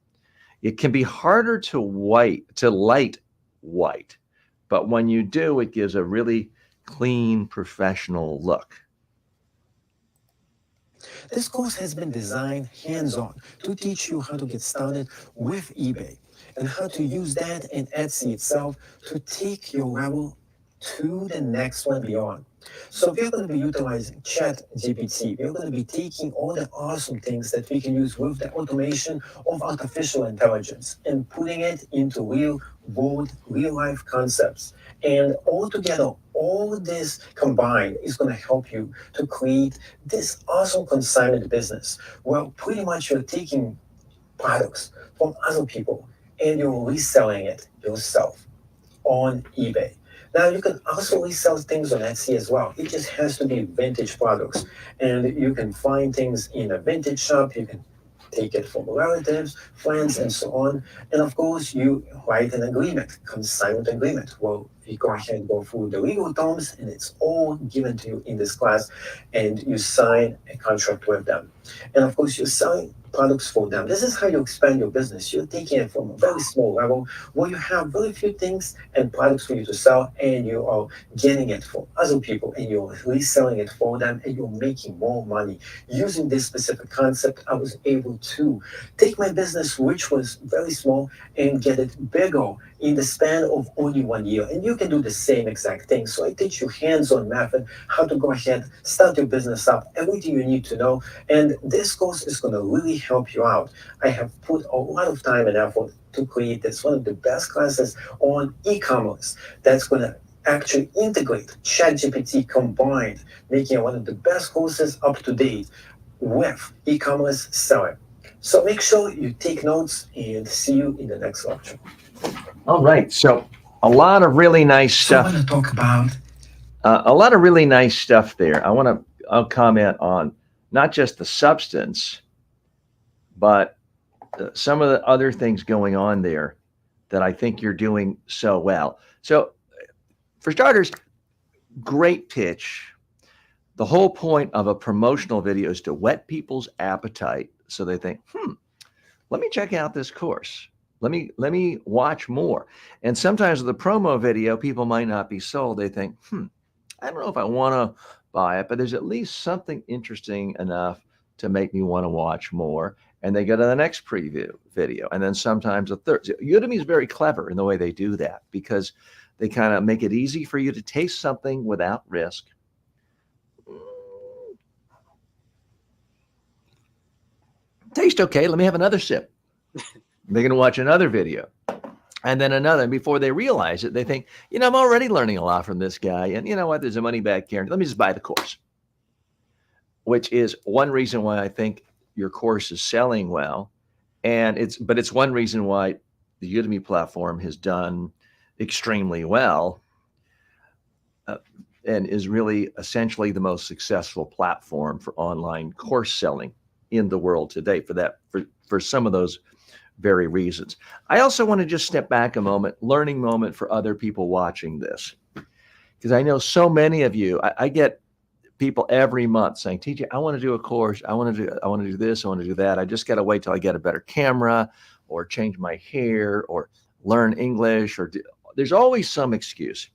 It can be harder to light white, but when you do, it gives a really clean, professional look. This course has been designed hands-on to teach you how to get started with eBay and how to use that in Etsy itself to take your level to the next one beyond. So we're going to be utilizing Chat GPT. We're going to be taking all the awesome things that we can use with the automation of artificial intelligence and putting it into real world, real life concepts. And all together, all this combined is going to help you to create this awesome consignment business. Well, pretty much you're taking products from other people and you're reselling it yourself. on eBay. Now you can also resell things on Etsy as well. It just has to be vintage products. And you can find things in a vintage shop. You can take it from relatives, friends, and so on. And of course, you write an agreement, consignment agreement. Well, you go ahead and go through the legal terms, and it's all given to you in this class, and you sign a contract with them. And of course, you sign products for them. This is how you expand your business. You're taking it from a very small level where you have very few things and products for you to sell, and you are getting it from other people and you're reselling it for them, and you're making more money. Using this specific concept, I was able to take my business, which was very small, and get it bigger in the span of only 1 year. And you can do the same exact thing. So I teach you hands-on method, how to go ahead, start your business up, everything you need to know. And this course is going to really help you out. I have put a lot of time and effort to create this, one of the best classes on e-commerce that's going to actually integrate ChatGPT combined, making it one of the best courses up to date with e-commerce selling. So make sure you take notes, and see you in the next lecture. All right. So a lot of really nice So I stuff. want to talk about A lot of really nice stuff there. I'll comment on not just the substance, but some of the other things going on there that I think you're doing so well. So for starters, great pitch. The whole point of a promotional video is to whet people's appetite so they think, let me check out this course. Let me watch more. And sometimes with the promo video, people might not be sold. They think, I don't know if I want to buy it, but there's at least something interesting enough to make me want to watch more. And they go to the next preview video. And then sometimes a third. Udemy is very clever in the way they do that, because they kind of make it easy for you to taste something without risk. Taste okay. Let me have another sip. They're going to watch another video and then another. And before they realize it, they think, I'm already learning a lot from this guy. And you know what? There's a money back guarantee. Let me just buy the course, which is one reason why I think your course is selling well. And it's one reason why the Udemy platform has done extremely well and is really essentially the most successful platform for online course selling in the world today for some of those very reasons. I also want to just step back a moment, learning moment for other people watching this, because I know so many of you, I get people every month saying, TJ, I want to do a course. I want to do this. I want to do that. I just got to wait till I get a better camera or change my hair or learn English, there's always some excuse.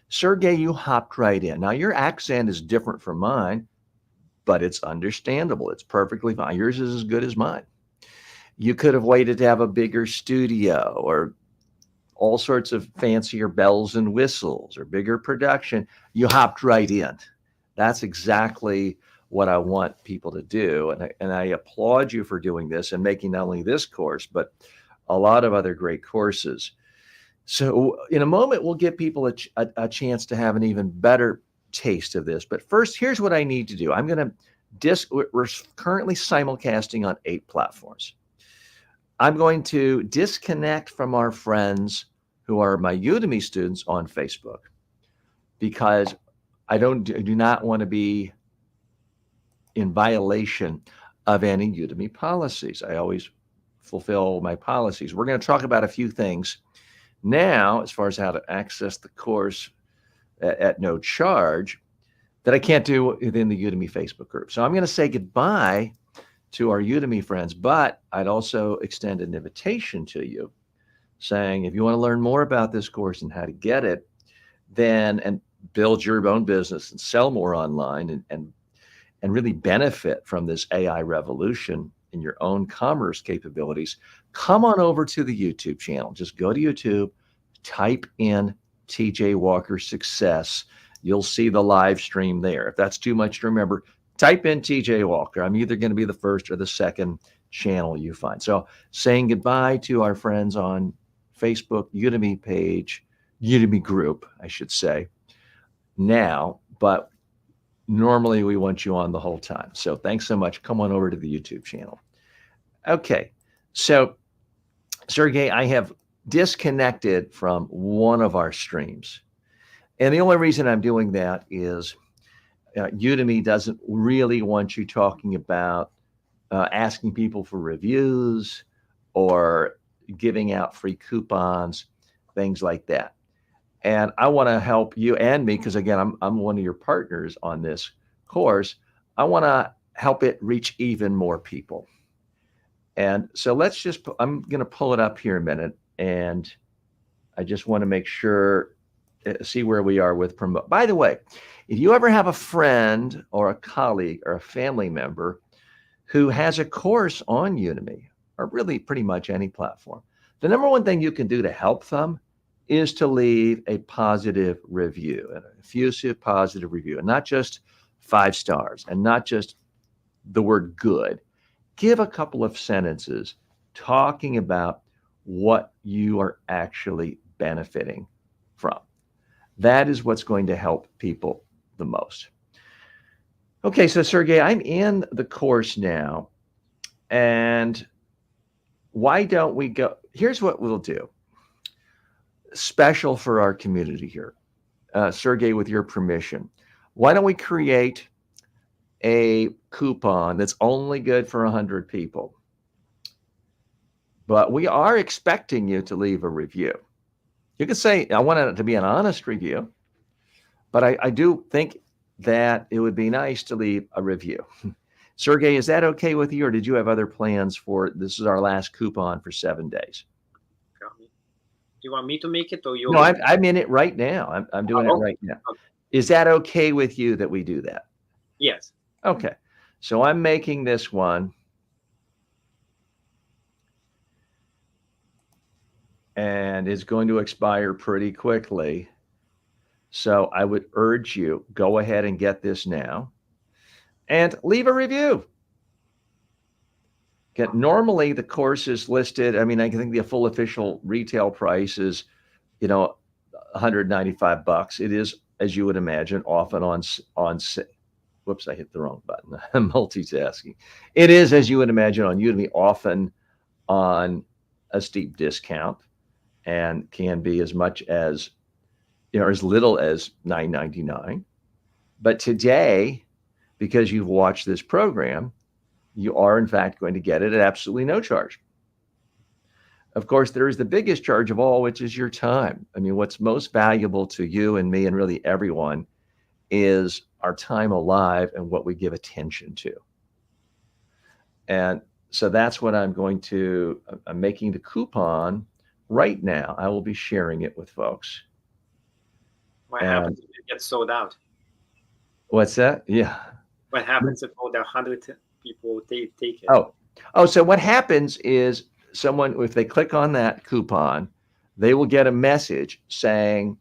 Sergey, you hopped right in. Now your accent is different from mine, but it's understandable. It's perfectly fine. Yours is as good as mine. You could have waited to have a bigger studio or all sorts of fancier bells and whistles or bigger production. You hopped right in. That's exactly what I want people to do. And I applaud you for doing this and making not only this course, but a lot of other great courses. So in a moment, we'll give people a chance to have an even better taste of this. But first, here's what I need to do. We're currently simulcasting on 8 platforms. I'm going to disconnect from our friends who are my Udemy students on Facebook, because I do not want to be in violation of any Udemy policies. I always fulfill my policies. We're going to talk about a few things now as far as how to access the course at no charge that I can't do within the Udemy Facebook group. So I'm going to say goodbye to our Udemy friends, but I'd also extend an invitation to you saying, if you want to learn more about this course and how to get it, and build your own business and sell more online and really benefit from this AI revolution in your own commerce capabilities, come on over to the YouTube channel. Just go to YouTube, type in TJ Walker Success. You'll see the live stream there. If that's too much to remember, type in TJ Walker. I'm either going to be the first or the second channel you find. So saying goodbye to our friends on Facebook, Udemy page, Udemy group, I should say, now, but normally we want you on the whole time. So thanks so much. Come on over to the YouTube channel. Okay. So Sergey, I have disconnected from one of our streams. And the only reason I'm doing that is Udemy doesn't really want you talking about asking people for reviews or giving out free coupons, things like that. And I want to help you and me because, again, I'm one of your partners on this course. I want to help it reach even more people. And so I'm going to pull it up here a minute. And I just want to make sure, see where we are with promote. By the way, if you ever have a friend or a colleague or a family member who has a course on Udemy, or really pretty much any platform, the number one thing you can do to help them is to leave a positive review, an effusive positive review, and not just 5 stars and not just the word good. Give a couple of sentences talking about what you are actually benefiting from. That is what's going to help people the most. Okay, so Sergey, I'm in the course now, and why don't we go? Here's what we'll do. Special for our community here. Sergey, with your permission, why don't we create a coupon that's only good for 100 people? But we are expecting you to leave a review. You can say, I want it to be an honest review, but I do think that it would be nice to leave a review. Sergey, is that okay with you, or did you have other plans for, this is our last coupon for 7 days? Do you want me to make it, or you? No, I'm in it right now. I'm doing it right now. Okay. Is that okay with you that we do that? Yes. Okay. So I'm making this one. And it's going to expire pretty quickly. So I would urge you, go ahead and get this now and leave a review. Normally the course is listed. I mean, I think the full official retail price is, $195. It is, as you would imagine, often on whoops, I hit the wrong button. I'm multitasking. It is, as you would imagine, on Udemy, often on a steep discount, and can be as much as, as little as $9.99. But today, because you've watched this program, you are in fact going to get it at absolutely no charge. Of course, there is the biggest charge of all, which is your time. I mean, what's most valuable to you and me and really everyone is our time alive and what we give attention to. And so that's what I'm making the coupon right now. I will be sharing it with folks. What happens if it gets sold out? What's that? Yeah. What happens if all the 100 people take it? Oh, so what happens is someone, if they click on that coupon, they will get a message saying,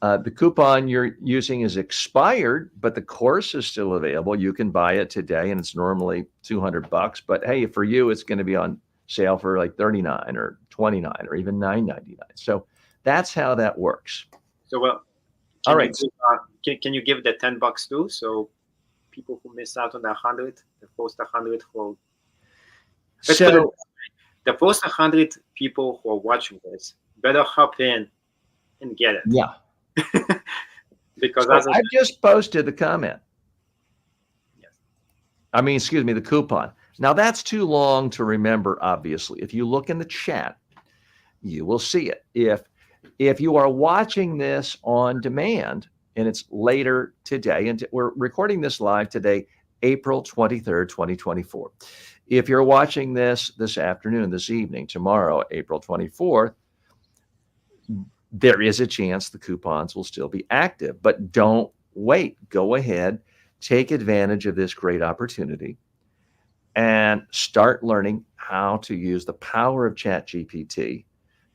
the coupon you're using is expired, but the course is still available. You can buy it today, and it's normally $200. But hey, for you, it's going to be on sale for like $39 or $29 or even $9.99. So that's how that works. So, well, all right. Can you give the $10 too? So people who miss out on the 100, the first 100 who. So the first 100 people who are watching this better hop in and get it. Yeah. Because so I've just posted the comment. Yes. I mean, excuse me, the coupon. Now that's too long to remember, obviously. If you look in the chat, you will see it. If you are watching this on demand and it's later today, and we're recording this live today, April 23rd, 2024. If you're watching this afternoon, this evening, tomorrow, April 24th, there is a chance the coupons will still be active, but don't wait. Go ahead, take advantage of this great opportunity and start learning how to use the power of ChatGPT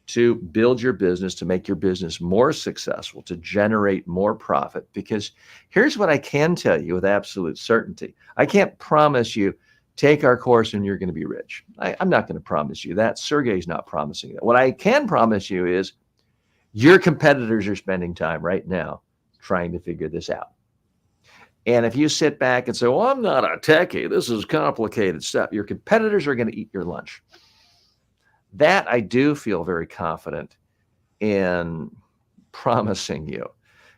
to build your business, to make your business more successful, to generate more profit. Because here's what I can tell you with absolute certainty. I can't promise you, take our course and you're going to be rich. I'm not going to promise you that. Sergey's not promising that. What I can promise you is your competitors are spending time right now trying to figure this out. And if you sit back and say, well, I'm not a techie, this is complicated stuff, your competitors are going to eat your lunch. That I do feel very confident in promising you,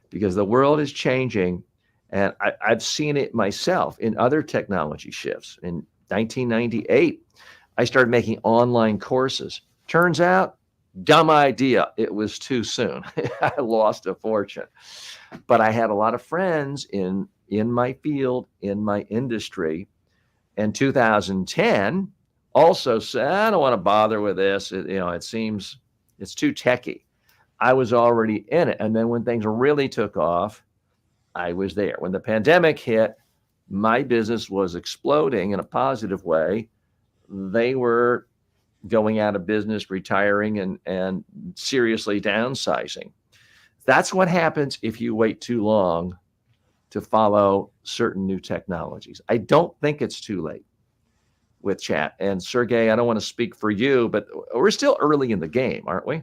because the world is changing, and I've seen it myself in other technology shifts. In 1998, I started making online courses. Turns out, dumb idea. It was too soon. I lost a fortune. But I had a lot of friends in my field, in my industry. In 2010, also said, I don't want to bother with this. It seems it's too techy. I was already in it. And then when things really took off, I was there. When the pandemic hit, my business was exploding in a positive way. They were going out of business, retiring, and seriously downsizing. That's what happens if you wait too long to follow certain new technologies. I don't think it's too late with chat. And Sergey, I don't want to speak for you, but we're still early in the game, aren't we?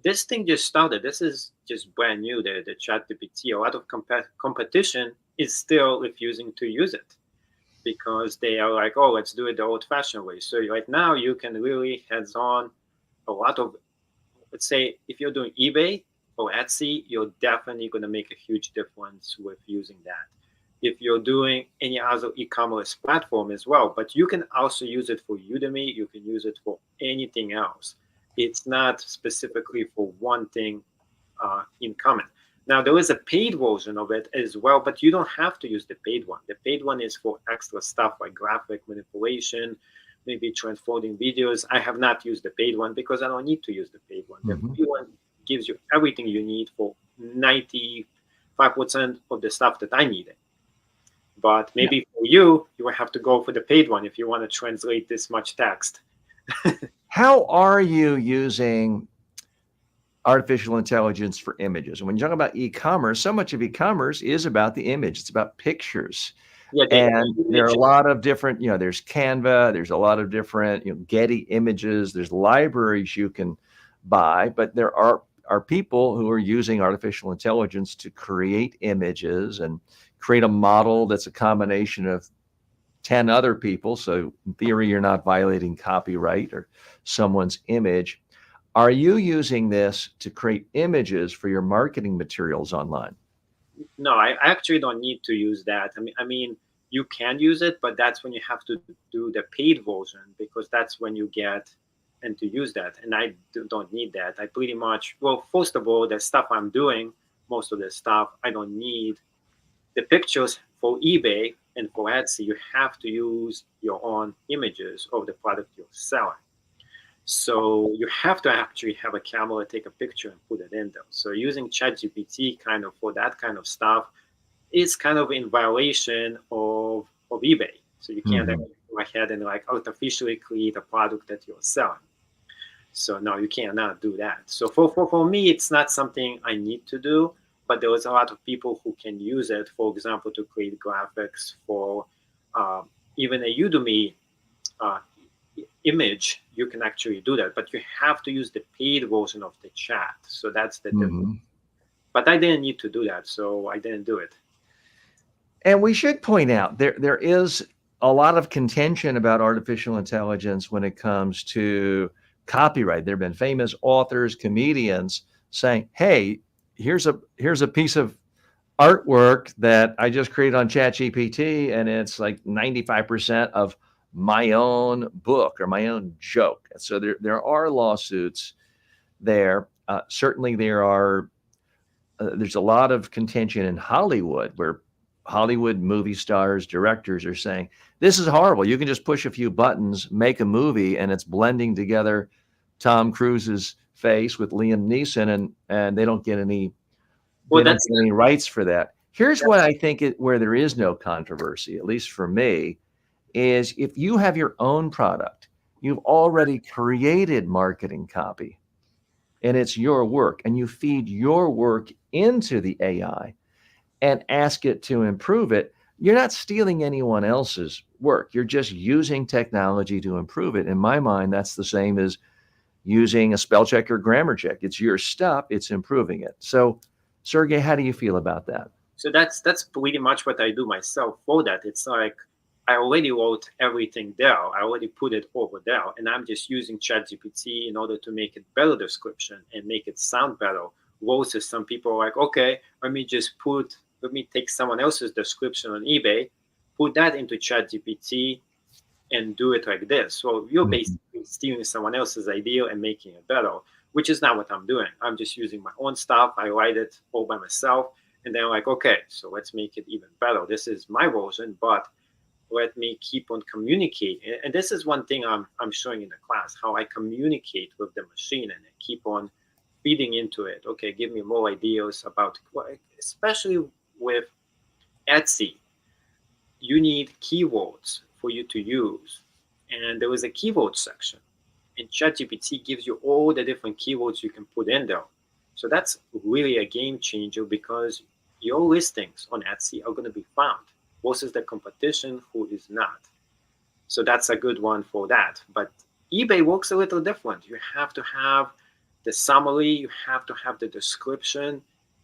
This thing just started. This is just brand new, the ChatGPT. A lot of competition is still refusing to use it because they are like, oh, let's do it the old-fashioned way. So right now you can really hands-on a lot of, let's say, if you're doing eBay or Etsy, you're definitely going to make a huge difference with using that. If you're doing any other e-commerce platform as well, but you can also use it for Udemy. You can use it for anything else. It's not specifically for one thing in common. Now, there is a paid version of it as well, but you don't have to use the paid one. The paid one is for extra stuff like graphic manipulation, maybe transforming videos. I have not used the paid one because I don't need to use the paid one. The paid one gives you everything you need for 95% of the stuff that I needed. But maybe for you will have to go for the paid one if you want to translate this much text. How are you using artificial intelligence for images? And when you talk about e-commerce, so much of e-commerce is about the image. It's about pictures. Yeah, And there are a lot of different, there's Canva, there's a lot of different, Getty images, there's libraries you can buy, but there are people who are using artificial intelligence to create images and create a model that's a combination of 10 other people. So in theory, you're not violating copyright or someone's image. Are you using this to create images for your marketing materials online? No, I actually don't need to use that. I mean, you can use it, but that's when you have to do the paid version because that's when you get and to use that. And I don't need that. I pretty much, well, first of all, the stuff I'm doing, most of the stuff, I don't need the pictures for eBay and for Etsy. You have to use your own images of the product you're selling. So you have to actually have a camera, take a picture and put it in there. So using ChatGPT kind of for that kind of stuff is kind of in violation of eBay. So you can't actually go ahead and like artificially create a product that you're selling. So no, you cannot do that. So for me, it's not something I need to do, but there is a lot of people who can use it, for example, to create graphics for even a Udemy image. You can actually do that, but you have to use the paid version of the chat. So that's the difference. But I didn't need to do that, so I didn't do it. And we should point out there is a lot of contention about artificial intelligence when it comes to copyright. There have been famous authors, comedians saying, hey, here's a piece of artwork that I just created on ChatGPT, and it's like 95% of my own book or my own joke. So there are lawsuits there. Certainly there's a lot of contention in Hollywood where Hollywood movie stars, directors are saying, this is horrible. You can just push a few buttons, make a movie, and it's blending together Tom Cruise's face with Liam Neeson, and they don't get any, any rights for that. Here's what I think where there is no controversy, at least for me, is if you have your own product, you've already created marketing copy, and it's your work, and you feed your work into the AI and ask it to improve it, you're not stealing anyone else's work. You're just using technology to improve it. In my mind, that's the same as using a spell check or grammar check. It's your stuff, it's improving it. So, Sergey, how do you feel about that? So that's pretty much what I do myself for that. It's like I already wrote everything there. I already put it over there, and I'm just using ChatGPT in order to make it better description and make it sound better. Versus some people are like, okay, let me take someone else's description on eBay, put that into ChatGPT, and do it like this. So you're basically stealing someone else's idea and making it better, which is not what I'm doing. I'm just using my own stuff. I write it all by myself, and then I'm like, okay, so let's make it even better. This is my version, but let me keep on communicating. And this is one thing I'm showing in the class, how I communicate with the machine and I keep on feeding into it. Okay, give me more ideas about, especially with Etsy, you need keywords for you to use. And there is a keyword section. And ChatGPT gives you all the different keywords you can put in there. So that's really a game changer because your listings on Etsy are going to be found versus the competition who is not. So that's a good one for that. But eBay works a little different. You have to have the summary, you have to have the description.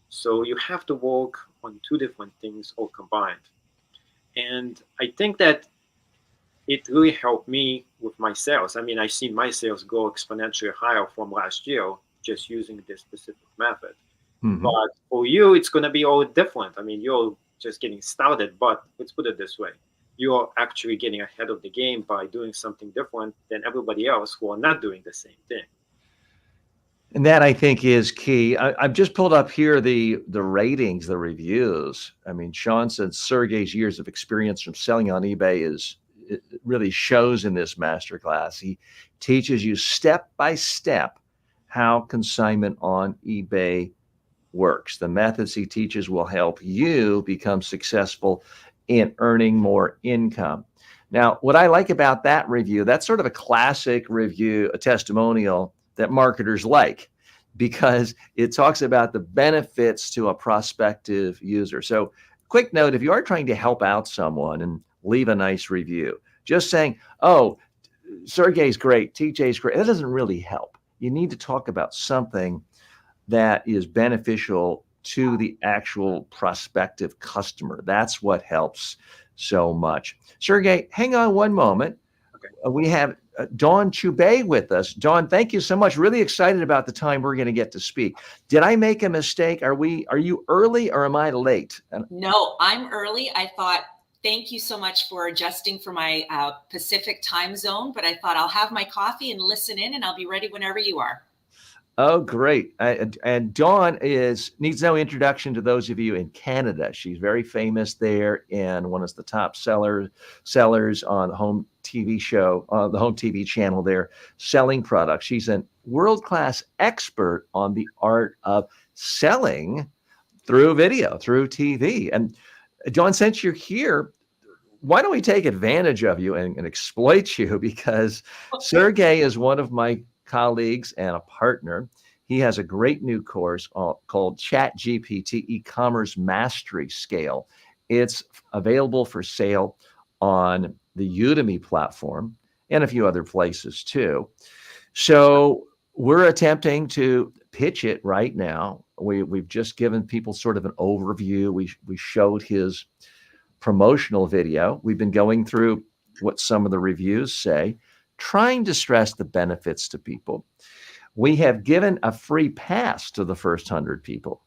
So you have to work on two different things all combined. And I think that it really helped me with my sales. I mean, I've seen my sales go exponentially higher from last year just using this specific method. But for you, it's going to be all different. I mean, you're just getting started, but let's put it this way. You're actually getting ahead of the game by doing something different than everybody else who are not doing the same thing. And that I think is key. I've just pulled up here the ratings, the reviews. I mean, Sean said Sergey's years of experience from selling on eBay it really shows in this masterclass. He teaches you step by step how consignment on eBay works. The methods he teaches will help you become successful in earning more income. Now, what I like about that review, that's sort of a classic review, a testimonial that marketers like because it talks about the benefits to a prospective user. So, quick note, if you are trying to help out someone and leave a nice review, just saying, oh, Sergey's great, TJ's great, that doesn't really help. You need to talk about something that is beneficial to the actual prospective customer. That's what helps so much. Sergey, hang on one moment. Okay. We have Dawn Chubey with us. Dawn, thank you so much. Really excited about the time we're going to get to speak. Did I make a mistake? Are you early or am I late? No, I'm early. I thought, thank you so much for adjusting for my Pacific time zone, but I thought I'll have my coffee and listen in and I'll be ready whenever you are. Oh, great. And Dawn needs no introduction to those of you in Canada. She's very famous there and one of the top sellers on the home TV show, on the home TV channel there, selling products. She's a world-class expert on the art of selling through video, through TV. And Dawn, since you're here, why don't we take advantage of you and exploit you? Because Sergey is one of my colleagues and a partner. He has a great new course called ChatGPT E-commerce Mastery Scale. It's available for sale on the Udemy platform and a few other places too. So we're attempting to pitch it right now. We've just given people sort of an overview. We showed his promotional video. We've been going through what some of the reviews say, trying to stress the benefits to people. We have given a free pass to the first 100 people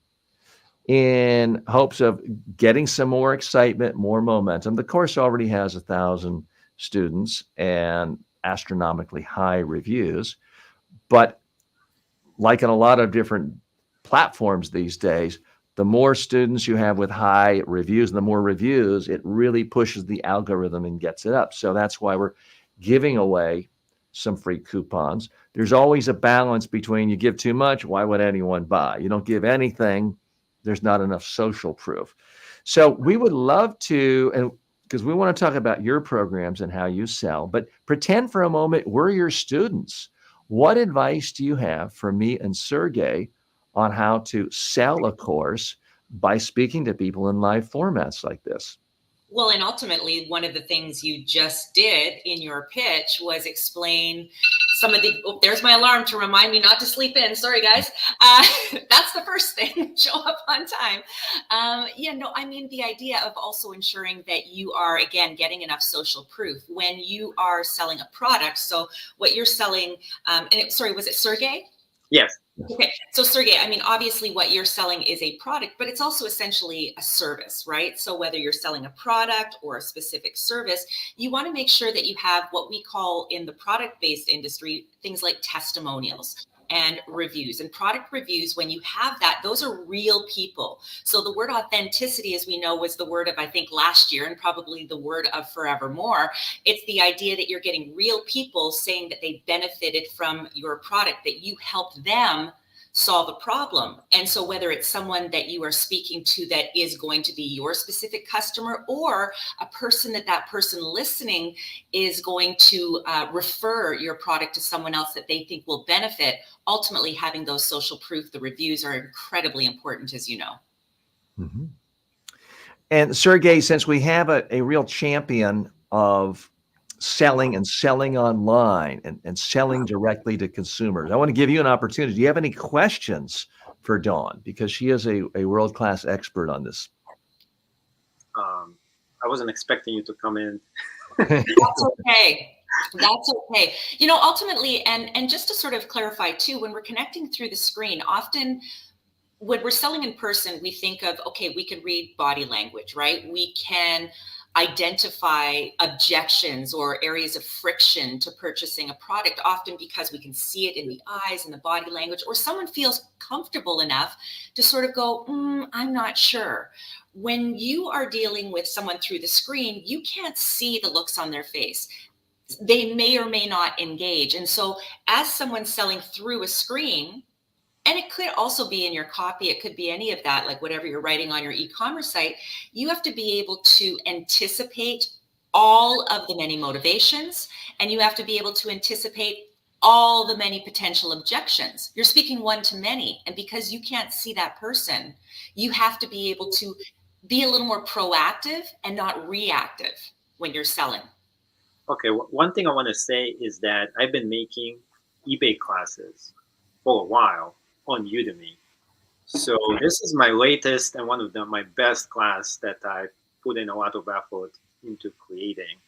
in hopes of getting some more excitement, more momentum. The course already has 1,000 students and astronomically high reviews. But like in a lot of different platforms these days, the more students you have with high reviews, the more reviews, it really pushes the algorithm and gets it up. So that's why we're giving away some free coupons. There's always a balance between you give too much, why would anyone buy? You don't give anything, there's not enough social proof. So we would love to, and because we want to talk about your programs and how you sell, but pretend for a moment we're your students. What advice do you have for me and Sergey on how to sell a course by speaking to people in live formats like this? Well, and ultimately, one of the things you just did in your pitch was explain some of the, oh, there's my alarm to remind me not to sleep in. Sorry, guys. That's the first thing, show up on time. Yeah, no, I mean, the idea of also ensuring that you are, again, getting enough social proof when you are selling a product. So what you're selling, sorry, was it Sergey? Yes. Okay, so Sergey, I mean, obviously what you're selling is a product, but it's also essentially a service, right? So whether you're selling a product or a specific service, you want to make sure that you have what we call in the product-based industry, things like testimonials and reviews. And product reviews, when you have that, those are real people. So the word authenticity, as we know, was the word of, I think, last year, and probably the word of forevermore. It's the idea that you're getting real people saying that they benefited from your product, that you helped them solve a problem. And so whether it's someone that you are speaking to that is going to be your specific customer, or a person that person listening is going to refer your product to someone else that they think will benefit, ultimately having those social proof, the reviews are incredibly important, as you know. Mm-hmm. And Sergey, since we have a real champion of selling and selling online and selling directly to consumers, I want to give you an opportunity. Do you have any questions for Dawn? Because she is a world-class expert on this. I wasn't expecting you to come in. That's okay. That's okay. You know, ultimately, and just to sort of clarify too, when we're connecting through the screen, often when we're selling in person, we think of, okay, we can read body language, right? We can identify objections or areas of friction to purchasing a product, often because we can see it in the eyes and the body language, or someone feels comfortable enough to sort of go, I'm not sure. When you are dealing with someone through the screen, you can't see the looks on their face. They may or may not engage. And so as someone selling through a screen, and it could also be in your copy, it could be any of that, like whatever you're writing on your e-commerce site, you have to be able to anticipate all of the many motivations, and you have to be able to anticipate all the many potential objections. You're speaking one to many, and because you can't see that person, you have to be able to be a little more proactive and not reactive when you're selling. Okay, one thing I want to say is that I've been making eBay classes for a while on Udemy. So this is my latest and one of my best class that I put in a lot of effort into creating.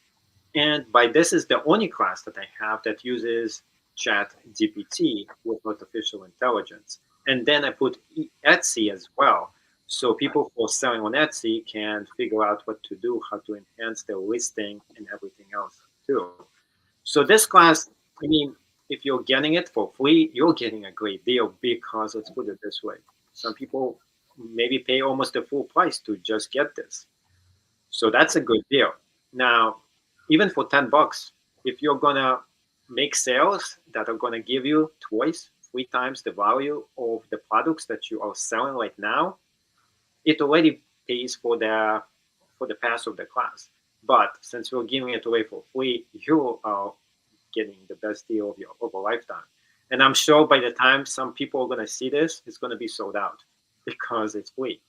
And by this is the only class that I have that uses Chat GPT with artificial intelligence. And then I put Etsy as well. So people who are selling on Etsy can figure out what to do, how to enhance their listing and everything else too. So this class, I mean, if you're getting it for free, you're getting a great deal because, let's put it this way, some people maybe pay almost the full price to just get this. So that's a good deal. Now, even for $10, if you're gonna make sales that are gonna give you twice, 3 times the value of the products that you are selling right now, it already pays for the pass of the class. But since we're giving it away for free, you are getting the best deal of a lifetime. And I'm sure by the time some people are going to see this, it's going to be sold out because it's free.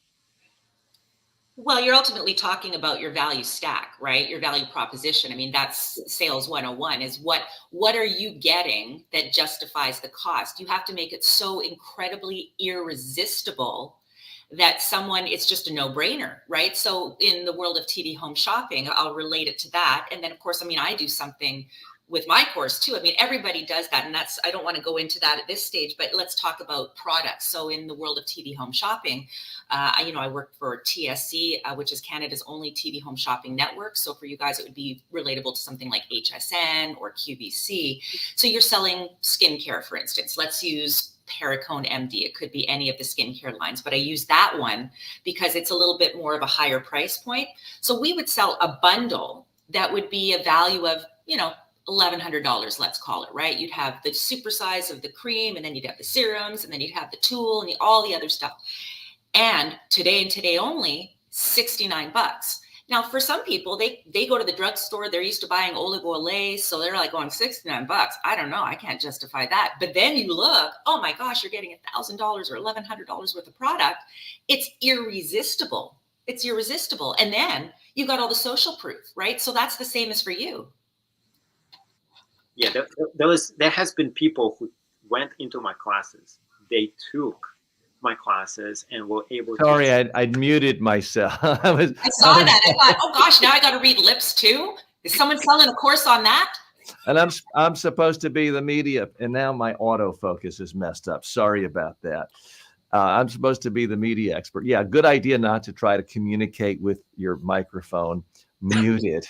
Well, you're ultimately talking about your value stack, right? Your value proposition. I mean, that's sales 101 is what are you getting that justifies the cost? You have to make it so incredibly irresistible that someone, it's just a no-brainer, right? So in the world of TV home shopping, I'll relate it to that. And then of course, I mean, I do something with my course too. I mean, everybody does that. And that's, I don't want to go into that at this stage, but let's talk about products. So in the world of TV home shopping, I work for TSC, which is Canada's only TV home shopping network. So for you guys, it would be relatable to something like HSN or QVC. So you're selling skincare, for instance. Let's use Perricone MD. It could be any of the skincare lines, but I use that one because it's a little bit more of a higher price point. So we would sell a bundle that would be a value of, $1,100, let's call it, right? You'd have the super size of the cream, and then you'd have the serums, and then you'd have the tool and all the other stuff. And today and today only, $69. Now, for some people, they go to the drugstore, they're used to buying olive oil, so they're like going $69. I don't know, I can't justify that. But then you look, oh my gosh, you're getting $1,000 or $1,100 worth of product. It's irresistible. It's irresistible. And then you've got all the social proof, right? So that's the same as for you. Yeah, there has been people who went into my classes. They took my classes and were able Sorry, to. I'd muted myself. I saw that. I thought, oh gosh, now I got to read lips too. Is someone selling a course on that? And I'm supposed to be the media, and now my autofocus is messed up. Sorry about that. I'm supposed to be the media expert. Yeah, good idea not to try to communicate with your microphone muted.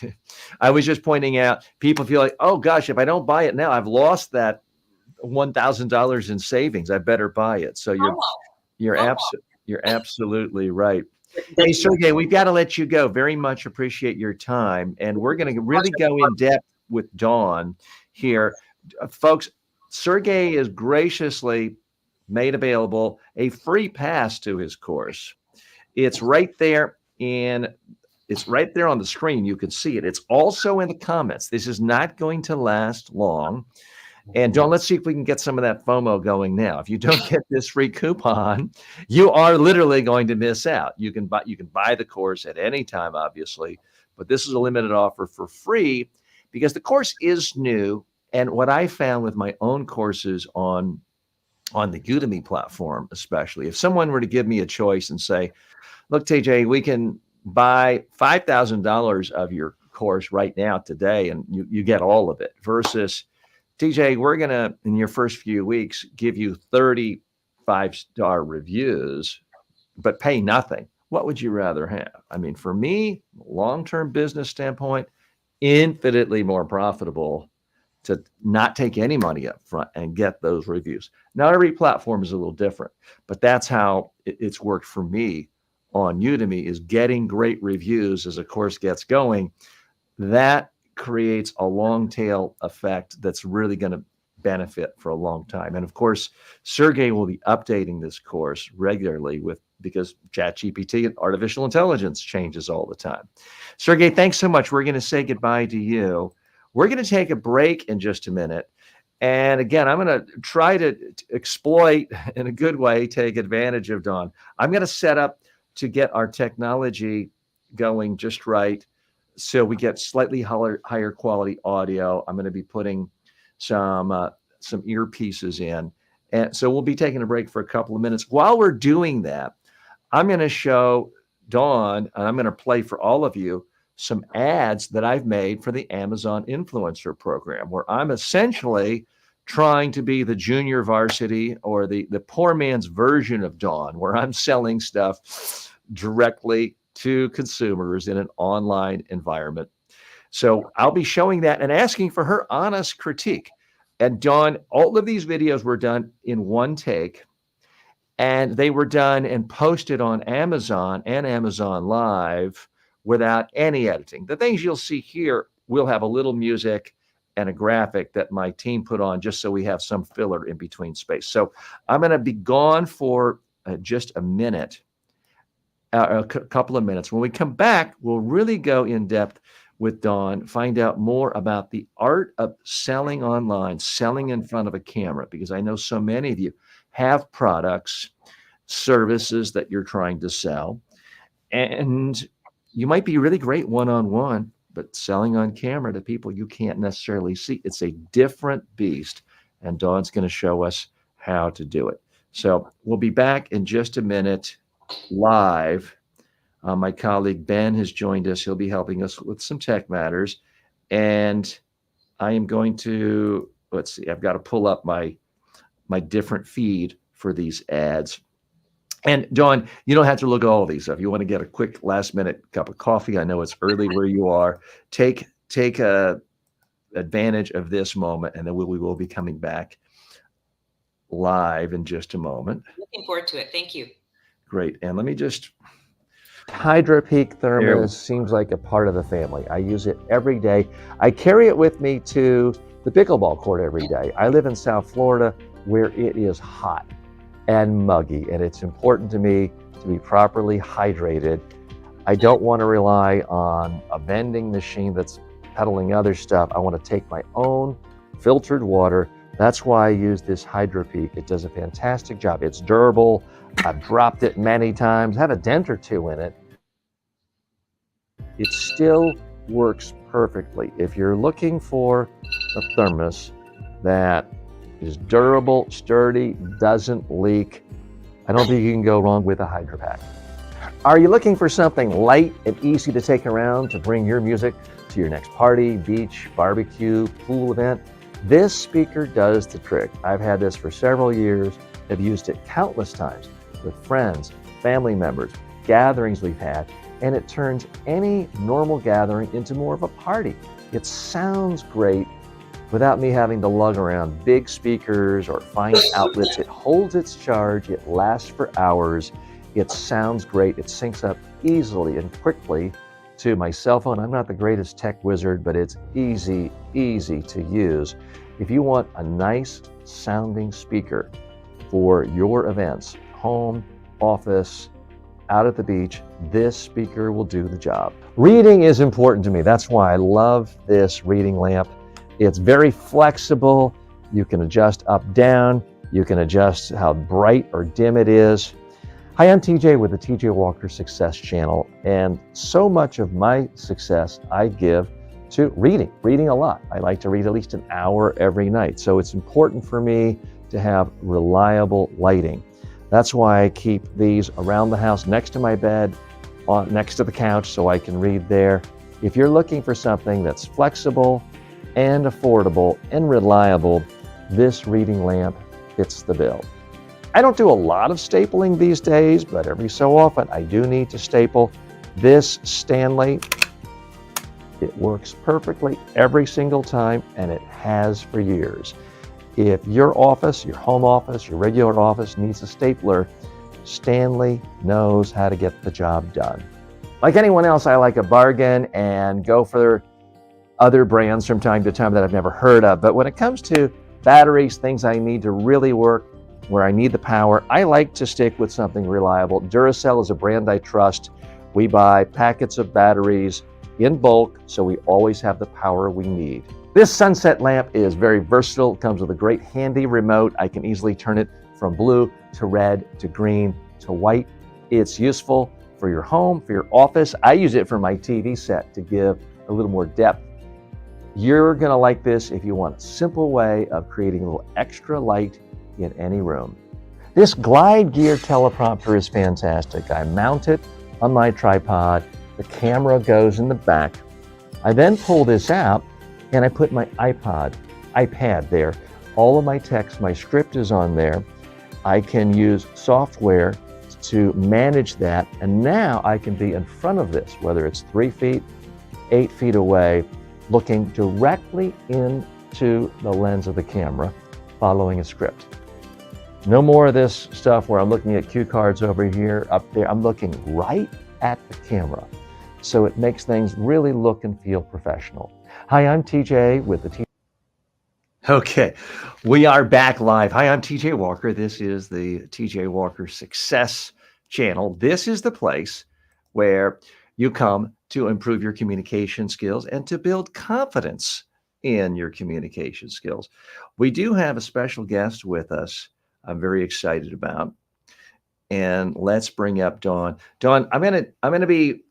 I was just pointing out, people feel like, oh gosh, if I don't buy it now, I've lost that $1,000 in savings. I better buy it. So you're absolutely right. Hey, Sergey, we've got to let you go. Very much appreciate your time. And we're going to really go in depth with Dawn here. Folks, Sergey is graciously made available a free pass to his course. It's right there on the screen. You can see it. It's also in the comments. This is not going to last long. And Dawn, let's see if we can get some of that FOMO going now. If you don't get this free coupon, you are literally going to miss out. You can buy the course at any time, obviously, but this is a limited offer for free because the course is new. And what I found with my own courses on the Udemy platform, especially, if someone were to give me a choice and say, look, TJ, we can buy $5,000 of your course right now today, and you get all of it, versus TJ, we're going to, in your first few weeks, give you 30 5-star reviews, but pay nothing. What would you rather have? I mean, for me, long-term business standpoint, infinitely more profitable to not take any money up front and get those reviews. Now, every platform is a little different, but that's how it's worked for me on Udemy, is getting great reviews as a course gets going. That creates a long tail effect that's really going to benefit for a long time. And of course, Sergey will be updating this course regularly because ChatGPT and artificial intelligence changes all the time. Sergey, thanks so much. We're going to say goodbye to you. We're going to take a break in just a minute. And again, I'm going to try to exploit, in a good way, take advantage of Dawn. I'm going to set up to get our technology going just right so we get slightly higher quality audio. I'm going to be putting some earpieces in. And so we'll be taking a break for a couple of minutes. While we're doing that, I'm going to show Dawn, and I'm going to play for all of you some ads that I've made for the Amazon Influencer Program, where I'm essentially trying to be the junior varsity or the poor man's version of Dawn, where I'm selling stuff directly to consumers in an online environment. So I'll be showing that and asking for her honest critique. And Dawn, all of these videos were done in one take, and they were done and posted on Amazon and Amazon Live without any editing. The things you'll see here will have a little music and a graphic that my team put on just so we have some filler in between space. So I'm going to be gone for just a minute, a couple of minutes. When we come back, we'll really go in depth with Dawn, find out more about the art of selling online, selling in front of a camera, because I know so many of you have products, services that you're trying to sell, and you might be really great one-on-one, but selling on camera to people you can't necessarily see, it's a different beast, and Dawn's going to show us how to do it. So we'll be back in just a minute live. My colleague Ben has joined us. He'll be helping us with some tech matters, and I am going to, let's see, I've got to pull up my different feed for these ads. And Dawn, you don't have to look at all of these. If you want to get a quick last minute cup of coffee, I know it's early where you are. Take advantage of this moment, and then we will be coming back live in just a moment. Looking forward to it. Thank you. Great. And let me just, Hydro Peak Thermos seems like a part of the family. I use it every day. I carry it with me to the pickleball court every day. I live in South Florida where it is hot and muggy, and it's important to me to be properly hydrated. I don't want to rely on a vending machine that's peddling other stuff. I want to take my own filtered water. That's why I use this Hydro Peak. It does a fantastic job. It's durable. I've dropped it many times, have a dent or two in it, it still works perfectly. If you're looking for a thermos that is durable, sturdy, doesn't leak, I don't think you can go wrong with a Hydro Pack. Are you looking for something light and easy to take around to bring your music to your next party, beach, barbecue, pool event? This speaker does the trick. I've had this for several years. I've used it countless times with friends, family members, gatherings we've had, and it turns any normal gathering into more of a party. It sounds great without me having to lug around big speakers or find outlets. It holds its charge, it lasts for hours, it sounds great, it syncs up easily and quickly to my cell phone. I'm not the greatest tech wizard, but it's easy to use. If you want a nice sounding speaker for your events, home, office, out at the beach, this speaker will do the job. Reading is important to me. That's why I love this reading lamp. It's very flexible. You can adjust up, down. You can adjust how bright or dim it is. Hi, I'm TJ with the TJ Walker Success Channel, and so much of my success I give to reading a lot. I like to read at least an hour every night, so it's important for me to have reliable lighting. That's why I keep these around the house next to my bed, next to the couch, so I can read there. If you're looking for something that's flexible and affordable and reliable, this reading lamp fits the bill. I don't do a lot of stapling these days, but every so often I do need to staple. This Stanley, it works perfectly every single time, and it has for years. If your office, your home office, your regular office needs a stapler, Stanley knows how to get the job done. Like anyone else, I like a bargain and go for other brands from time to time that I've never heard of. But when it comes to batteries, things I need to really work, where I need the power, I like to stick with something reliable. Duracell is a brand I trust. We buy packets of batteries in bulk, so we always have the power we need. This sunset lamp is very versatile. It comes with a great handy remote. I can easily turn it from blue to red to green to white. It's useful for your home, for your office. I use it for my TV set to give a little more depth. You're gonna like this if you want a simple way of creating a little extra light in any room. This Glide Gear teleprompter is fantastic. I mount it on my tripod. The camera goes in the back. I then pull this out and I put my iPad there. All of my text, my script is on there. I can use software to manage that. And now I can be in front of this, whether it's 3 feet, 8 feet away, looking directly into the lens of the camera, following a script. No more of this stuff where I'm looking at cue cards over here, up there. I'm looking right at the camera. So it makes things really look and feel professional. Hi, I'm TJ with the TJ. Okay, we are back live. Hi, I'm TJ Walker. This is the TJ Walker Success Channel. This is the place where you come to improve your communication skills and to build confidence in your communication skills. We do have a special guest with us I'm very excited about. And let's bring up Dawn. Dawn, I'm gonna be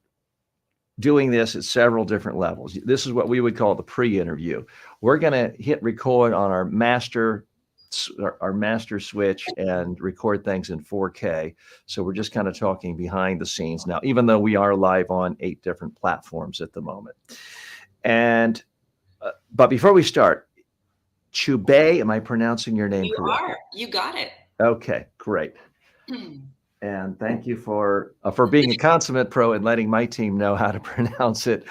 doing this at several different levels. This is what we would call the pre-interview. We're gonna hit record on our master switch and record things in 4K. So we're just kind of talking behind the scenes now, even though we are live on 8 different platforms at the moment. And but before we start, Chubei, am I pronouncing your name correctly? You are. You got it. Okay, great. And thank you for being a consummate pro and letting my team know how to pronounce it.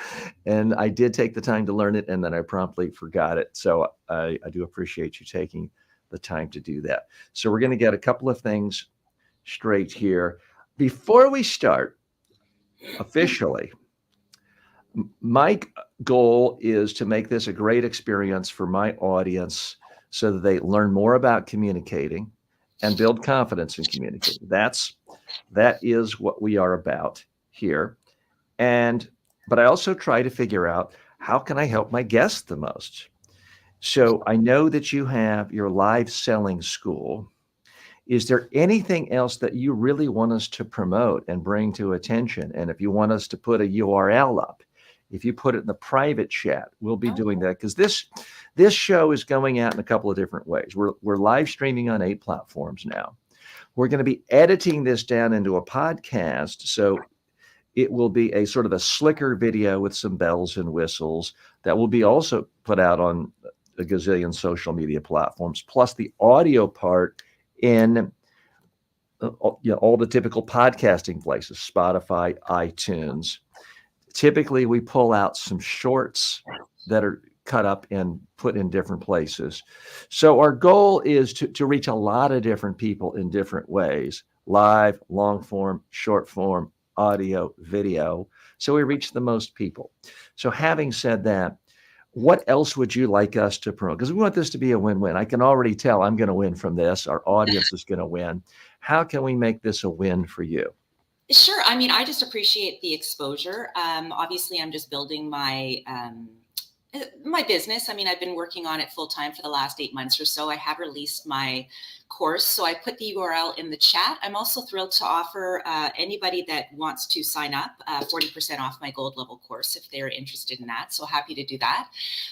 And I did take the time to learn it, and then I promptly forgot it. So I do appreciate you taking the time to do that. So we're going to get a couple of things straight here. Before we start officially, my goal is to make this a great experience for my audience so that they learn more about communicating and build confidence in communicating. That is what we are about here. But I also try to figure out, how can I help my guests the most? So I know that you have your live selling school. is there anything else that you really want us to promote and bring to attention? And if you want us to put a URL up, if you put it in the private chat, we'll be doing that, because this show is going out in a couple of different ways. We're live streaming on 8 platforms now. We're going to be editing this down into a podcast, so it will be a sort of a slicker video with some bells and whistles that will be also put out on a gazillion social media platforms, plus the audio part in all the typical podcasting places, Spotify, iTunes. Typically, we pull out some shorts that are cut up and put in different places. So our goal is to reach a lot of different people in different ways: live, long form, short form, audio, video. So we reach the most people. So having said that, what else would you like us to promote? Because we want this to be a win-win. I can already tell I'm going to win from this. Our audience is going to win. How can we make this a win for you? Sure. I mean, I just appreciate the exposure. Obviously, I'm just building my business. I mean, I've been working on it full time for the last 8 months or so. I have released my course, so I put the URL in the chat. I'm also thrilled to offer anybody that wants to sign up 40% off my gold level course if they're interested in that. So happy to do that.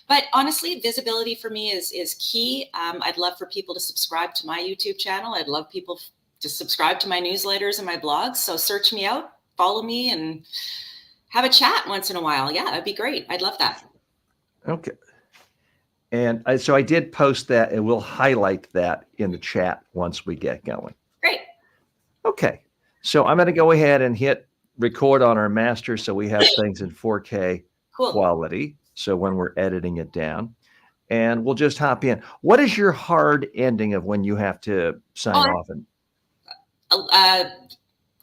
But honestly, visibility for me is key. I'd love for people to subscribe to my YouTube channel. I'd love people to subscribe to my newsletters and my blogs. So search me out, follow me, and have a chat once in a while. Yeah, that'd be great. I'd love that. Okay. And so I did post that, and we'll highlight that in the chat once we get going. Great. Okay. So I'm going to go ahead and hit record on our master so we have things in 4K quality. So when we're editing it down, and we'll just hop in. What is your hard ending of when you have to sign off? And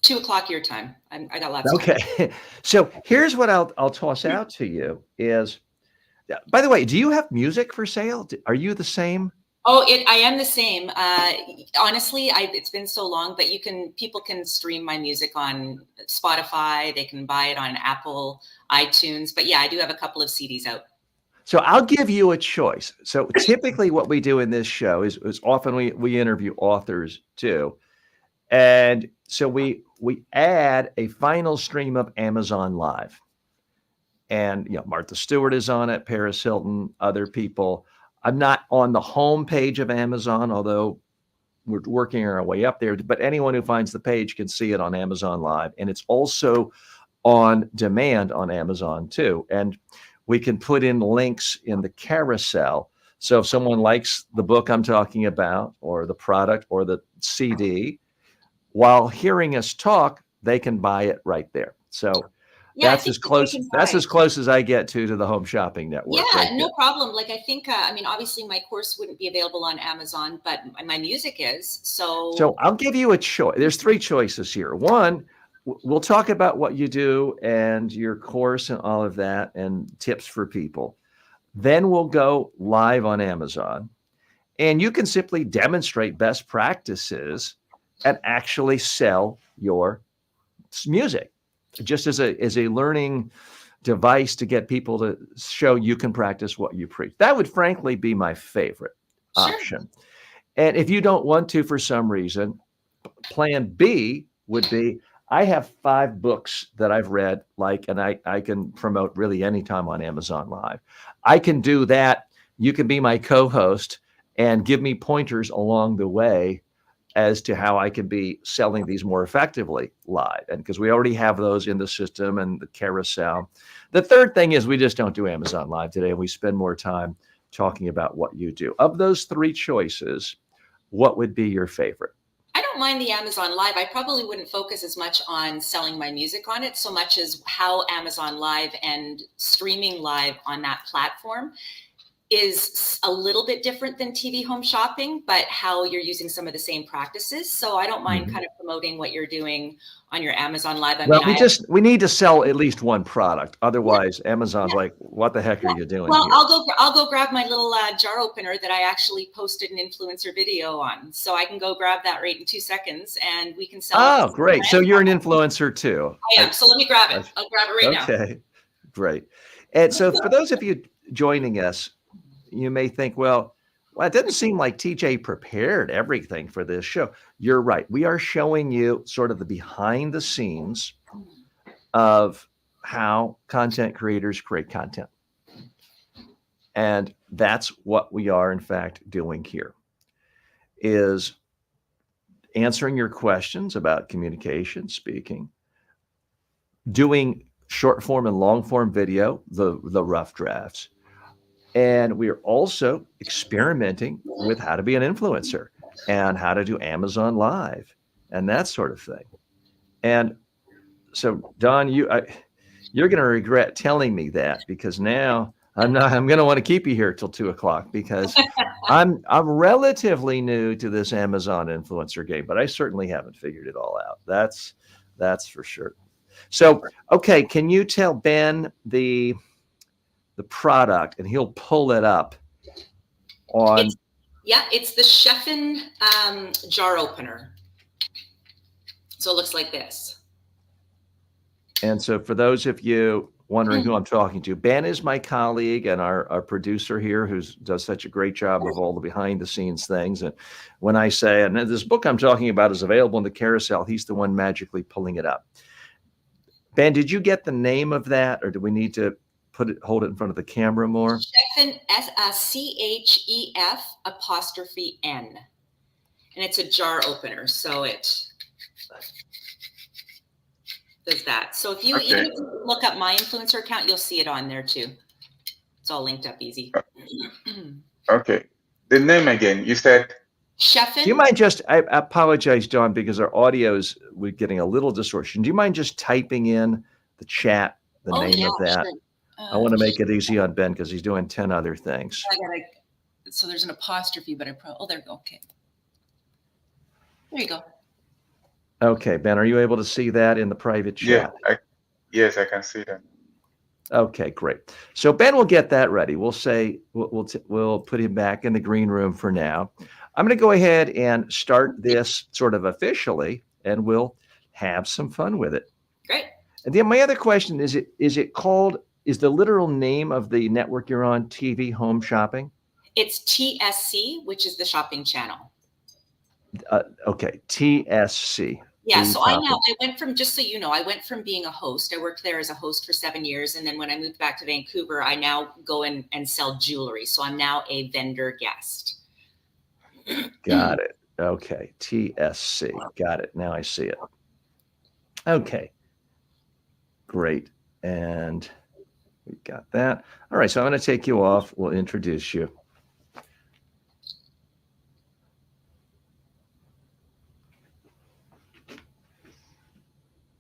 2 o'clock your time. I got lots of time. Okay. So here's what I'll toss out to you is, by the way, do you have music for sale? Are you the same? Oh, I am the same. Honestly, it's been so long, but people can stream my music on Spotify. They can buy it on Apple, iTunes. But yeah, I do have a couple of CDs out. So I'll give you a choice. So typically what we do in this show is often we interview authors too. And so we add a final stream of Amazon Live. And, Martha Stewart is on it, Paris Hilton, other people. I'm not on the home page of Amazon, although we're working our way up there. But anyone who finds the page can see it on Amazon Live. And it's also on demand on Amazon too. And we can put in links in the carousel. So if someone likes the book I'm talking about, or the product, or the CD, while hearing us talk, they can buy it right there. So that's as close as I get to the Home Shopping Network. Yeah, right no problem. Like, I think, obviously my course wouldn't be available on Amazon, but my music is. So I'll give you a choice. There's 3 choices here. One, we'll talk about what you do and your course and all of that and tips for people. Then we'll go live on Amazon, and you can simply demonstrate best practices and actually sell your music, just as a learning device to get people to show you can practice what you preach. That would frankly be my favorite option. And if you don't want to, for some reason, plan B would be, I have 5 books that I've read, and I can promote really anytime on Amazon Live. I can do that. You can be my co-host and give me pointers along the way as to how I can be selling these more effectively live. And because we already have those in the system and the carousel. The third thing is we just don't do Amazon Live today. And we spend more time talking about what you do. Of those 3 choices, what would be your favorite? I don't mind the Amazon Live. I probably wouldn't focus as much on selling my music on it so much as how Amazon Live and streaming live on that platform is a little bit different than TV home shopping, but how you're using some of the same practices. So I don't mind kind of promoting what you're doing on your Amazon Live. We need to sell at least one product. Otherwise, Amazon's like, what the heck are you doing? Well, here? I'll go grab my little jar opener that I actually posted an influencer video on. So I can go grab that right in 2 seconds and we can sell it. Oh, great. So you're an influencer too. I am. So let me grab it. I'll grab it right now. Okay, great. And so for those of you joining us, you may think, well, Well, it doesn't seem like TJ prepared everything for this show. You're right. We are showing you sort of the behind the scenes of how content creators create content. And that's what we are, in fact, doing here, is answering your questions about communication, speaking, doing short form and long form video, the rough drafts. And we are also experimenting with how to be an influencer and how to do Amazon Live and that sort of thing. And so, Don, you're going to regret telling me that, because now I'm going to want to keep you here till 2:00, because I'm relatively new to this Amazon influencer game, but I certainly haven't figured it all out. That's for sure. So, okay, can you tell Ben the product, and he'll pull it up on. It's the Chefin jar opener. So it looks like this. And so for those of you wondering who I'm talking to, Ben is my colleague and our producer here, who does such a great job of all the behind the scenes things. And when I say, and this book I'm talking about is available in the carousel, he's the one magically pulling it up. Ben, did you get the name of that, or do we need to hold it in front of the camera more? Chefin, CHEF''N. And it's a jar opener, so it does that. So if you even look up my influencer account, you'll see it on there too. It's all linked up easy. Okay. The name again, you said? Chefin. Do you mind just, I apologize, Don, because our audio we're getting a little distortion. Do you mind just typing in the chat, the name of that? Sure. I want to make it easy on Ben because he's doing 10 other things. So there's an apostrophe, but there we go. Okay. There you go. Okay, Ben, are you able to see that in the private chat? Yeah, yes, I can see that. Okay, great. So Ben will get that ready. We'll say we'll put him back in the green room for now. I'm going to go ahead and start this sort of officially, and we'll have some fun with it. Great. And then my other question is the literal name of the network you're on TV Home Shopping? It's TSC, which is the shopping channel. Okay, TSC. Yeah, so I went from, just so you know, I went from being a host. I worked there as a host for 7 years. And then when I moved back to Vancouver, I now go in and sell jewelry. So I'm now a vendor guest. Got it. Okay, TSC. Got it. Now I see it. Okay, great. And we got that. All right, so I'm going to take you off. We'll introduce you.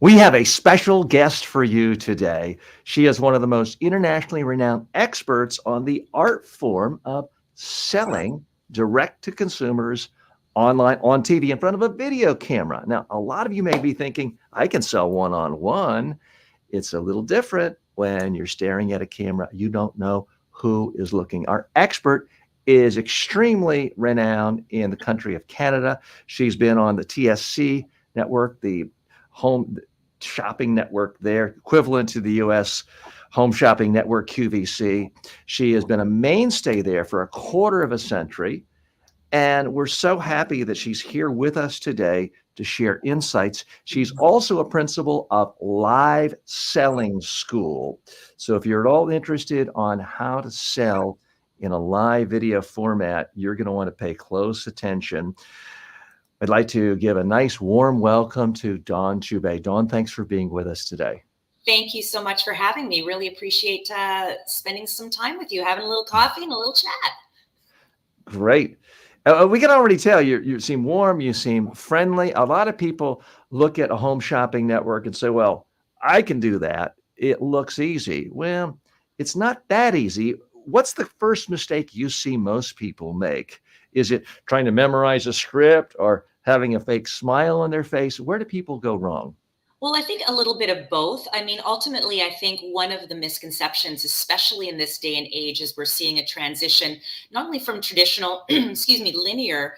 We have a special guest for you today. She is one of the most internationally renowned experts on the art form of selling direct to consumers online, on TV, in front of a video camera. Now, a lot of you may be thinking, I can sell one-on-one. It's a little different when you're staring at a camera. You don't know who is looking. Our expert is extremely renowned in the country of Canada. She's been on the TSC network, the home shopping network there, equivalent to the U.S. home shopping network, QVC. She has been a mainstay there for a quarter of a century. And we're so happy that she's here with us today to share insights. She's also a principal of Live Selling School. So if you're at all interested on how to sell in a live video format, you're going to want to pay close attention. I'd like to give a nice warm welcome to Dawn Chubey. Dawn, thanks for being with us today. Thank you so much for having me. Really appreciate spending some time with you, having a little coffee and a little chat. Great. We can already tell you seem warm, you seem friendly. A lot of people look at a home shopping network and say, well, I can do that. It looks easy. Well, it's not that easy. What's the first mistake you see most people make? Is it trying to memorize a script or having a fake smile on their face? Where do people go wrong? Well, I think a little bit of both. I mean, ultimately, I think one of the misconceptions, especially in this day and age, is we're seeing a transition, not only from traditional, linear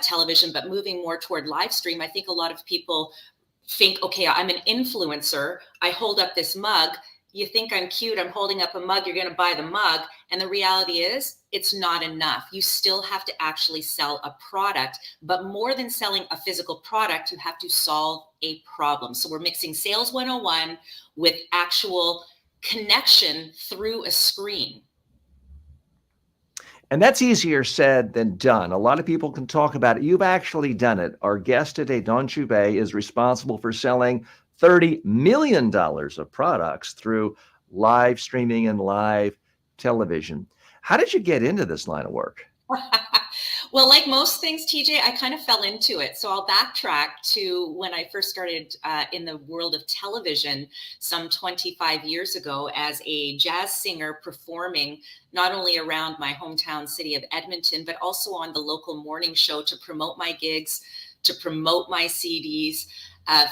television, but moving more toward live stream. I think a lot of people think, okay, I'm an influencer. I hold up this mug you think I'm cute, I'm holding up a mug, you're going to buy the mug. And the reality is it's not enough. You still have to actually sell a product, but more than selling a physical product, you have to solve a problem. So we're mixing sales 101 with actual connection through a screen. And that's easier said than done. A lot of people can talk about it. You've actually done it. Our guest today, Dawn Choubey, is responsible for selling $30 million of products through live streaming and live television. How did you get into this line of work? Well, like most things, TJ, I kind of fell into it. So I'll backtrack to when I first started in the world of television some 25 years ago as a jazz singer, performing not only around my hometown city of Edmonton, but also on the local morning show to promote my gigs, to promote my CDs.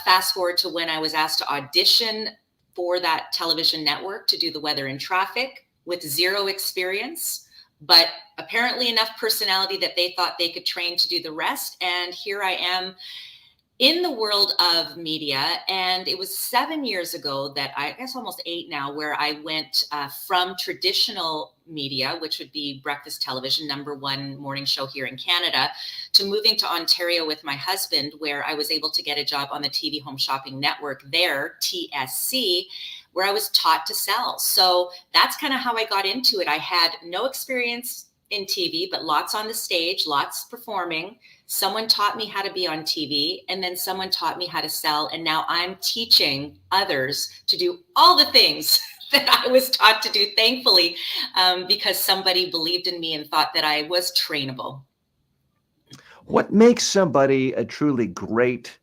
Fast forward to when I was asked to audition for that television network to do the weather and traffic with zero experience, but apparently enough personality that they thought they could train to do the rest. And here I am in the world of media. And it was 7 years ago that I guess almost 8 now, where I went from traditional media, which would be breakfast television, #1 morning show here in Canada, to moving to Ontario with my husband, where I was able to get a job on the TV Home Shopping Network there, TSC, where I was taught to sell. So that's kind of how I got into it. I had no experience in TV, but lots on the stage, lots performing. Someone taught me how to be on TV, and then someone taught me how to sell. And now I'm teaching others to do all the things that I was taught to do, thankfully, because somebody believed in me and thought that I was trainable. What makes somebody a truly great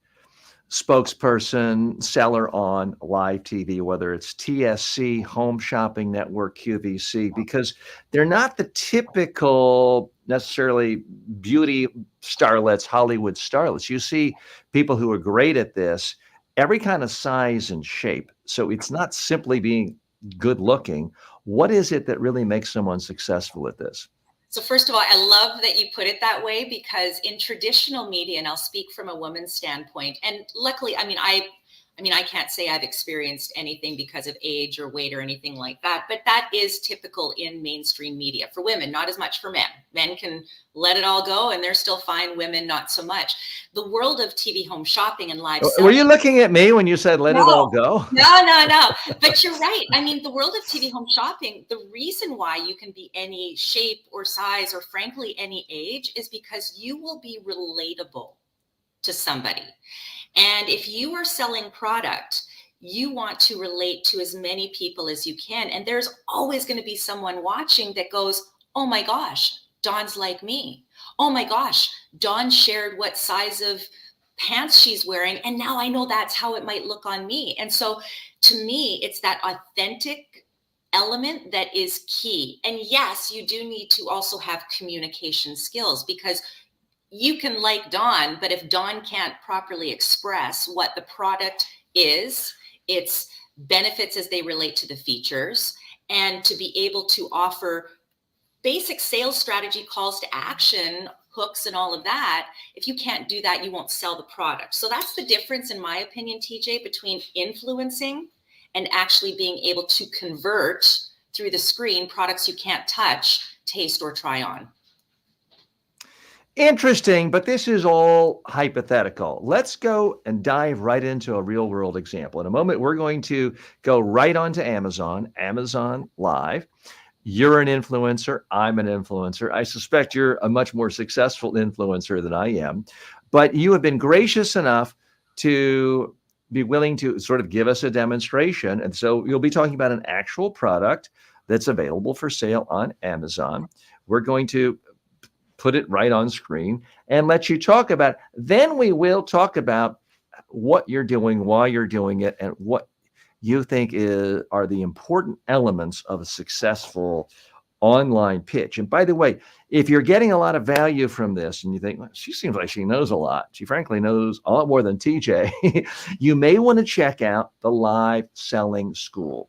spokesperson, seller on live TV, whether it's TSC, Home Shopping Network, QVC, because they're not the typical necessarily beauty starlets, Hollywood starlets. You see people who are great at this, every kind of size and shape. So it's not simply being good looking. What is it that really makes someone successful at this? So first of all, I love that you put it that way, because in traditional media, and I'll speak from a woman's standpoint, and luckily, I mean, I can't say I've experienced anything because of age or weight or anything like that, but that is typical in mainstream media for women, not as much for men. Men can let it all go and they're still fine. Women, not so much. The world of TV home shopping and live selling. Were you looking at me when you said let it all go? No. But you're right. I mean, the world of TV home shopping, the reason why you can be any shape or size or frankly any age is because you will be relatable to somebody. And if you are selling product, you want to relate to as many people as you can. And there's always going to be someone watching that goes, oh my gosh, Dawn's like me. Oh my gosh, Dawn shared what size of pants she's wearing. And now I know that's how it might look on me. And so to me, it's that authentic element that is key. And yes, you do need to also have communication skills, because you can like Dawn, but if Dawn can't properly express what the product is, its benefits as they relate to the features, and to be able to offer basic sales strategy, calls to action, hooks, and all of that, if you can't do that, you won't sell the product. So that's the difference, in my opinion, TJ, between influencing and actually being able to convert through the screen products you can't touch, taste, or try on. Interesting, but this is all hypothetical. Let's go and dive right into a real world example. In a moment, we're going to go right onto Amazon Live. You're an influencer. I'm an influencer. I suspect you're a much more successful influencer than I am, but you have been gracious enough to be willing to sort of give us a demonstration. And so you'll be talking about an actual product that's available for sale on Amazon. We're going to put it right on screen and let you talk about it. Then we will talk about what you're doing, why you're doing it, and what you think are the important elements of a successful online pitch. And by the way, if you're getting a lot of value from this and you think, well, she seems like she knows a lot, she frankly knows a lot more than TJ, you may want to check out the Live Selling School.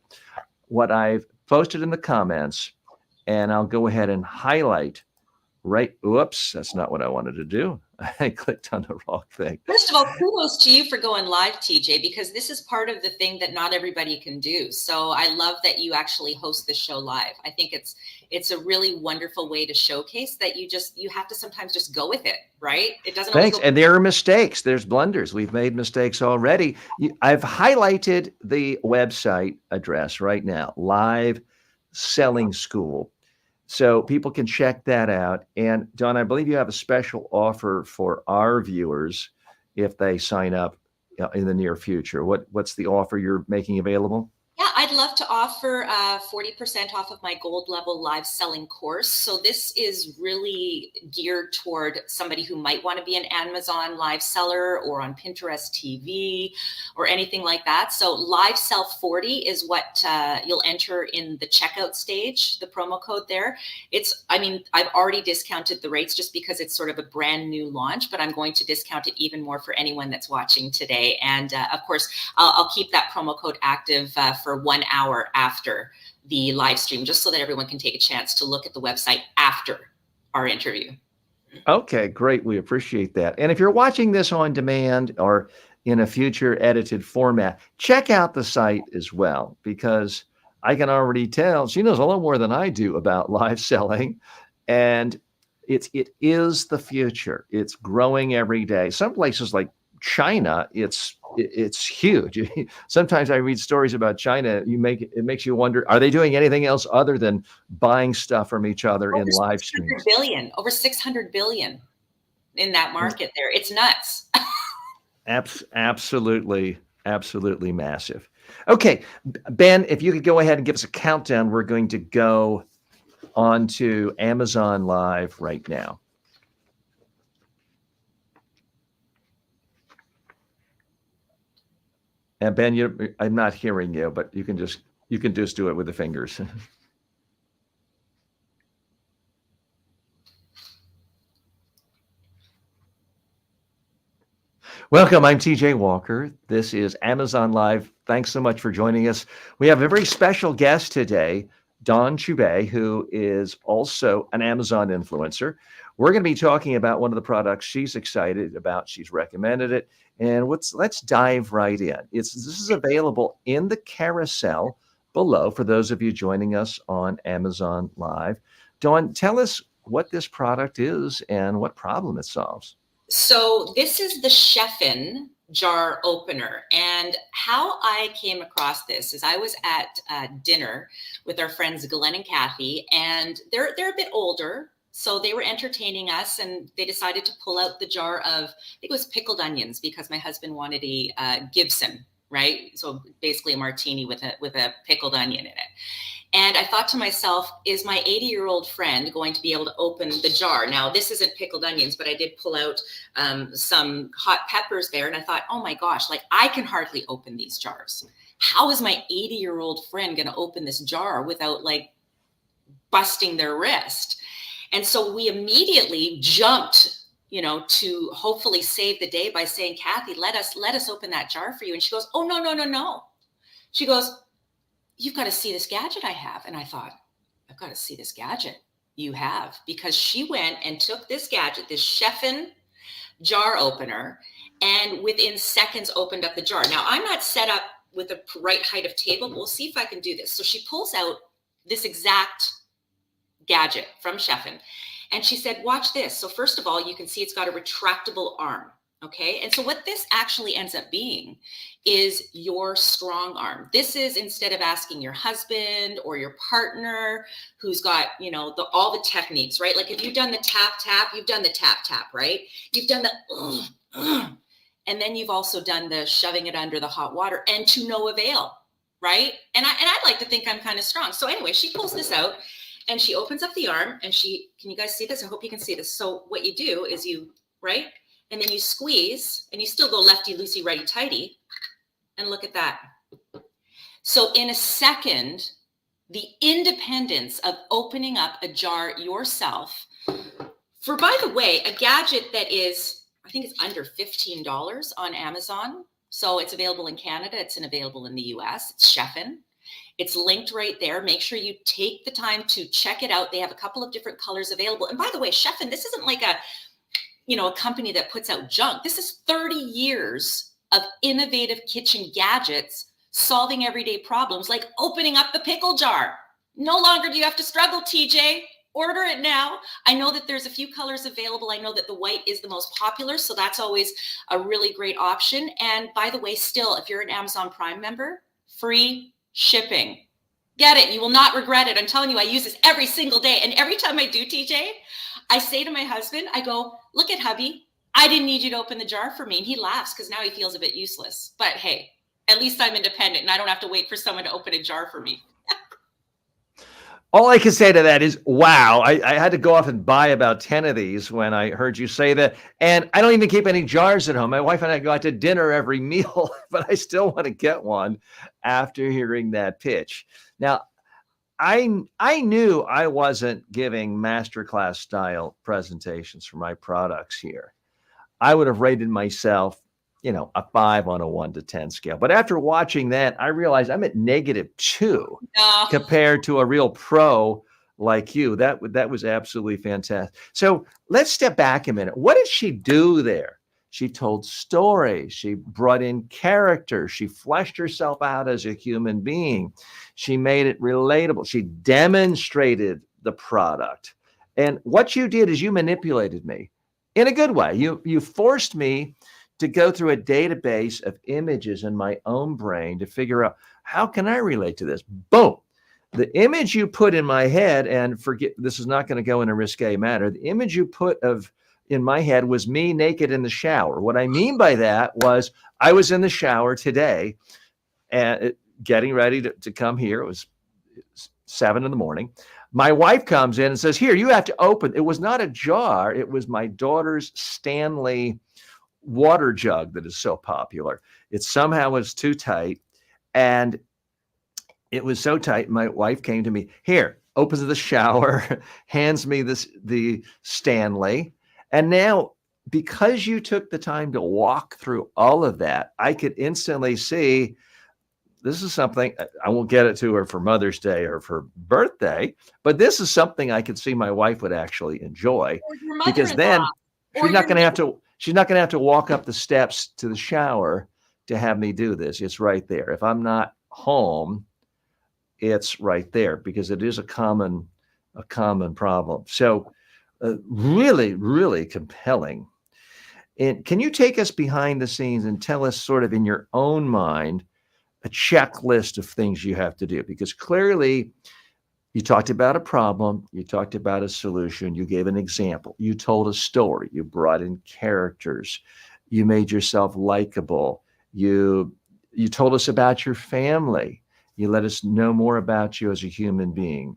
What I've posted in the comments, and I'll go ahead and highlight right. Oops, that's not what I wanted to do. I clicked on the wrong thing. First of all, kudos to you for going live, TJ, because this is part of the thing that not everybody can do. So I love that you actually host the show live. I think it's a really wonderful way to showcase that you have to sometimes just go with it, right? It doesn't always Thanks. go. And there are mistakes. There's blunders. We've made mistakes already. I've highlighted the website address right now, Live Selling School. So people can check that out. And Don, I believe you have a special offer for our viewers if they sign up in the near future. What's the offer you're making available? Yeah, I'd love to offer 40% off of my gold level live selling course. So this is really geared toward somebody who might want to be an Amazon live seller or on Pinterest TV or anything like that. So live sell 40 is what you'll enter in the checkout stage, the promo code there. I've already discounted the rates just because it's sort of a brand new launch, but I'm going to discount it even more for anyone that's watching today. And of course, I'll keep that promo code active for 1 hour after the live stream, just so that everyone can take a chance to look at the website after our interview. Okay, great. We appreciate that. And if you're watching this on demand or in a future edited format, check out the site as well, because I can already tell she knows a lot more than I do about live selling. And it is the future. It's growing every day. Some places like China, it's huge. Sometimes I read stories about China. It makes you wonder, are they doing anything else other than buying stuff from each other in live streams? Over 600 billion in that market there. It's nuts. Absolutely massive. Okay, Ben, if you could go ahead and give us a countdown, we're going to go on to Amazon Live right now. And Ben, I'm not hearing you, but you can just do it with the fingers. Welcome, I'm TJ Walker. This is Amazon Live. Thanks so much for joining us. We have a very special guest today, Dawn Chubey, who is also an Amazon influencer. We're going to be talking about one of the products she's excited about. She's recommended it. And let's dive right in. This is available in the carousel below for those of you joining us on Amazon Live. Dawn, tell us what this product is and what problem it solves. So this is the Chefin jar opener. And how I came across this is I was at dinner with our friends Glenn and Kathy, and they're a bit older. So they were entertaining us, and they decided to pull out the jar of, I think it was pickled onions, because my husband wanted a Gibson, right? So basically a martini with a pickled onion in it. And I thought to myself, is my 80-year-old friend going to be able to open the jar? Now, this isn't pickled onions, but I did pull out some hot peppers there. And I thought, oh my gosh, like I can hardly open these jars. How is my 80-year-old friend going to open this jar without like busting their wrist? And so we immediately jumped, to hopefully save the day by saying, Kathy, let us open that jar for you. And she goes, oh, no. She goes, you've got to see this gadget I have. And I thought, I've got to see this gadget you have, because she went and took this gadget, this Chefin jar opener, and within seconds opened up the jar. Now, I'm not set up with the right height of table, but we'll see if I can do this. So she pulls out this exact gadget from Chefin, and she said, watch this. So first of all, you can see it's got a retractable arm. Okay. And so what this actually ends up being is your strong arm. This is, instead of asking your husband or your partner who's got, all the techniques, right? Like if you've done the tap, you've done the tap, right? You've done the, and then you've also done the shoving it under the hot water, and to no avail, right? And I'd like to think I'm kind of strong. So anyway, she pulls this out and she opens up the arm, and can you guys see this? I hope you can see this. So what you do is right? And then you squeeze, and you still go lefty, loosey, righty, tighty. And look at that. So in a second, the independence of opening up a jar yourself for, by the way, a gadget that is, I think it's under $15 on Amazon. So it's available in Canada. It's available in the US. It's Chefin. It's linked right there. Make sure you take the time to check it out. They have a couple of different colors available. And by the way, Chefin, this isn't like a company that puts out junk. This is 30 years of innovative kitchen gadgets solving everyday problems, like opening up the pickle jar. No longer do you have to struggle, TJ. Order it now. I know that there's a few colors available. I know that the white is the most popular, so that's always a really great option. And by the way, still, if you're an Amazon Prime member, free shipping. Get it. You will not regret it. I'm telling you, I use this every single day. And every time I do, TJ, I say to my husband, I go, look at hubby. I didn't need you to open the jar for me. And he laughs because now he feels a bit useless. But hey, at least I'm independent and I don't have to wait for someone to open a jar for me. All I can say to that is, wow, I had to go off and buy about 10 of these when I heard you say that. And I don't even keep any jars at home. My wife and I go out to dinner every meal, but I still want to get one after hearing that pitch. Now, I knew I wasn't giving masterclass style presentations for my products here. I would have rated myself, a 5 on a 1 to 10 scale. But after watching that, I realized I'm at -2 compared to a real pro like you. That was absolutely fantastic. So let's step back a minute. What did she do there? She told stories. She brought in characters. She fleshed herself out as a human being. She made it relatable. She demonstrated the product. And what you did is you manipulated me in a good way. You forced me to go through a database of images in my own brain to figure out, how can I relate to this? Boom. The image you put in my head, and forget, this is not going to go in a risque manner. The image you put in my head was me naked in the shower. What I mean by that was I was in the shower today and getting ready to come here. It was 7 a.m. My wife comes in and says, here, you have to open. It was not a jar. It was my daughter's Stanley water jug that is so popular. It somehow was too tight. And it was so tight. My wife came to me, here, opens the shower, hands me the Stanley. And now, because you took the time to walk through all of that, I could instantly see this is something, I won't get it to her for Mother's Day or for birthday, but this is something I could see my wife would actually enjoy, because then she's not going to have to walk up the steps to the shower to have me do this. It's right there. If I'm not home, it's right there, because it is a common problem. So really, really compelling. And can you take us behind the scenes and tell us, sort of in your own mind, a checklist of things you have to do? Because clearly you talked about a problem, you talked about a solution, you gave an example, you told a story, you brought in characters, you made yourself likable, you told us about your family, you let us know more about you as a human being,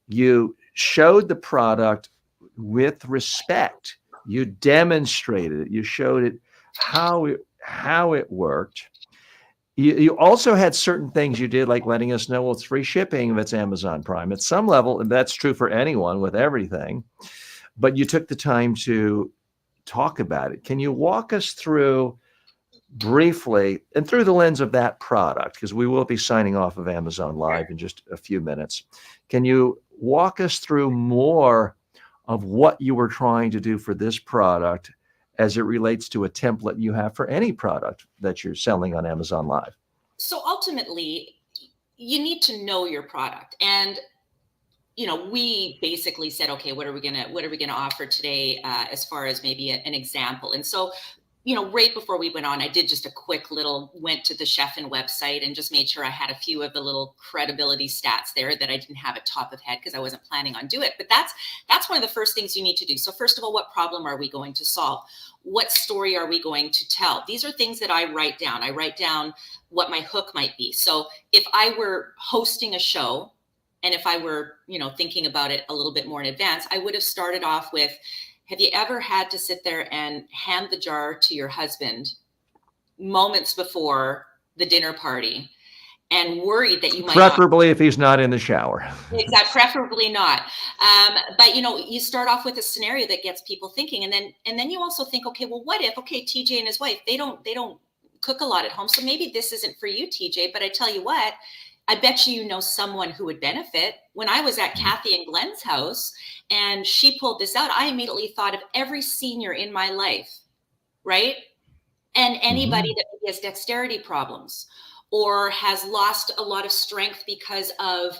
you showed the product with respect, you demonstrated it, you showed it how it worked. You also had certain things you did, like letting us know, well, it's free shipping if it's Amazon Prime. At some level, and that's true for anyone with everything, but you took the time to talk about it. Can you walk us through briefly, and through the lens of that product, because we will be signing off of Amazon Live in just a few minutes. Can you walk us through more of what you were trying to do for this product as it relates to a template you have for any product that you're selling on Amazon Live? So ultimately, you need to know your product. And we basically said, okay, what are we gonna offer today as far as maybe an example? And so, right before we went on, I did just a quick went to the Chefin website and just made sure I had a few of the little credibility stats there that I didn't have at top of head because I wasn't planning on doing it. But that's one of the first things you need to do. So first of all, what problem are we going to solve? What story are we going to tell? These are things that I write down. I write down what my hook might be. So if I were hosting a show, and if I were, thinking about it a little bit more in advance, I would have started off with, have you ever had to sit there and hand the jar to your husband moments before the dinner party and worried that you might preferably if he's not in the shower? Exactly, preferably not. But you start off with a scenario that gets people thinking, and then you also think, okay, well, what if, TJ and his wife, they don't cook a lot at home, so maybe this isn't for you, TJ. But I tell you what, I bet you know someone who would benefit. When I was at Kathy and Glenn's house and she pulled this out, I immediately thought of every senior in my life, right? And anybody that maybe has dexterity problems or has lost a lot of strength because of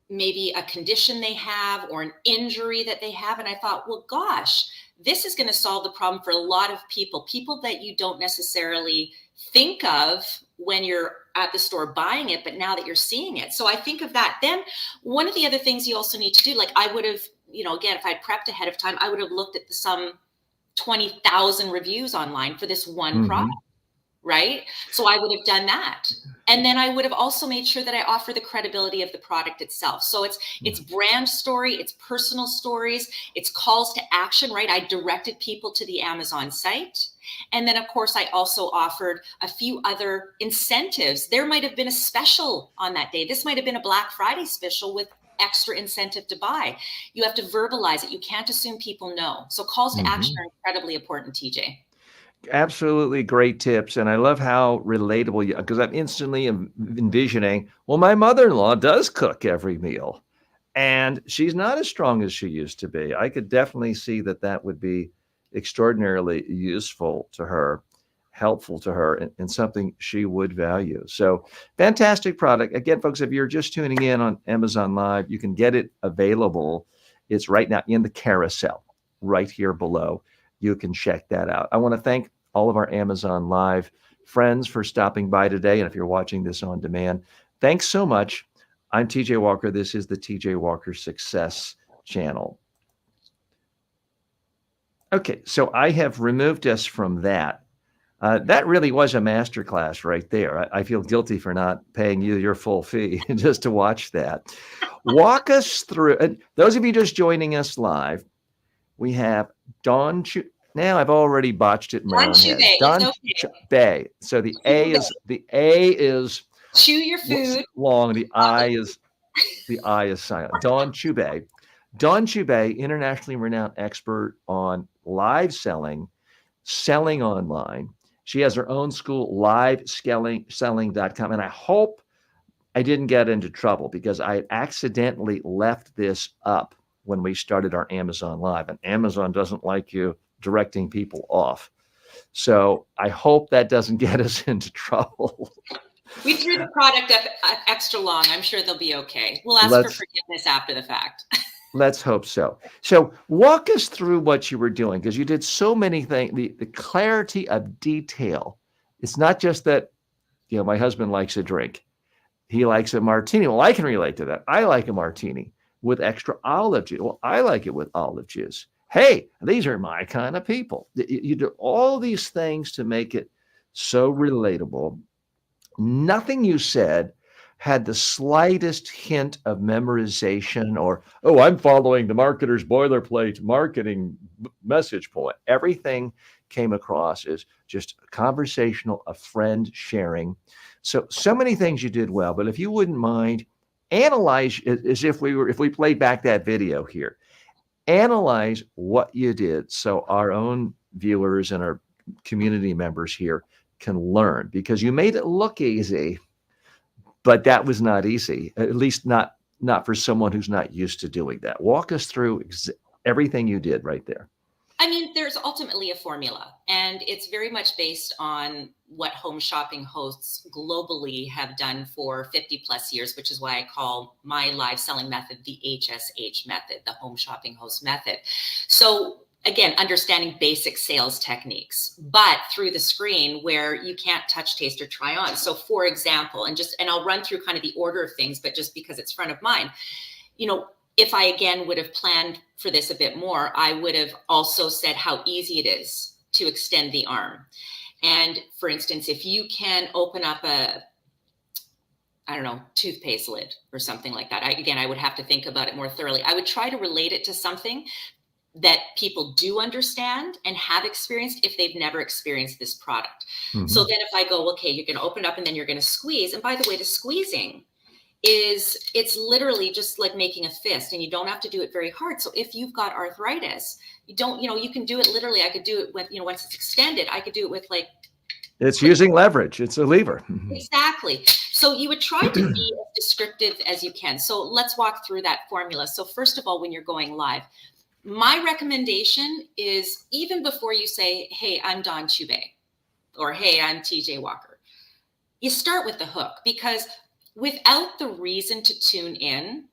maybe a condition they have or an injury that they have. And I thought, well, gosh, this is going to solve the problem for a lot of people that you don't necessarily think of when you're at the store buying it, but now that you're seeing it. So I think of that. Then one of the other things you also need to do, like I would have, again, if I'd prepped ahead of time, I would have looked at some 20,000 reviews online for this one product, right? So I would have done that. And then I would have also made sure that I offer the credibility of the product itself. So it's brand story, it's personal stories, it's calls to action, right? I directed people to the Amazon site. And then of course, I also offered a few other incentives. There might've been a special on that day. This might've been a Black Friday special with extra incentive to buy. You have to verbalize it. You can't assume people know. So calls to action are incredibly important, TJ. Absolutely great tips. And I love how relatable you, because I'm instantly envisioning, well, my mother-in-law does cook every meal and she's not as strong as she used to be. I could definitely see that would be extraordinarily useful to her, helpful to her, and something she would value. So fantastic product. Again, folks, if you're just tuning in on Amazon Live, you can get it available. It's right now in the carousel right here below. You can check that out. I want to thank all of our Amazon Live friends for stopping by today. And if you're watching this on demand, thanks so much. I'm TJ Walker. This is the TJ Walker Success Channel. Okay, so I have removed us from that. That really was a masterclass right there. I feel guilty for not paying you your full fee just to watch that. Walk us through, and those of you just joining us live, we have Dawn now I've already botched it in my own head. Dawn Bay. So the A is chew your food long. The I is silent. Dawn Chubey. Dawn Chubey, internationally renowned expert on live selling online. She has her own school, liveselling.com. And I hope I didn't get into trouble because I accidentally left this up when we started our Amazon Live, and Amazon doesn't like you directing people off. So I hope that doesn't get us into trouble. We threw the product up extra long. I'm sure they'll be okay. We'll ask for forgiveness after the fact. Let's hope so. So walk us through what you were doing, because you did so many things, the clarity of detail. It's not just that, my husband likes a drink. He likes a martini. Well, I can relate to that. I like a martini with extra olive juice. Well, I like it with olive juice. Hey, these are my kind of people. You do all these things to make it so relatable. Nothing you said had the slightest hint of memorization or, oh, I'm following the marketer's boilerplate marketing message point. Everything came across as just conversational, a friend sharing. So many things you did well, but if you wouldn't mind, analyze as if we played back that video here. Analyze what you did so our own viewers and our community members here can learn, because you made it look easy, but that was not easy, at least not for someone who's not used to doing that. Walk us through everything you did right there. I mean, there's ultimately a formula, and it's very much based on what home shopping hosts globally have done for 50 plus years, which is why I call my live selling method the HSH method, the home shopping host method. So again, understanding basic sales techniques, but through the screen where you can't touch, taste, or try on. So for example, and I'll run through kind of the order of things, but just because it's front of mind, if I, again, would have planned for this a bit more, I would have also said how easy it is to extend the arm. And for instance, if you can open up toothpaste lid or something like that, I would have to think about it more thoroughly. I would try to relate it to something that people do understand and have experienced if they've never experienced this product. Mm-hmm. So then if I go, okay, you're going to open up and then you're going to squeeze. And by the way, the squeezing it's literally just like making a fist, and you don't have to do it very hard. So if you've got arthritis, you can do it literally. I could do it with, once it's extended, I could do it with it's using leverage. It's a lever. Exactly. So you would try to be as descriptive as you can. So let's walk through that formula. So first of all, when you're going live, my recommendation is even before you say, hey, I'm Don Chube, or hey, I'm TJ Walker, you start with the hook, because without the reason to tune in,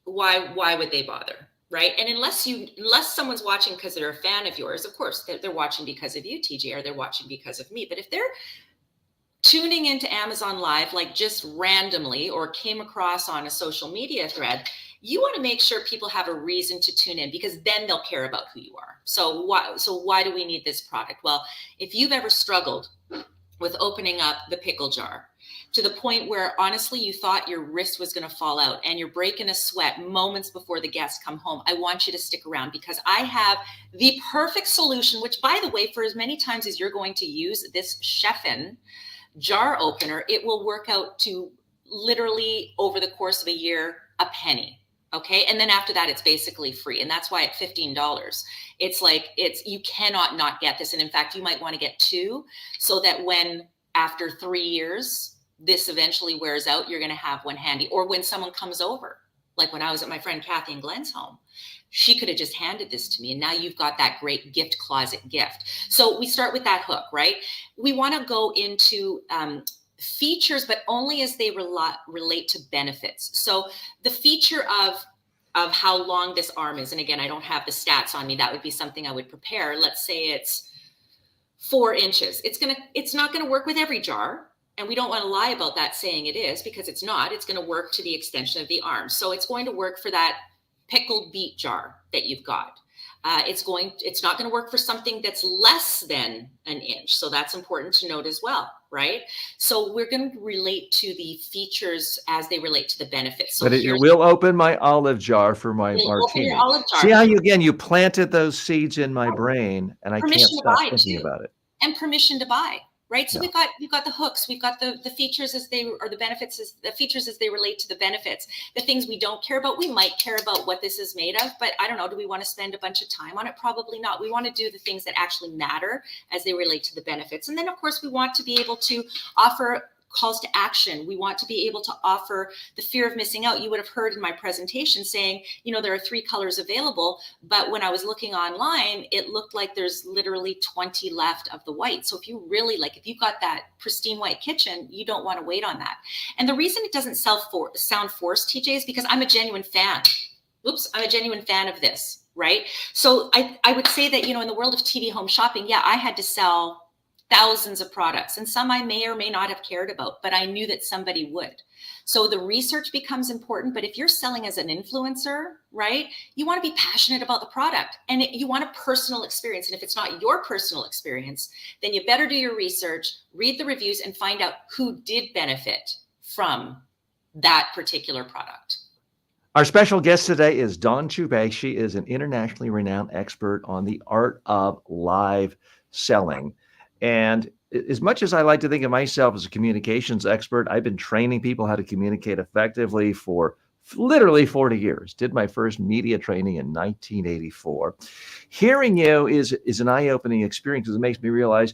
why would they bother, right? And unless someone's watching because they're a fan of yours, of course, they're watching because of you, TJ, or they're watching because of me. But if they're tuning into Amazon Live, like just randomly, or came across on a social media thread, you want to make sure people have a reason to tune in, because then they'll care about who you are. So why do we need this product? Well, if you've ever struggled with opening up the pickle jar to the point where honestly you thought your wrist was going to fall out and you're breaking a sweat moments before the guests come home, I want you to stick around, because I have the perfect solution, which, by the way, for as many times as you're going to use this Chefin jar opener, it will work out to literally over the course of a year, a penny. Okay. And then after that, it's basically free. And that's why at $15, it's like, you cannot not get this. And in fact, you might want to get two, so that when after 3 years, this eventually wears out, you're going to have one handy. Or when someone comes over, like when I was at my friend Kathy and Glenn's home, she could have just handed this to me. And now you've got that great gift closet gift. So we start with that hook, right? We want to go into, features, but only as they relate to benefits. So the feature of how long this arm is, and again, I don't have the stats on me, that would be something I would prepare. Let's say it's 4 inches. It's not going to work with every jar. And we don't want to lie about that saying it is, because it's not. It's going to work to the extension of the arm. So it's going to work for that pickled beet jar that you've got. It's not going to work for something that's less than an inch. So that's important to note as well, right? So we're going to relate to the features as they relate to the benefits. So but it will open my olive jar for my martini. See how you planted those seeds in my brain, and I can't stop thinking about it. And permission to buy. Right. So we've got the hooks, we've got the features the benefits the features as they relate to the benefits. The things we don't care about, we might care about what this is made of, but I don't know, do we want to spend a bunch of time on it? Probably not. We want to do the things that actually matter as they relate to the benefits. And then of course we want to be able to offer calls to action. We want to be able to offer the fear of missing out. You would have heard in my presentation saying, there are 3 colors available, but when I was looking online, it looked like there's literally 20 left of the white. So if you really if you've got that pristine white kitchen, you don't want to wait on that. And the reason it doesn't sound forced, TJ, is because I'm a genuine fan. I'm a genuine fan of this, right? So I would say that, in the world of TV home shopping, I had to sell thousands of products, and some I may or may not have cared about, but I knew that somebody would. So the research becomes important, but if you're selling as an influencer, right, you want to be passionate about the product, and you want a personal experience. And if it's not your personal experience, then you better do your research, read the reviews, and find out who did benefit from that particular product. Our special guest today is Dawn Chube. She is an internationally renowned expert on the art of live selling. And as much as I like to think of myself as a communications expert, I've been training people how to communicate effectively for literally 40 years. Did my first media training in 1984. Hearing you is an eye-opening experience, because it makes me realize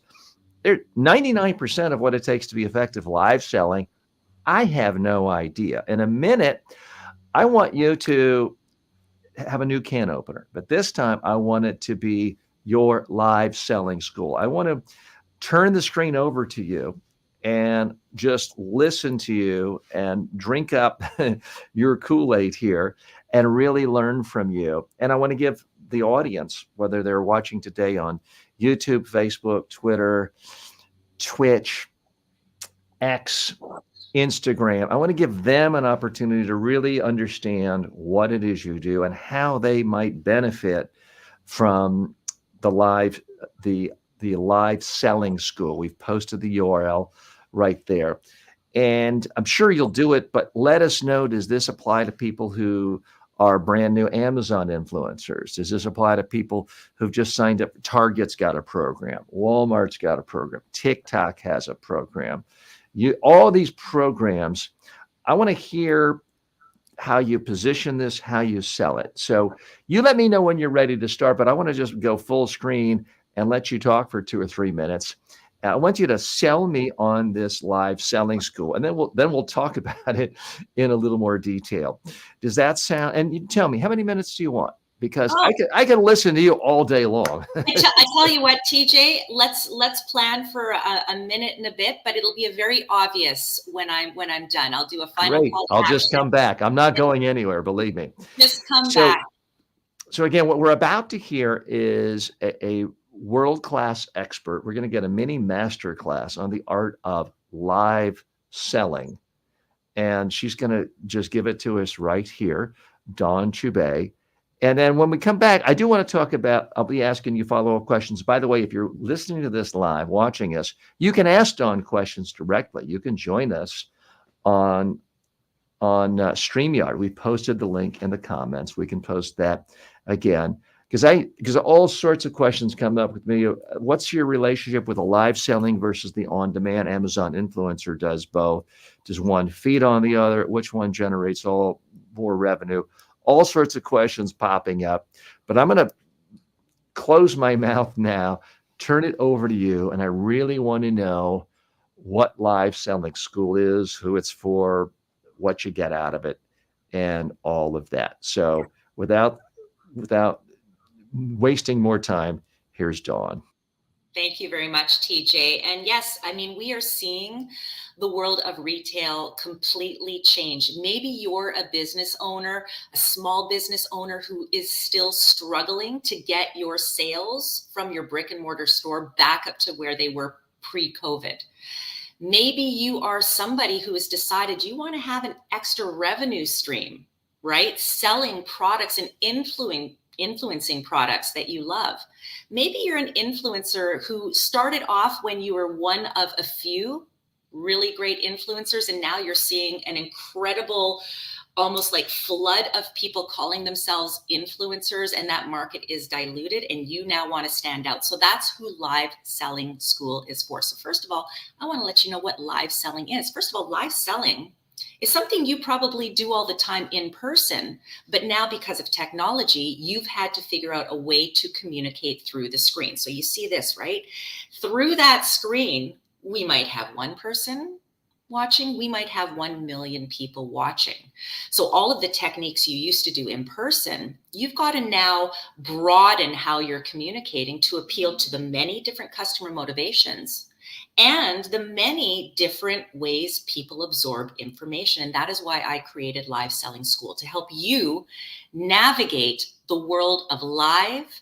99% of what it takes to be effective live selling, I have no idea. In a minute, I want you to have a new can opener, but this time I want it to be your live selling school. I want to turn the screen over to you and just listen to you and drink up your Kool-Aid here and really learn from you. And I want to give the audience, whether they're watching today on YouTube, Facebook, Twitter, Twitch, X, Instagram, I want to give them an opportunity to really understand what it is you do and how they might benefit from the live selling school. We've posted the URL right there. And I'm sure you'll do it, but let us know, does this apply to people who are brand new Amazon influencers? Does this apply to people who've just signed up? Target's got a program. Walmart's got a program. TikTok has a program. All these programs, I want to hear how you position this, how you sell it. So you let me know when you're ready to start, but I want to just go full screen and let you talk for 2 or 3 minutes. I want you to sell me on this live selling school, and then we'll talk about it in a little more detail. Does that sound? And you tell me, how many minutes do you want? Because Oh, I can listen to you all day long. I tell you what, TJ, let's plan for a minute and a bit, but it'll be a very obvious when I'm done. I'll do a final Great. call to I'll just action. come back. I'm not going anywhere, believe me. Just come So, back. so again, what we're about to hear is a world-class expert. We're going to get a mini master class on the art of live selling. And she's going to just give it to us right here, Dawn Chubey. And then when we come back, I do want to talk about, I'll be asking you follow-up questions. By the way, if you're listening to this live, watching us, you can ask Dawn questions directly. You can join us on StreamYard. We posted the link in the comments. We can post that again. Because all sorts of questions come up with me. What's your relationship with a live selling versus the on-demand? Amazon influencer does both. Does one feed on the other? Which one generates more revenue? All sorts of questions popping up. But I'm going to close my mouth now, turn it over to you, and I really want to know what live selling school is, who it's for, what you get out of it, and all of that. So without wasting more time, here's Dawn. Thank you very much, TJ. And yes, I mean, we are seeing the world of retail completely change. Maybe you're a business owner, a small business owner who is still struggling to get your sales from your brick and mortar store back up to where they were pre-COVID. Maybe you are somebody who has decided you want to have an extra revenue stream, right? Selling products and influencing products that you love. Maybe you're an influencer who started off when you were one of a few really great influencers, and now you're seeing an incredible, almost like flood of people calling themselves influencers, and that market is diluted, and you now want to stand out. So that's who Live Selling School is for. So first of all, I want to let you know what live selling is. First of all, live selling is something you probably do all the time in person, but now because of technology, you've had to figure out a way to communicate through the screen. So you see this, right? Through that screen, we might have one person watching, we might have 1 million people watching. So all of the techniques you used to do in person, you've got to now broaden how you're communicating to appeal to the many different customer motivations and the many different ways people absorb information. And that is why I created Live Selling School, to help you navigate the world of live,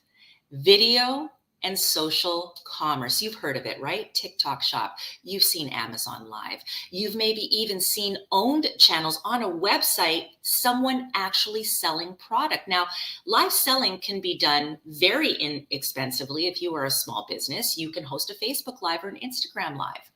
video, and social commerce. You've heard of it, right? TikTok Shop. You've seen Amazon Live. You've maybe even seen owned channels on a website, someone actually selling product. Now, live selling can be done very inexpensively. If you are a small business, you can host a Facebook Live or an Instagram Live.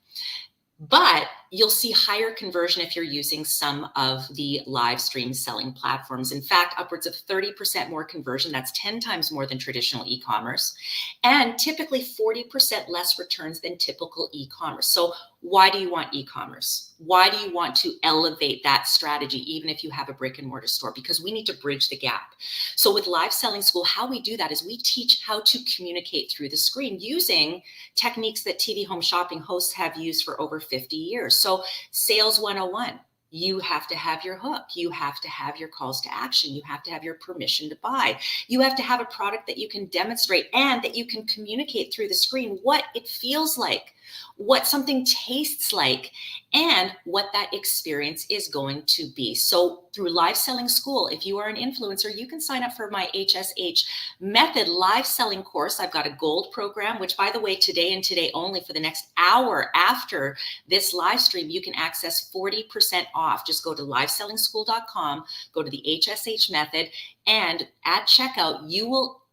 But you'll see higher conversion if you're using some of the live stream selling platforms. In fact, upwards of 30% more conversion. That's 10 times more than traditional e-commerce, and typically 40% less returns than typical e-commerce. So why do you want e-commerce? Why do you want to elevate that strategy, even if you have a brick and mortar store? Because we need to bridge the gap. So with Live Selling School, how we do that is we teach how to communicate through the screen using techniques that TV home shopping hosts have used for over 50 years. So Sales 101. You have to have your hook. You have to have your calls to action. You have to have your permission to buy. You have to have a product that you can demonstrate and that you can communicate through the screen what it feels like, what something tastes like, and what that experience is going to be. So through Live Selling School, if you are an influencer, you can sign up for my HSH Method live selling course. I've got a gold program, which, by the way, today and today only, for the next hour after this live stream, you can access 40% off. Just go to livesellingschool.com, go to the HSH Method, and at checkout, you will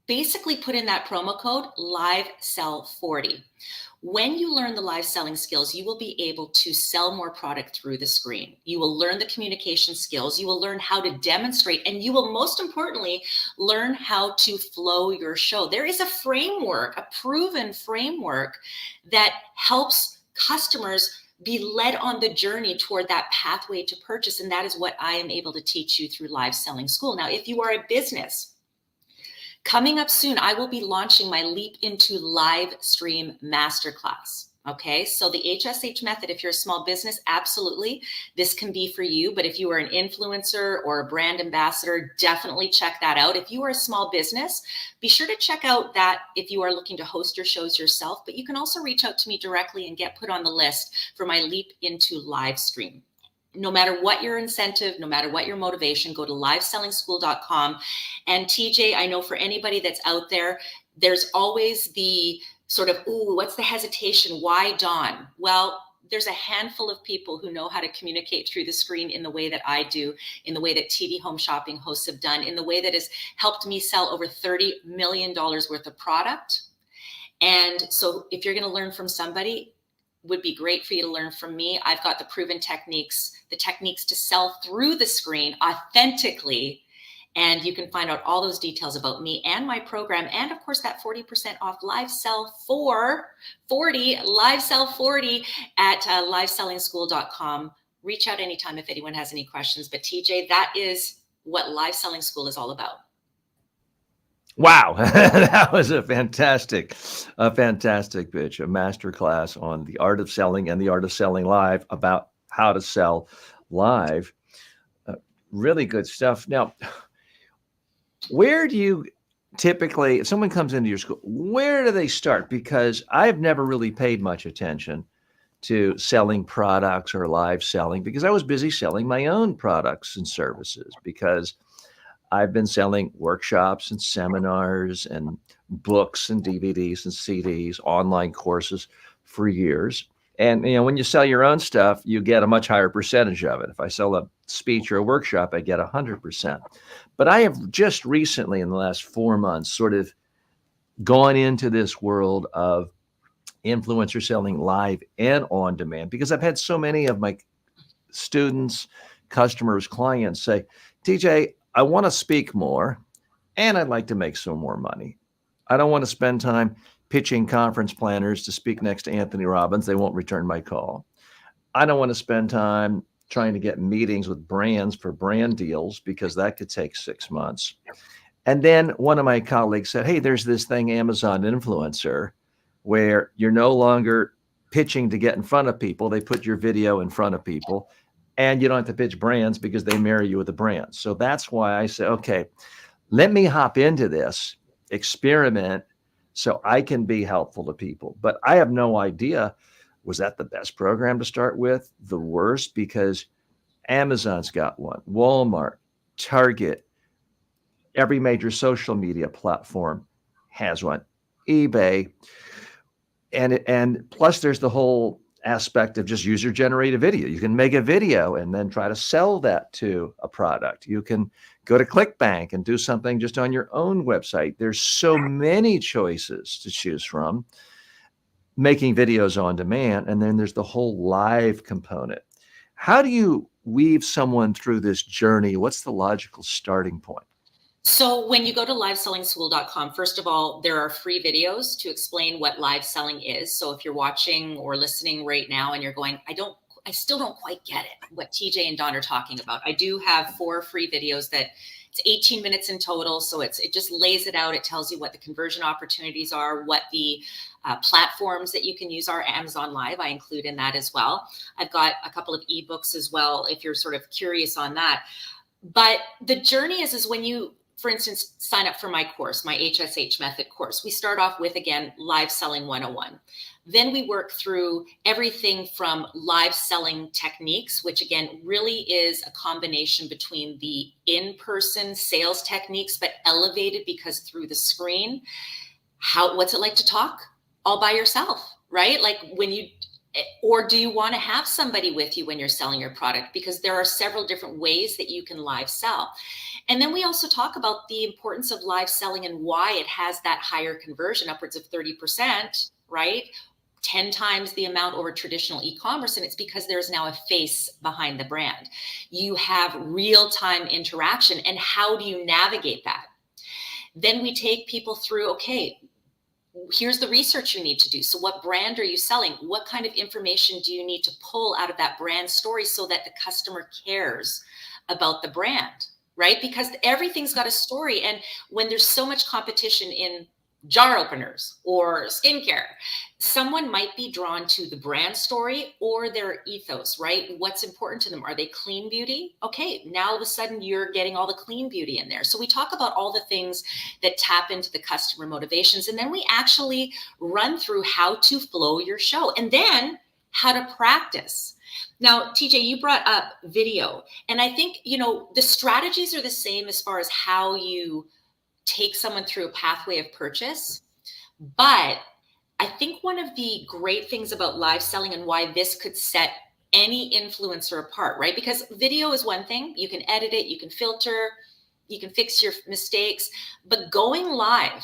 basically put in that promo code LiveSell40. When you learn the live selling skills, you will be able to sell more product through the screen. You will learn the communication skills. You will learn how to demonstrate, and you will, most importantly, learn how to flow your show. There is a framework, a proven framework that helps customers be led on the journey toward that pathway to purchase. And that is what I am able to teach you through Live Selling School. Now, if you are a business, Coming up soon, I will be launching my Leap into Live Stream Masterclass. Okay, so the HSH method, if you're a small business, absolutely, this can be for you. But if you are an influencer or a brand ambassador, definitely check that out. If you are a small business, be sure to check out that if you are looking to host your shows yourself, but you can also reach out to me directly and get put on the list for my Leap into Live Stream. No matter what your incentive, no matter what your motivation, go to livesellingschool.com. And TJ, I know for anybody that's out there, there's always the sort of, ooh, what's the hesitation? Why Dawn? Well, there's a handful of people who know how to communicate through the screen in the way that I do, in the way that TV home shopping hosts have done, in the way that has helped me sell over $30 million worth of product. And so if you're going to learn from somebody, would be great for you to learn from me. I've got the proven techniques, the techniques to sell through the screen authentically. And you can find out all those details about me and my program. And of course, that 40% off live sell for 40, live sell 40 at livesellingschool.com. Reach out anytime if anyone has any questions. But TJ, that is what Live Selling School is all about. Wow, that was a fantastic pitch, a masterclass on the art of selling and the art of selling live, about how to sell live. Really good stuff. Now, where do you typically, if someone comes into your school, where do they start? Because I've never really paid much attention to selling products or live selling, because I was busy selling my own products and services, because I've been selling workshops and seminars and books and DVDs and CDs, online courses for years. And, when you sell your own stuff, you get a much higher percentage of it. If I sell a speech or a workshop, I get 100%. But I have just recently, in the last 4 months, sort of gone into this world of influencer selling live and on demand, because I've had so many of my students, customers, clients say, TJ, I want to speak more, and I'd like to make some more money. I don't want to spend time pitching conference planners to speak next to Anthony Robbins. They won't return my call. I don't want to spend time trying to get meetings with brands for brand deals, because that could take 6 months. And then one of my colleagues said, hey, there's this thing, Amazon Influencer, where you're no longer pitching to get in front of people. They put your video in front of people, and you don't have to pitch brands because they marry you with a brand. So that's why I say, okay, let me hop into this, experiment, so I can be helpful to people. But I have no idea, was that the best program to start with? The worst? Because Amazon's got one, Walmart, Target, every major social media platform has one, eBay. And plus there's the whole aspect of just user generated video. You can make a video and then try to sell that to a product. You can go to ClickBank and do something just on your own website. There's so many choices to choose from, making videos on demand. And then there's the whole live component. How do you weave someone through this journey? What's the logical starting point? So when you go to livesellingschool.com, first of all, there are free videos to explain what live selling is. So if you're watching or listening right now and you're going, I still don't quite get it, what TJ and Don are talking about, I do have 4 free videos that it's 18 minutes in total. So it just lays it out. It tells you what the conversion opportunities are, what the platforms that you can use are. Amazon Live, I include in that as well. I've got a couple of ebooks as well, if you're sort of curious on that. But the journey is when you, for instance, sign up for my course, my HSH method course. We start off with, again, Live Selling 101. Then we work through everything from live selling techniques, which again, really is a combination between the in-person sales techniques, but elevated because through the screen. What's it like to talk all by yourself, right? Like or do you want to have somebody with you when you're selling your product? Because there are several different ways that you can live sell. And then we also talk about the importance of live selling and why it has that higher conversion, upwards of 30%, right? 10 times the amount over traditional e-commerce. And it's because there's now a face behind the brand. You have real-time interaction. And how do you navigate that? Then we take people through, okay, here's the research you need to do. So what brand are you selling? What kind of information do you need to pull out of that brand story so that the customer cares about the brand? right? Because everything's got a story. And when there's so much competition in jar openers or skincare, someone might be drawn to the brand story or their ethos, right? What's important to them? Are they clean beauty? Okay, now all of a sudden you're getting all the clean beauty in there. So we talk about all the things that tap into the customer motivations, and then we actually run through how to flow your show and then how to practice. Now, TJ, you brought up video, and I think, the strategies are the same as far as how you take someone through a pathway of purchase. But I think one of the great things about live selling and why this could set any influencer apart, right? Because video is one thing, you can edit it, you can filter, you can fix your mistakes, but going live,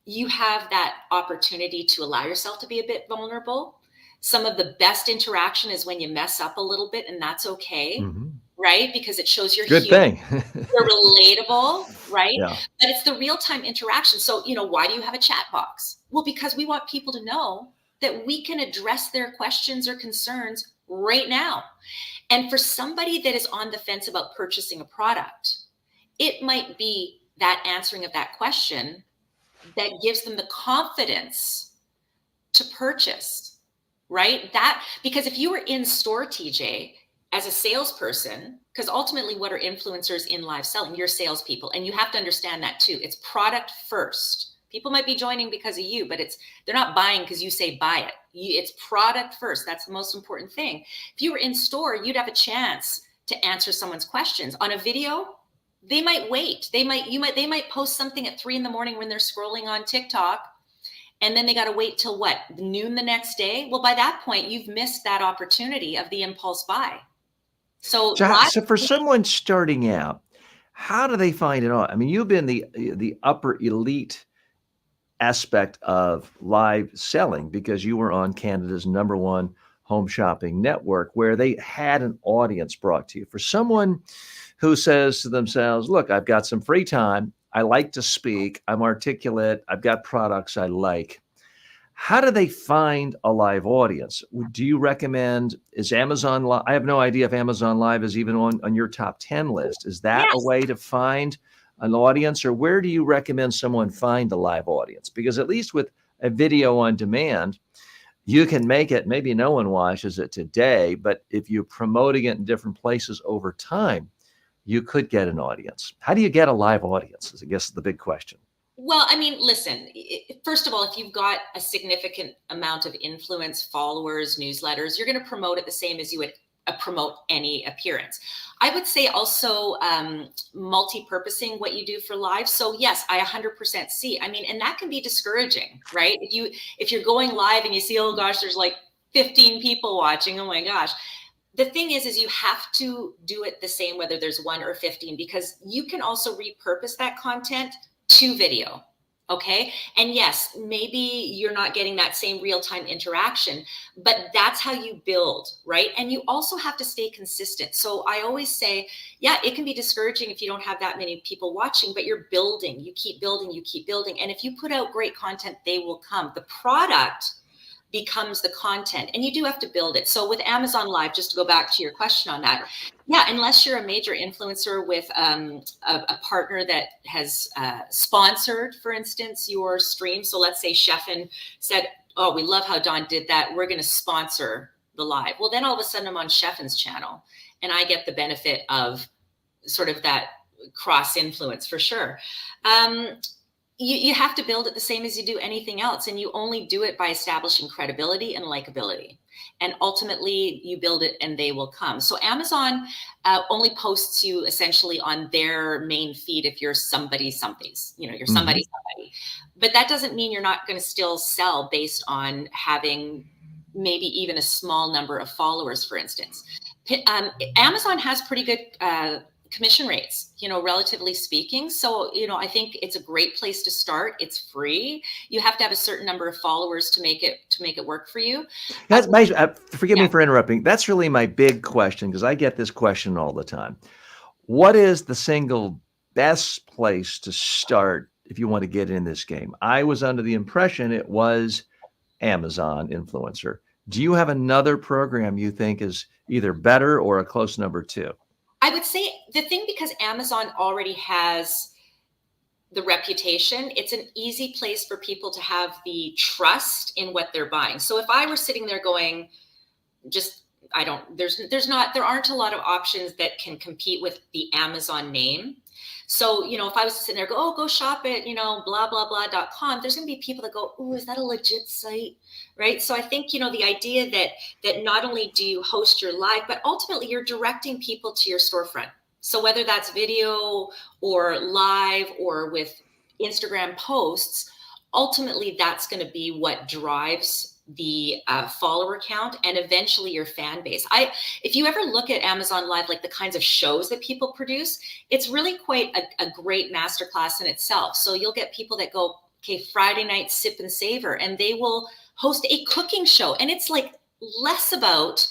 you have that opportunity to allow yourself to be a bit vulnerable. Some of the best interaction is when you mess up a little bit, and that's okay. Mm-hmm. Right? Because it shows you're good human. thing. You're relatable, right? Yeah. But it's the real-time interaction. So, why do you have a chat box? Well, because we want people to know that we can address their questions or concerns right now. And for somebody that is on the fence about purchasing a product, it might be that answering of that question that gives them the confidence to purchase, right? Because if you were in store, TJ, as a salesperson, because ultimately what are influencers in live selling? You're salespeople, and you have to understand that too. It's product first. People might be joining because of you, but they're not buying because you say buy it. It's product first. That's the most important thing. If you were in store, you'd have a chance to answer someone's questions. On a video, they might wait. They might post something at 3 a.m. when they're scrolling on TikTok, and then they got to wait till noon the next day. Well, by that point, you've missed that opportunity of the impulse buy. So for someone starting out, how do they find it out? I mean, you've been the upper elite aspect of live selling because you were on Canada's #1 home shopping network where they had an audience brought to you. For someone who says to themselves, look, I've got some free time. I like to speak. I'm articulate. I've got products I like. How do they find a live audience? Do you recommend, is Amazon Live? I have no idea if Amazon Live is even on your top 10 list. Is that a way to find an audience, or where do you recommend someone find a live audience? Because at least with a video on demand, you can make it, maybe no one watches it today, but if you're promoting it in different places over time, you could get an audience. How do you get a live audience is, I guess, the big question. Well, I mean, listen, first of all, if you've got a significant amount of influence, followers, newsletters, you're going to promote it the same as you would promote any appearance. I would say also multi-purposing what you do for live. So yes, I 100% see. I mean, and that can be discouraging, right? If you're going live and you see, oh gosh, there's like 15 people watching, oh my gosh. The thing is you have to do it the same whether there's 1 or 15, because you can also repurpose that content to video. Okay. And yes, maybe you're not getting that same real-time interaction, but that's how you build, right? And you also have to stay consistent. So I always say, yeah, it can be discouraging if you don't have that many people watching, but you're building, you keep building, you keep building. And if you put out great content, they will come. The product becomes the content, and you do have to build it. So with Amazon Live, just to go back to your question on that, yeah, unless you're a major influencer with a partner that has sponsored, for instance, your stream. So let's say Chefin said, oh, we love how Dawn did that. We're going to sponsor the live. Well, then all of a sudden I'm on Chefin's channel and I get the benefit of sort of that cross influence for sure. You have to build it the same as you do anything else. And you only do it by establishing credibility and likability. And ultimately you build it and they will come. So Amazon only posts you essentially on their main feed if you're somebody's, you're somebody. But that doesn't mean you're not going to still sell based on having maybe even a small number of followers, for instance. Amazon has pretty good commission rates, relatively speaking. So, I think it's a great place to start. It's free. You have to have a certain number of followers to make it work for you. That's forgive me for interrupting. That's really my big question, because I get this question all the time. What is the single best place to start if you want to get in this game? I was under the impression it was Amazon Influencer. Do you have another program you think is either better or a close number 2? I would say the thing, because Amazon already has the reputation, it's an easy place for people to have the trust in what they're buying. So if I were sitting there going, there aren't a lot of options that can compete with the Amazon name. So, if I was sitting there, go shop at, blah, blah, blah.com, there's going to be people that go, oh, is that a legit site? Right. So I think, the idea that not only do you host your live, but ultimately you're directing people to your storefront. So whether that's video or live or with Instagram posts, ultimately that's going to be what drives the follower count and eventually your fan base. If you ever look at Amazon Live, like the kinds of shows that people produce, it's really quite a great masterclass in itself. So you'll get people that go, okay, Friday night sip and savor, and they will host a cooking show. And it's like less about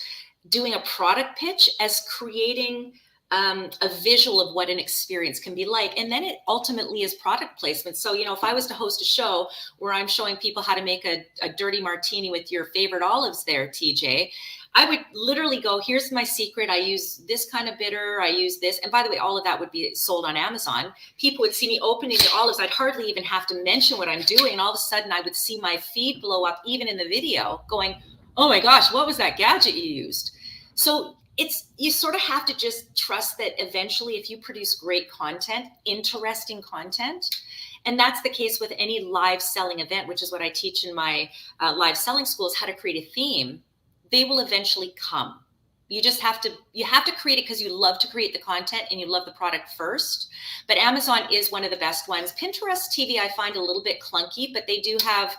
doing a product pitch as creating a visual of what an experience can be like. And then it ultimately is product placement. So, if I was to host a show where I'm showing people how to make a dirty martini with your favorite olives there, TJ, I would literally go, here's my secret. I use this kind of bitter. I use this. And by the way, all of that would be sold on Amazon. People would see me opening the olives. I'd hardly even have to mention what I'm doing. And all of a sudden I would see my feed blow up, even in the video, going, oh my gosh, what was that gadget you used? So you sort of have to just trust that eventually, if you produce great content, interesting content, and that's the case with any live selling event, which is what I teach in my live selling schools, how to create a theme, they will eventually come. You have to create it because you love to create the content and you love the product first. But Amazon is one of the best ones. Pinterest TV, I find a little bit clunky, but they do have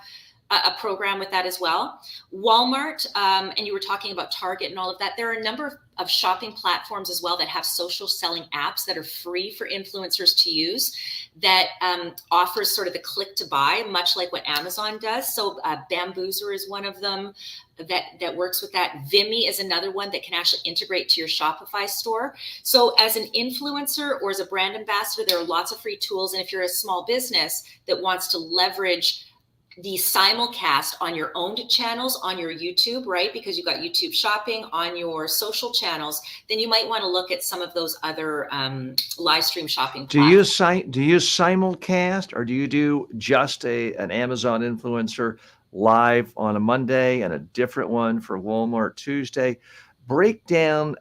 a program with that as well. Walmart, and you were talking about Target and all of that. There are a number of shopping platforms as well that have social selling apps that are free for influencers to use that offers sort of the click to buy, much like what Amazon does. So Bamboozer is one of them that works with that. Vimeo is another one that can actually integrate to your Shopify store. So as an influencer or as a brand ambassador, there are lots of free tools. And if you're a small business that wants to leverage the simulcast on your owned channels on your YouTube, right? Because you've got YouTube shopping on your social channels, then you might want to look at some of those other live stream shopping platforms. Do you simulcast, or do you do just an Amazon influencer live on a Monday and a different one for Walmart Tuesday? Break down,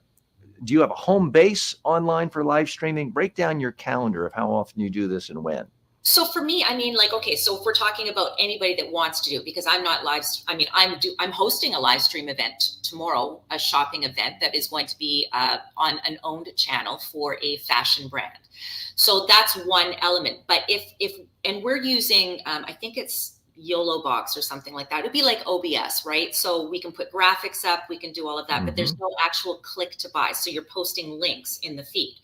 do you have a home base online for live streaming? Break down your calendar of how often you do this and when. So for me, I mean, like, okay, so if we're talking about anybody that wants to do it, because I'm not live, I mean, I'm hosting a live stream event tomorrow, a shopping event that is going to be on an owned channel for a fashion brand. So that's one element. But and we're using, I think it's YOLO Box or something like that. It'd be like OBS, right? So we can put graphics up, we can do all of that, but there's no actual click to buy. So you're posting links in the feed.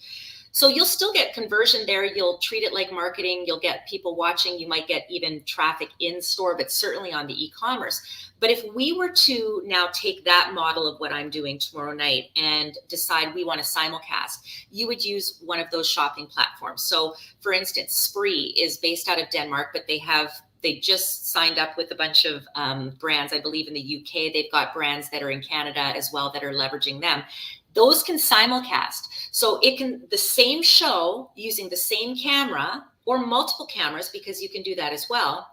So you'll still get conversion there. You'll treat it like marketing. You'll get people watching. You might get even traffic in store, but certainly on the e-commerce. But if we were to now take that model of what I'm doing tomorrow night and decide we want to simulcast, you would use one of those shopping platforms. So for instance, Spree is based out of Denmark, but they just signed up with a bunch of brands, I believe in the UK. They've got brands that are in Canada as well that are leveraging them. Those can simulcast. So it can, the same show using the same camera or multiple cameras, because you can do that as well,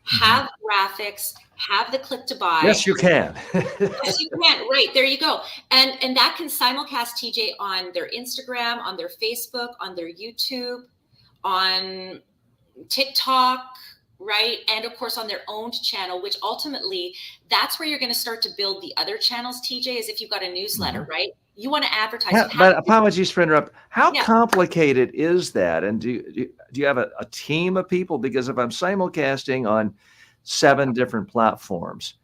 have graphics, have the click to buy. Yes, you can. Yes, you can. Right. There you go. And that can simulcast, TJ, on their Instagram, on their Facebook, on their YouTube, on TikTok, right? And of course on their owned channel, which ultimately that's where you're going to start to build the other channels, TJ, is if you've got a newsletter, right? You want to advertise. But apologies for interrupt. How complicated is that? And do you have a team of people? Because if I'm simulcasting on 7 different platforms,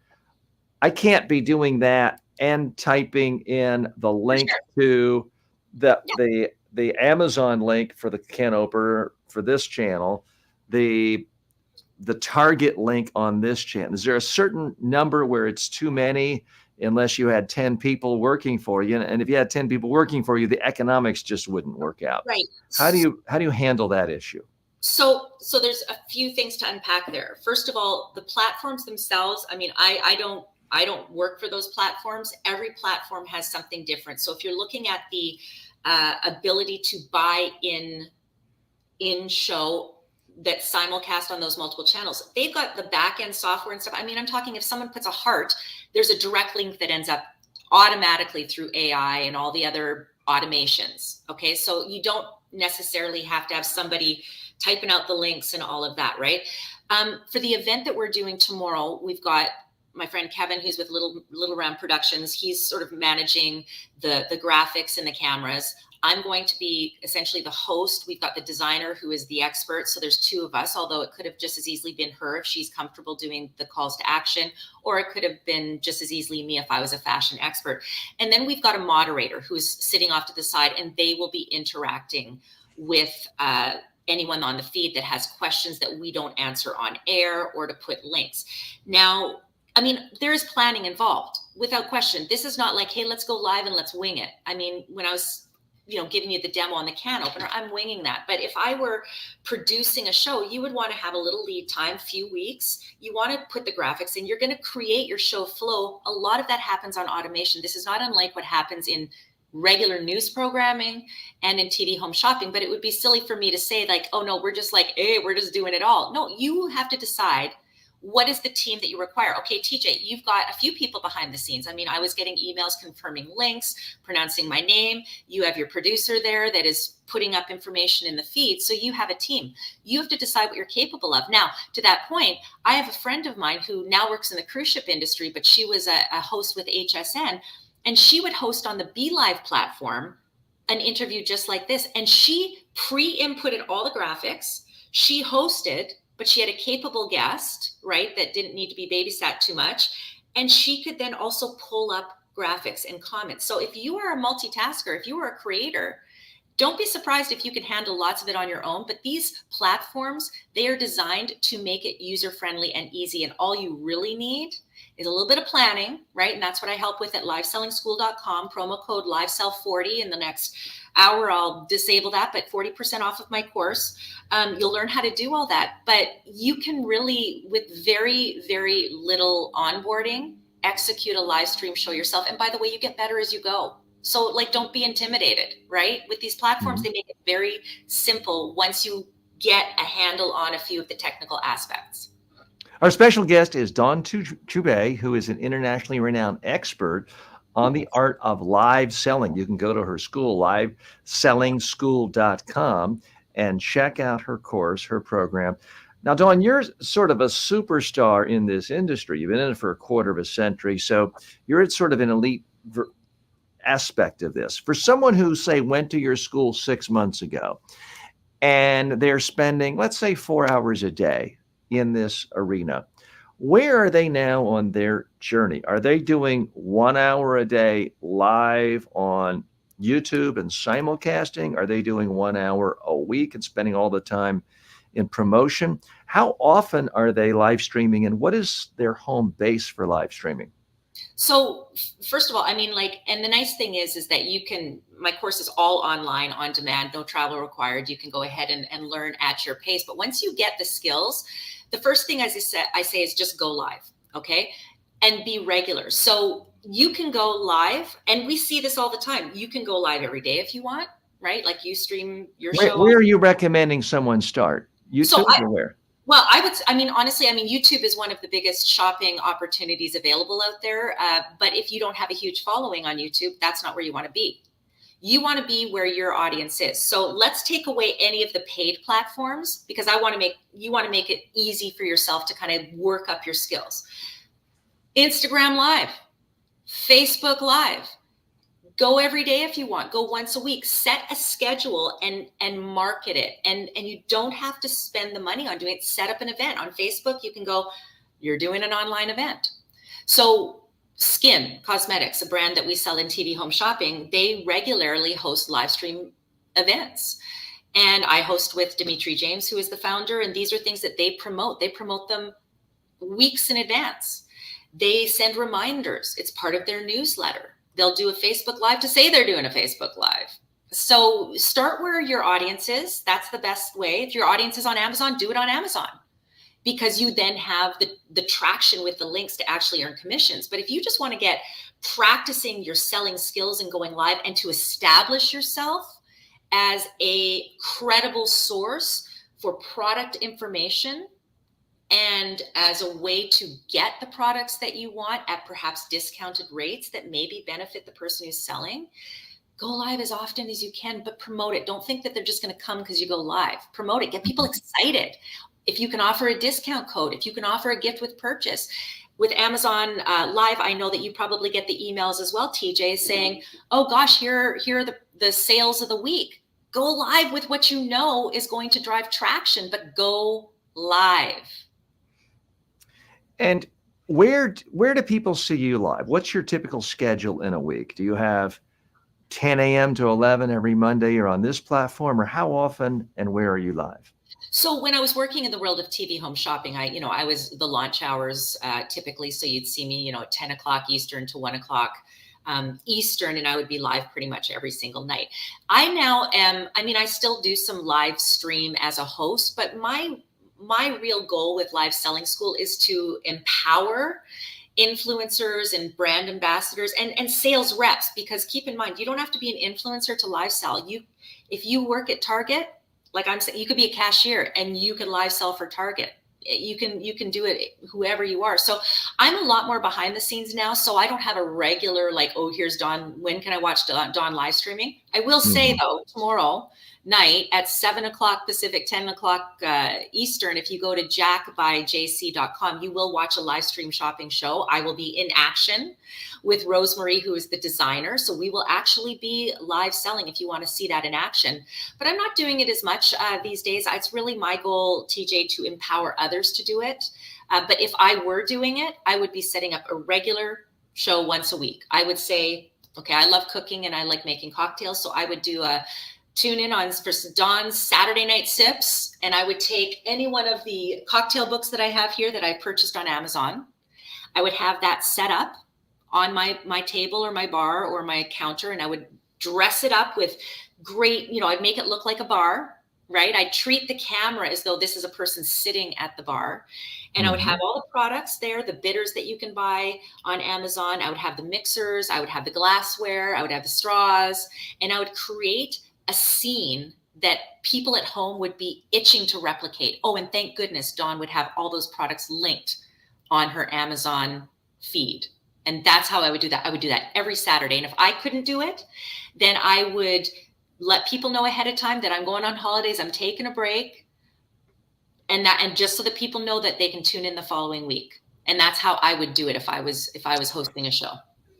I can't be doing that and typing in the link to the Amazon link for the can opener for this channel, the target link on this channel. Is there a certain number where it's too many unless you had 10 people working for you? And if you had 10 people working for you, the economics just wouldn't work out. Right. How do you handle that issue? So there's a few things to unpack there. First of all, the platforms themselves, I mean, I don't work for those platforms. Every platform has something different. So if you're looking at the ability to buy in show that simulcast on those multiple channels. They've got the back end software and stuff. I mean, I'm talking if someone puts a heart, there's a direct link that ends up automatically through AI and all the other automations. Okay, so you don't necessarily have to have somebody typing out the links and all of that, right? For the event that we're doing tomorrow, we've got my friend Kevin, who's with Little Round Productions. He's sort of managing the graphics and the cameras. I'm going to be essentially the host. We've got the designer who is the expert. So there's two of us, although it could have just as easily been her if she's comfortable doing the calls to action, or it could have been just as easily me if I was a fashion expert. And then we've got a moderator who's sitting off to the side, and they will be interacting with anyone on the feed that has questions that we don't answer on air or to put links. Now, I mean, there is planning involved without question. This is not like, hey, let's go live and let's wing it. I mean, when I was giving you the demo on the can opener, I'm winging that. But if I were producing a show, you would want to have a little lead time, few weeks. You want to put the graphics in. You're going to create your show flow. A lot of that happens on automation. This is not unlike what happens in regular news programming and in TV home shopping. But it would be silly for me to say like, oh no, we're just like, hey, we're just doing it all. No, you have to decide what is the team that you require? Okay, TJ, you've got a few people behind the scenes. I mean, I was getting emails confirming links, pronouncing my name. You have your producer there that is putting up information in the feed. So you have a team. You have to decide what you're capable of. Now, to that point, I have a friend of mine who now works in the cruise ship industry, but she was a host with HSN, and she would host on the BeLive platform an interview just like this. And she pre-inputted all the graphics. She hosted, but she had a capable guest, right, that didn't need to be babysat too much. And she could then also pull up graphics and comments. So if you are a multitasker, if you are a creator, don't be surprised if you can handle lots of it on your own. But these platforms, they are designed to make it user-friendly and easy. And all you really need is a little bit of planning, right? And that's what I help with at livesellingschool.com, promo code LiveSell40. In the next hour, I'll disable that, but 40% off of my course. You'll learn how to do all that. But you can really, with very, very little onboarding, execute a live stream show yourself. And by the way, you get better as you go. So like, don't be intimidated, right? With these platforms, they make it very simple once you get a handle on a few of the technical aspects. Our special guest is Dawn Choubey, who is an internationally renowned expert on the art of live selling. You can go to her school, livesellingschool.com, and check out her course, her program. Now, Dawn, you're sort of a superstar in this industry. You've been in it for a quarter of a century, so you're at sort of an elite aspect of this. For someone who, say, went to your school 6 months ago, and they're spending, let's say, 4 hours a day in this arena, where are they now on their journey? Are they doing 1 hour a day live on YouTube and simulcasting? Are they doing 1 hour a week and spending all the time in promotion? How often are they live streaming, and what is their home base for live streaming? So first of all, I mean, like, and the nice thing is that you can, my course is all online, on demand, no travel required. You can go ahead and learn at your pace. But once you get the skills, the first thing, as I say, is just go live, okay? And be regular. So you can go live, and we see this all the time. You can go live every day if you want, right? Like you stream your show. Where are you recommending someone start? YouTube or where? Well, honestly, YouTube is one of the biggest shopping opportunities available out there. But if you don't have a huge following on YouTube, that's not where you want to be. You want to be where your audience is. So let's take away any of the paid platforms, because you want to make it easy for yourself to kind of work up your skills. Instagram Live, Facebook Live. Go every day if you want. Go once a week. Set a schedule and market it. And you don't have to spend the money on doing it. Set up an event. On Facebook, you can go, you're doing an online event. So Skin Cosmetics, a brand that we sell in TV home shopping, they regularly host live stream events. And I host with Dimitri James, who is the founder. And these are things that they promote. They promote them weeks in advance. They send reminders. It's part of their newsletter. They'll do a Facebook Live to say they're doing a Facebook Live. So start where your audience is. That's the best way. If your audience is on Amazon, do it on Amazon, because you then have the traction with the links to actually earn commissions. But if you just want to get practicing your selling skills and going live, and to establish yourself as a credible source for product information and as a way to get the products that you want at perhaps discounted rates that maybe benefit the person who's selling. Go live as often as you can, but promote it. Don't think that they're just going to come because you go live. Promote it. Get people excited. If you can offer a discount code, if you can offer a gift with purchase. With Amazon Live, I know that you probably get the emails as well, TJ, saying, oh gosh, here are the sales of the week. Go live with what you know is going to drive traction, but go live. And where do people see you live? What's your typical schedule in a week? Do you have 10 a.m. to 11 every Monday you're on this platform, or how often and where are you live? So when I was working in the world of TV home shopping, I was the launch hours typically. So you'd see me, at 10 o'clock Eastern to 1 o'clock Eastern, and I would be live pretty much every single night. I now am, I still do some live stream as a host, but my real goal with Live Selling School is to empower influencers and brand ambassadors and sales reps, because keep in mind, you don't have to be an influencer to live sell. If you work at Target, like I'm saying, you could be a cashier and you can live sell for Target. You can do it whoever you are. So I'm a lot more behind the scenes now. So I don't have a regular, like, oh, here's Dawn. When can I watch Dawn live streaming? I will say though, tomorrow night at 7 o'clock Pacific, 10 o'clock Eastern, if you go to jackbyjc.com, you will watch a live stream shopping show. I will be in action with Rosemary, who is the designer. So we will actually be live selling if you want to see that in action. But I'm not doing it as much these days. It's really my goal, TJ, to empower others to do it. But if I were doing it, I would be setting up a regular show once a week. I would say, okay, I love cooking and I like making cocktails. So I would do a tune in on for Dawn's Saturday Night Sips, and I would take any one of the cocktail books that I have here that I purchased on Amazon. I would have that set up on my table or my bar or my counter, and I would dress it up with great, I'd make it look like a bar, right? I'd treat the camera as though this is a person sitting at the bar, and I would have all the products there, the bitters that you can buy on Amazon. I would have the mixers, I would have the glassware, I would have the straws, and I would create a scene that people at home would be itching to replicate. Oh, and thank goodness Dawn would have all those products linked on her Amazon feed. And that's how I would do that. I would do that every Saturday. And if I couldn't do it, then I would let people know ahead of time that I'm going on holidays, I'm taking a break. And just so that people know that they can tune in the following week. And that's how I would do it if I was hosting a show.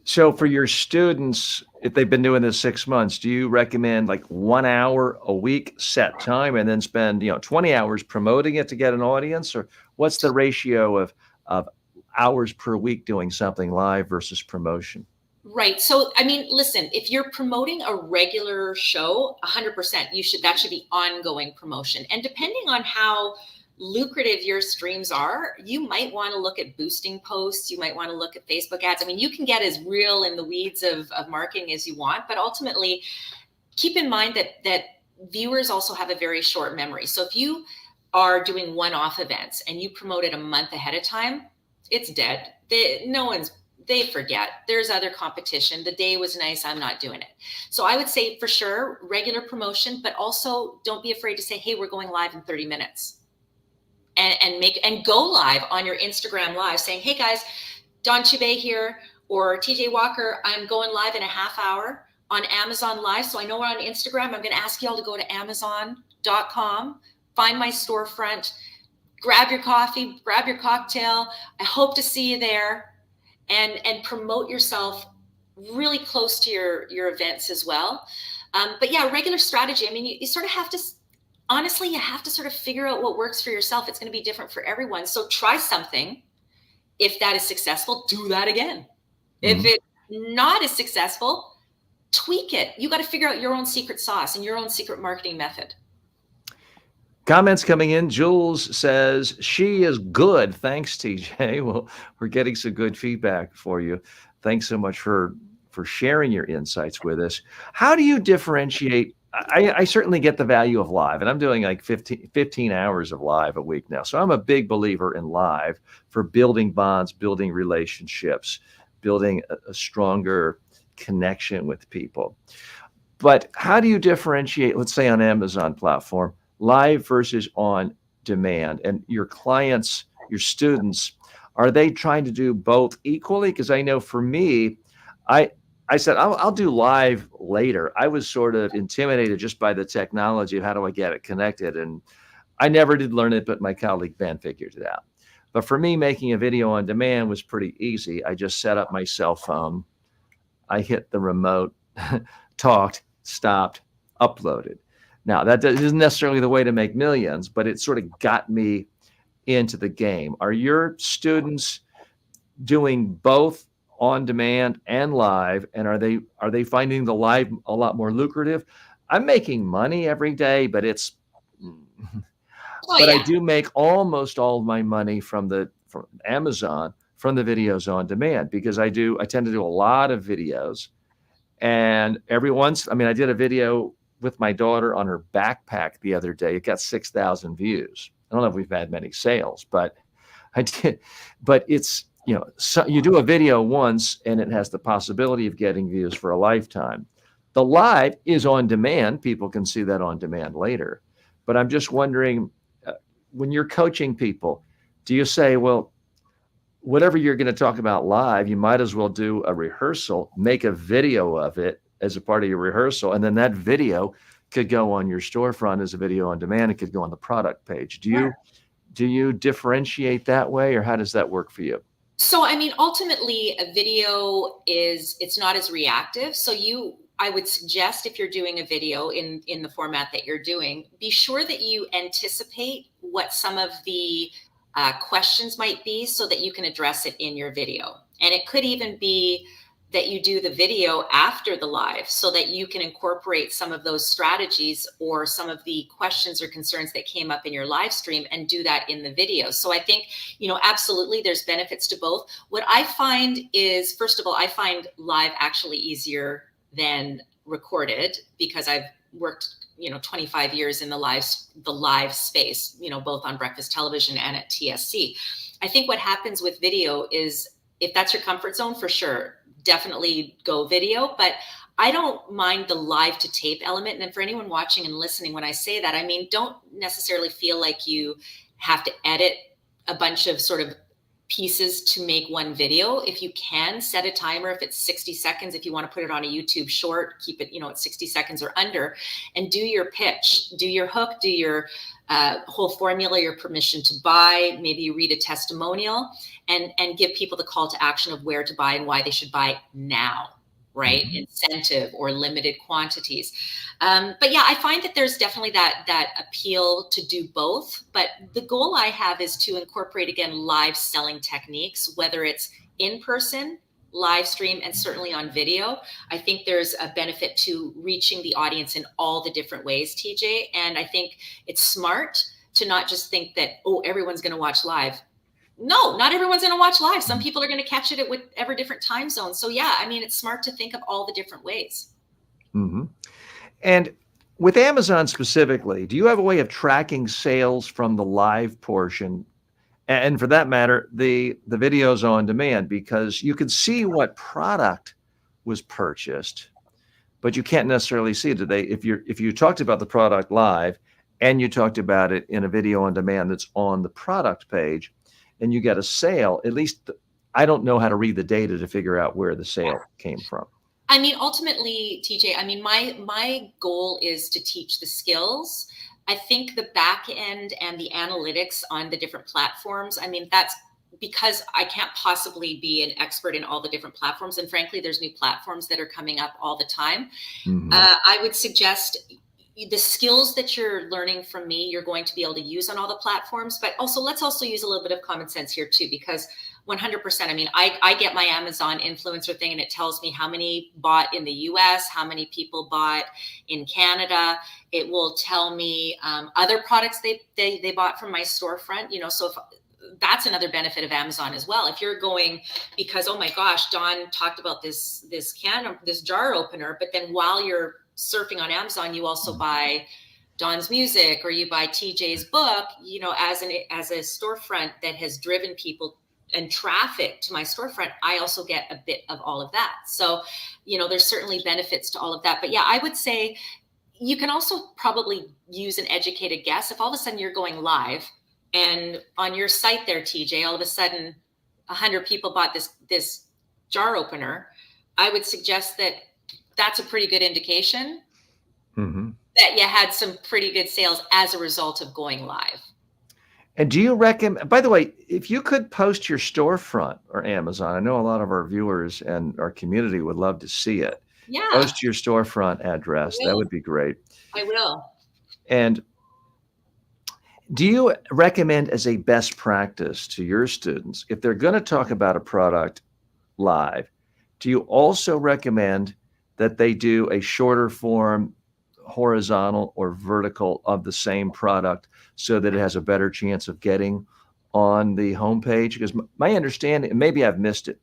So for your students, if they've been doing this 6 months, do you recommend like 1 hour a week set time and then spend 20 hours promoting it to get an audience? Or what's the ratio of hours per week doing something live versus promotion? Right. So, listen, if you're promoting a regular show, 100%, that should be ongoing promotion. And depending on how lucrative your streams are, you might want to look at boosting posts. You might want to look at Facebook ads. You can get as real in the weeds of marketing as you want, but ultimately keep in mind that viewers also have a very short memory. So if you are doing one-off events and you promote it a month ahead of time, it's dead. They forget. There's other competition. The day was nice. I'm not doing it. So I would say for sure, regular promotion, but also don't be afraid to say, hey, we're going live in 30 minutes. And go live on your Instagram live saying, hey guys, Dawn Chube here, or TJ Walker, I'm going live in a half hour on Amazon Live. So I know we're on Instagram. I'm going to ask y'all to go to Amazon.com, find my storefront, grab your coffee, grab your cocktail. I hope to see you there, and promote yourself really close to your events as well. But yeah, regular strategy. You sort of have to, honestly, you have to sort of figure out what works for yourself. It's going to be different for everyone. So try something. If that is successful, do that again. If it's not as successful, tweak it. You got to figure out your own secret sauce and your own secret marketing method. Comments coming in. Jules says, she is good. Thanks, TJ. Well, we're getting some good feedback for you. Thanks so much for sharing your insights with us. How do you differentiate? I certainly get the value of live, and I'm doing like 15 hours of live a week now. So I'm a big believer in live for building bonds, building relationships. building a stronger connection with people. But how do you differentiate, let's say on Amazon platform, live versus on demand? And your clients, your students, are they trying to do both equally? Because I know for me, I I said I'll do live later. I was sort of intimidated just by the technology of how do I get it connected, and I never did learn it, but my colleague Ben figured it out. But for me, making a video on demand was pretty easy. I just set up my cell phone, I hit the remote, talked, stopped, uploaded. Now, that isn't necessarily the way to make millions, but it sort of got me into the game. Are your students doing both on demand and live? And are they finding the live a lot more lucrative? I'm making money every day, but it's Oh but I yeah. do make almost all of my money from Amazon from the videos on demand because I tend to do a lot of videos. And every once, I mean, I did a video with my daughter on her backpack the other day. It got 6,000 views. I don't know if we've had many sales, but I did. But it's, so you do a video once and it has the possibility of getting views for a lifetime. The live is on demand. People can see that on demand later. But I'm just wondering, when you're coaching people, do you say, well, whatever you're going to talk about live, you might as well do a rehearsal, make a video of it as a part of your rehearsal. And then that video could go on your storefront as a video on demand. It could go on the product page. Do you differentiate that way, or how does that work for you? So, I mean, ultimately a video it's not as reactive. So I would suggest if you're doing a video in the format that you're doing, be sure that you anticipate what some of the questions might be so that you can address it in your video. And it could even be that you do the video after the live so that you can incorporate some of those strategies or some of the questions or concerns that came up in your live stream and do that in the video. So I think, absolutely there's benefits to both. What I find is, first of all, I find live actually easier than recorded because I've worked 25 years in the live space, both on breakfast television and at TSC. I think what happens with video is, if that's your comfort zone, for sure, definitely go video. But I don't mind the live to tape element. And for anyone watching and listening, when I say that, I mean, don't necessarily feel like you have to edit a bunch of sort of pieces to make one video. If you can, set a timer. If it's 60 seconds, if you want to put it on a YouTube short, keep it, at 60 seconds or under, and do your pitch, do your hook, do your whole formula, your permission to buy. Maybe you read a testimonial and give people the call to action of where to buy and why they should buy now, right? Mm-hmm. Incentive or limited quantities. But yeah, I find that there's definitely that appeal to do both. But the goal I have is to incorporate, again, live selling techniques, whether it's in person, live stream, and certainly on video. I think there's a benefit to reaching the audience in all the different ways, TJ. And I think it's smart to not just think that, everyone's going to watch live. No, not everyone's going to watch live. Some people are going to catch it at whatever different time zone. So yeah, I mean, it's smart to think of all the different ways. Mm-hmm. And with Amazon specifically, do you have a way of tracking sales from the live portion? And for that matter, the videos on demand, because you can see what product was purchased, but you can't necessarily see it. If you talked about the product live and you talked about it in a video on demand that's on the product page, and you get a sale, at least I don't know how to read the data to figure out where the sale came from. I mean, ultimately, TJ, I mean, my goal is to teach the skills. I think the back end and the analytics on the different platforms, I mean, that's because I can't possibly be an expert in all the different platforms. And frankly, there's new platforms that are coming up all the time. Mm-hmm. I would suggest the skills that you're learning from me, you're going to be able to use on all the platforms, but also let's also use a little bit of common sense here too, because 100%, I mean, I get my Amazon influencer thing and it tells me how many bought in the US, how many people bought in Canada. It will tell me other products they bought from my storefront, so if that's another benefit of Amazon as well. If you're going because, oh my gosh, Dawn talked about this jar opener, but then while you're surfing on Amazon, you also buy Dawn's music or you buy TJ's book, as a storefront that has driven people and traffic to my storefront, I also get a bit of all of that. So, there's certainly benefits to all of that. But yeah, I would say you can also probably use an educated guess. If all of a sudden you're going live and on your site there, TJ, all of a sudden 100 people bought this jar opener, I would suggest that that's a pretty good indication that you had some pretty good sales as a result of going live. And do you recommend, by the way, if you could post your storefront or Amazon, I know a lot of our viewers and our community would love to see it. Yeah. Post your storefront address. That would be great. I will. And do you recommend as a best practice to your students, if they're going to talk about a product live, do you also recommend that they do a shorter form, horizontal or vertical of the same product so that it has a better chance of getting on the homepage? Because my understanding, and maybe I've missed it,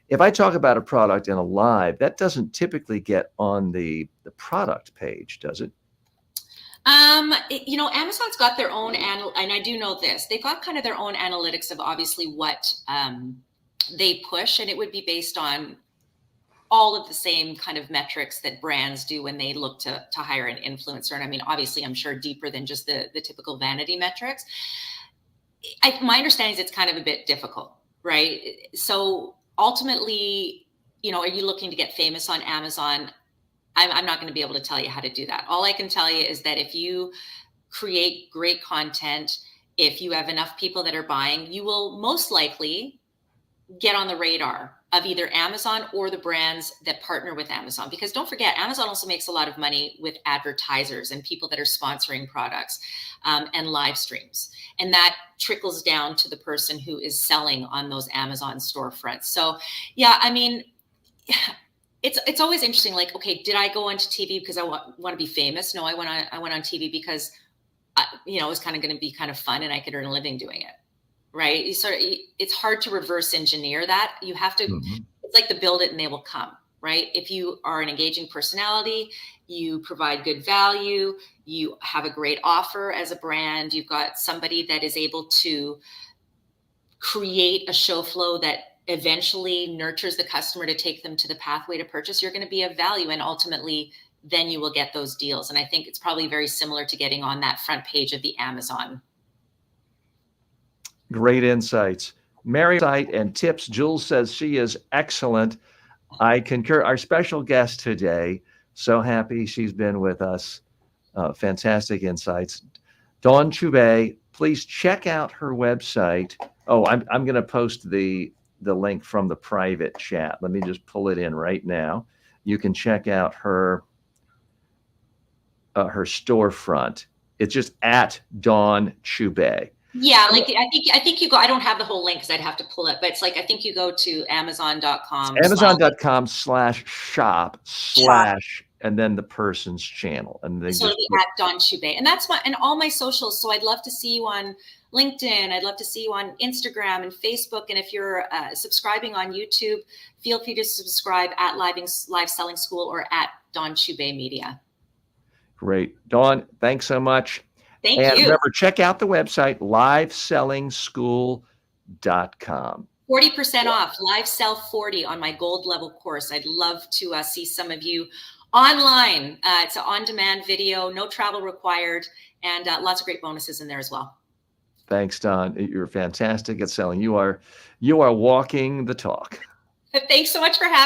if I talk about a product in a live, that doesn't typically get on the product page, does it? Amazon's got their own, and I do know this, they've got kind of their own analytics of obviously what they push, and it would be based on all of the same kind of metrics that brands do when they look to hire an influencer. And I mean, obviously, I'm sure deeper than just the typical vanity metrics. My understanding is it's kind of a bit difficult, right? So ultimately, are you looking to get famous on Amazon? I'm not going to be able to tell you how to do that. All I can tell you is that if you create great content, if you have enough people that are buying, you will most likely get on the radar of either Amazon or the brands that partner with Amazon. Because don't forget, Amazon also makes a lot of money with advertisers and people that are sponsoring products and live streams. And that trickles down to the person who is selling on those Amazon storefronts. So yeah, I mean, it's always interesting. Like, okay, did I go onto TV because I want to be famous? No, I went on TV because, it was kind of going to be kind of fun and I could earn a living doing it. Right. It's hard to reverse engineer that. You have to, it's like the build it and they will come, right? If you are an engaging personality, you provide good value, you have a great offer as a brand, you've got somebody that is able to create a show flow that eventually nurtures the customer to take them to the pathway to purchase, you're going to be of value. And ultimately, then you will get those deals. And I think it's probably very similar to getting on that front page of the Amazon. Great insights. Mary site and tips. Jules says she is excellent. I concur. Our special guest today, so happy she's been with us. Fantastic insights. Dawn Chubey, please check out her website. Oh, I'm going to post the link from the private chat. Let me just pull it in right now. You can check out her storefront. It's just at Dawn Chubey. Yeah, like I think you go, I don't have the whole link because I'd have to pull it, but it's like I think you go to Amazon.com. Amazon.com/shop/ and then the person's channel. And they so it'll be at Dawn Chubey. And that's and all my socials. So I'd love to see you on LinkedIn. I'd love to see you on Instagram and Facebook. And if you're subscribing on YouTube, feel free to subscribe at Live Selling School or at Dawn Chubey Media. Great. Dawn, thanks so much. Thank and you. Remember, check out the website, livesellingschool.com. 40% off, Live Sell 40 on my gold level course. I'd love to see some of you online. It's an on-demand video, no travel required, and lots of great bonuses in there as well. Thanks, Dawn. You're fantastic at selling. You are walking the talk. Thanks so much for having me.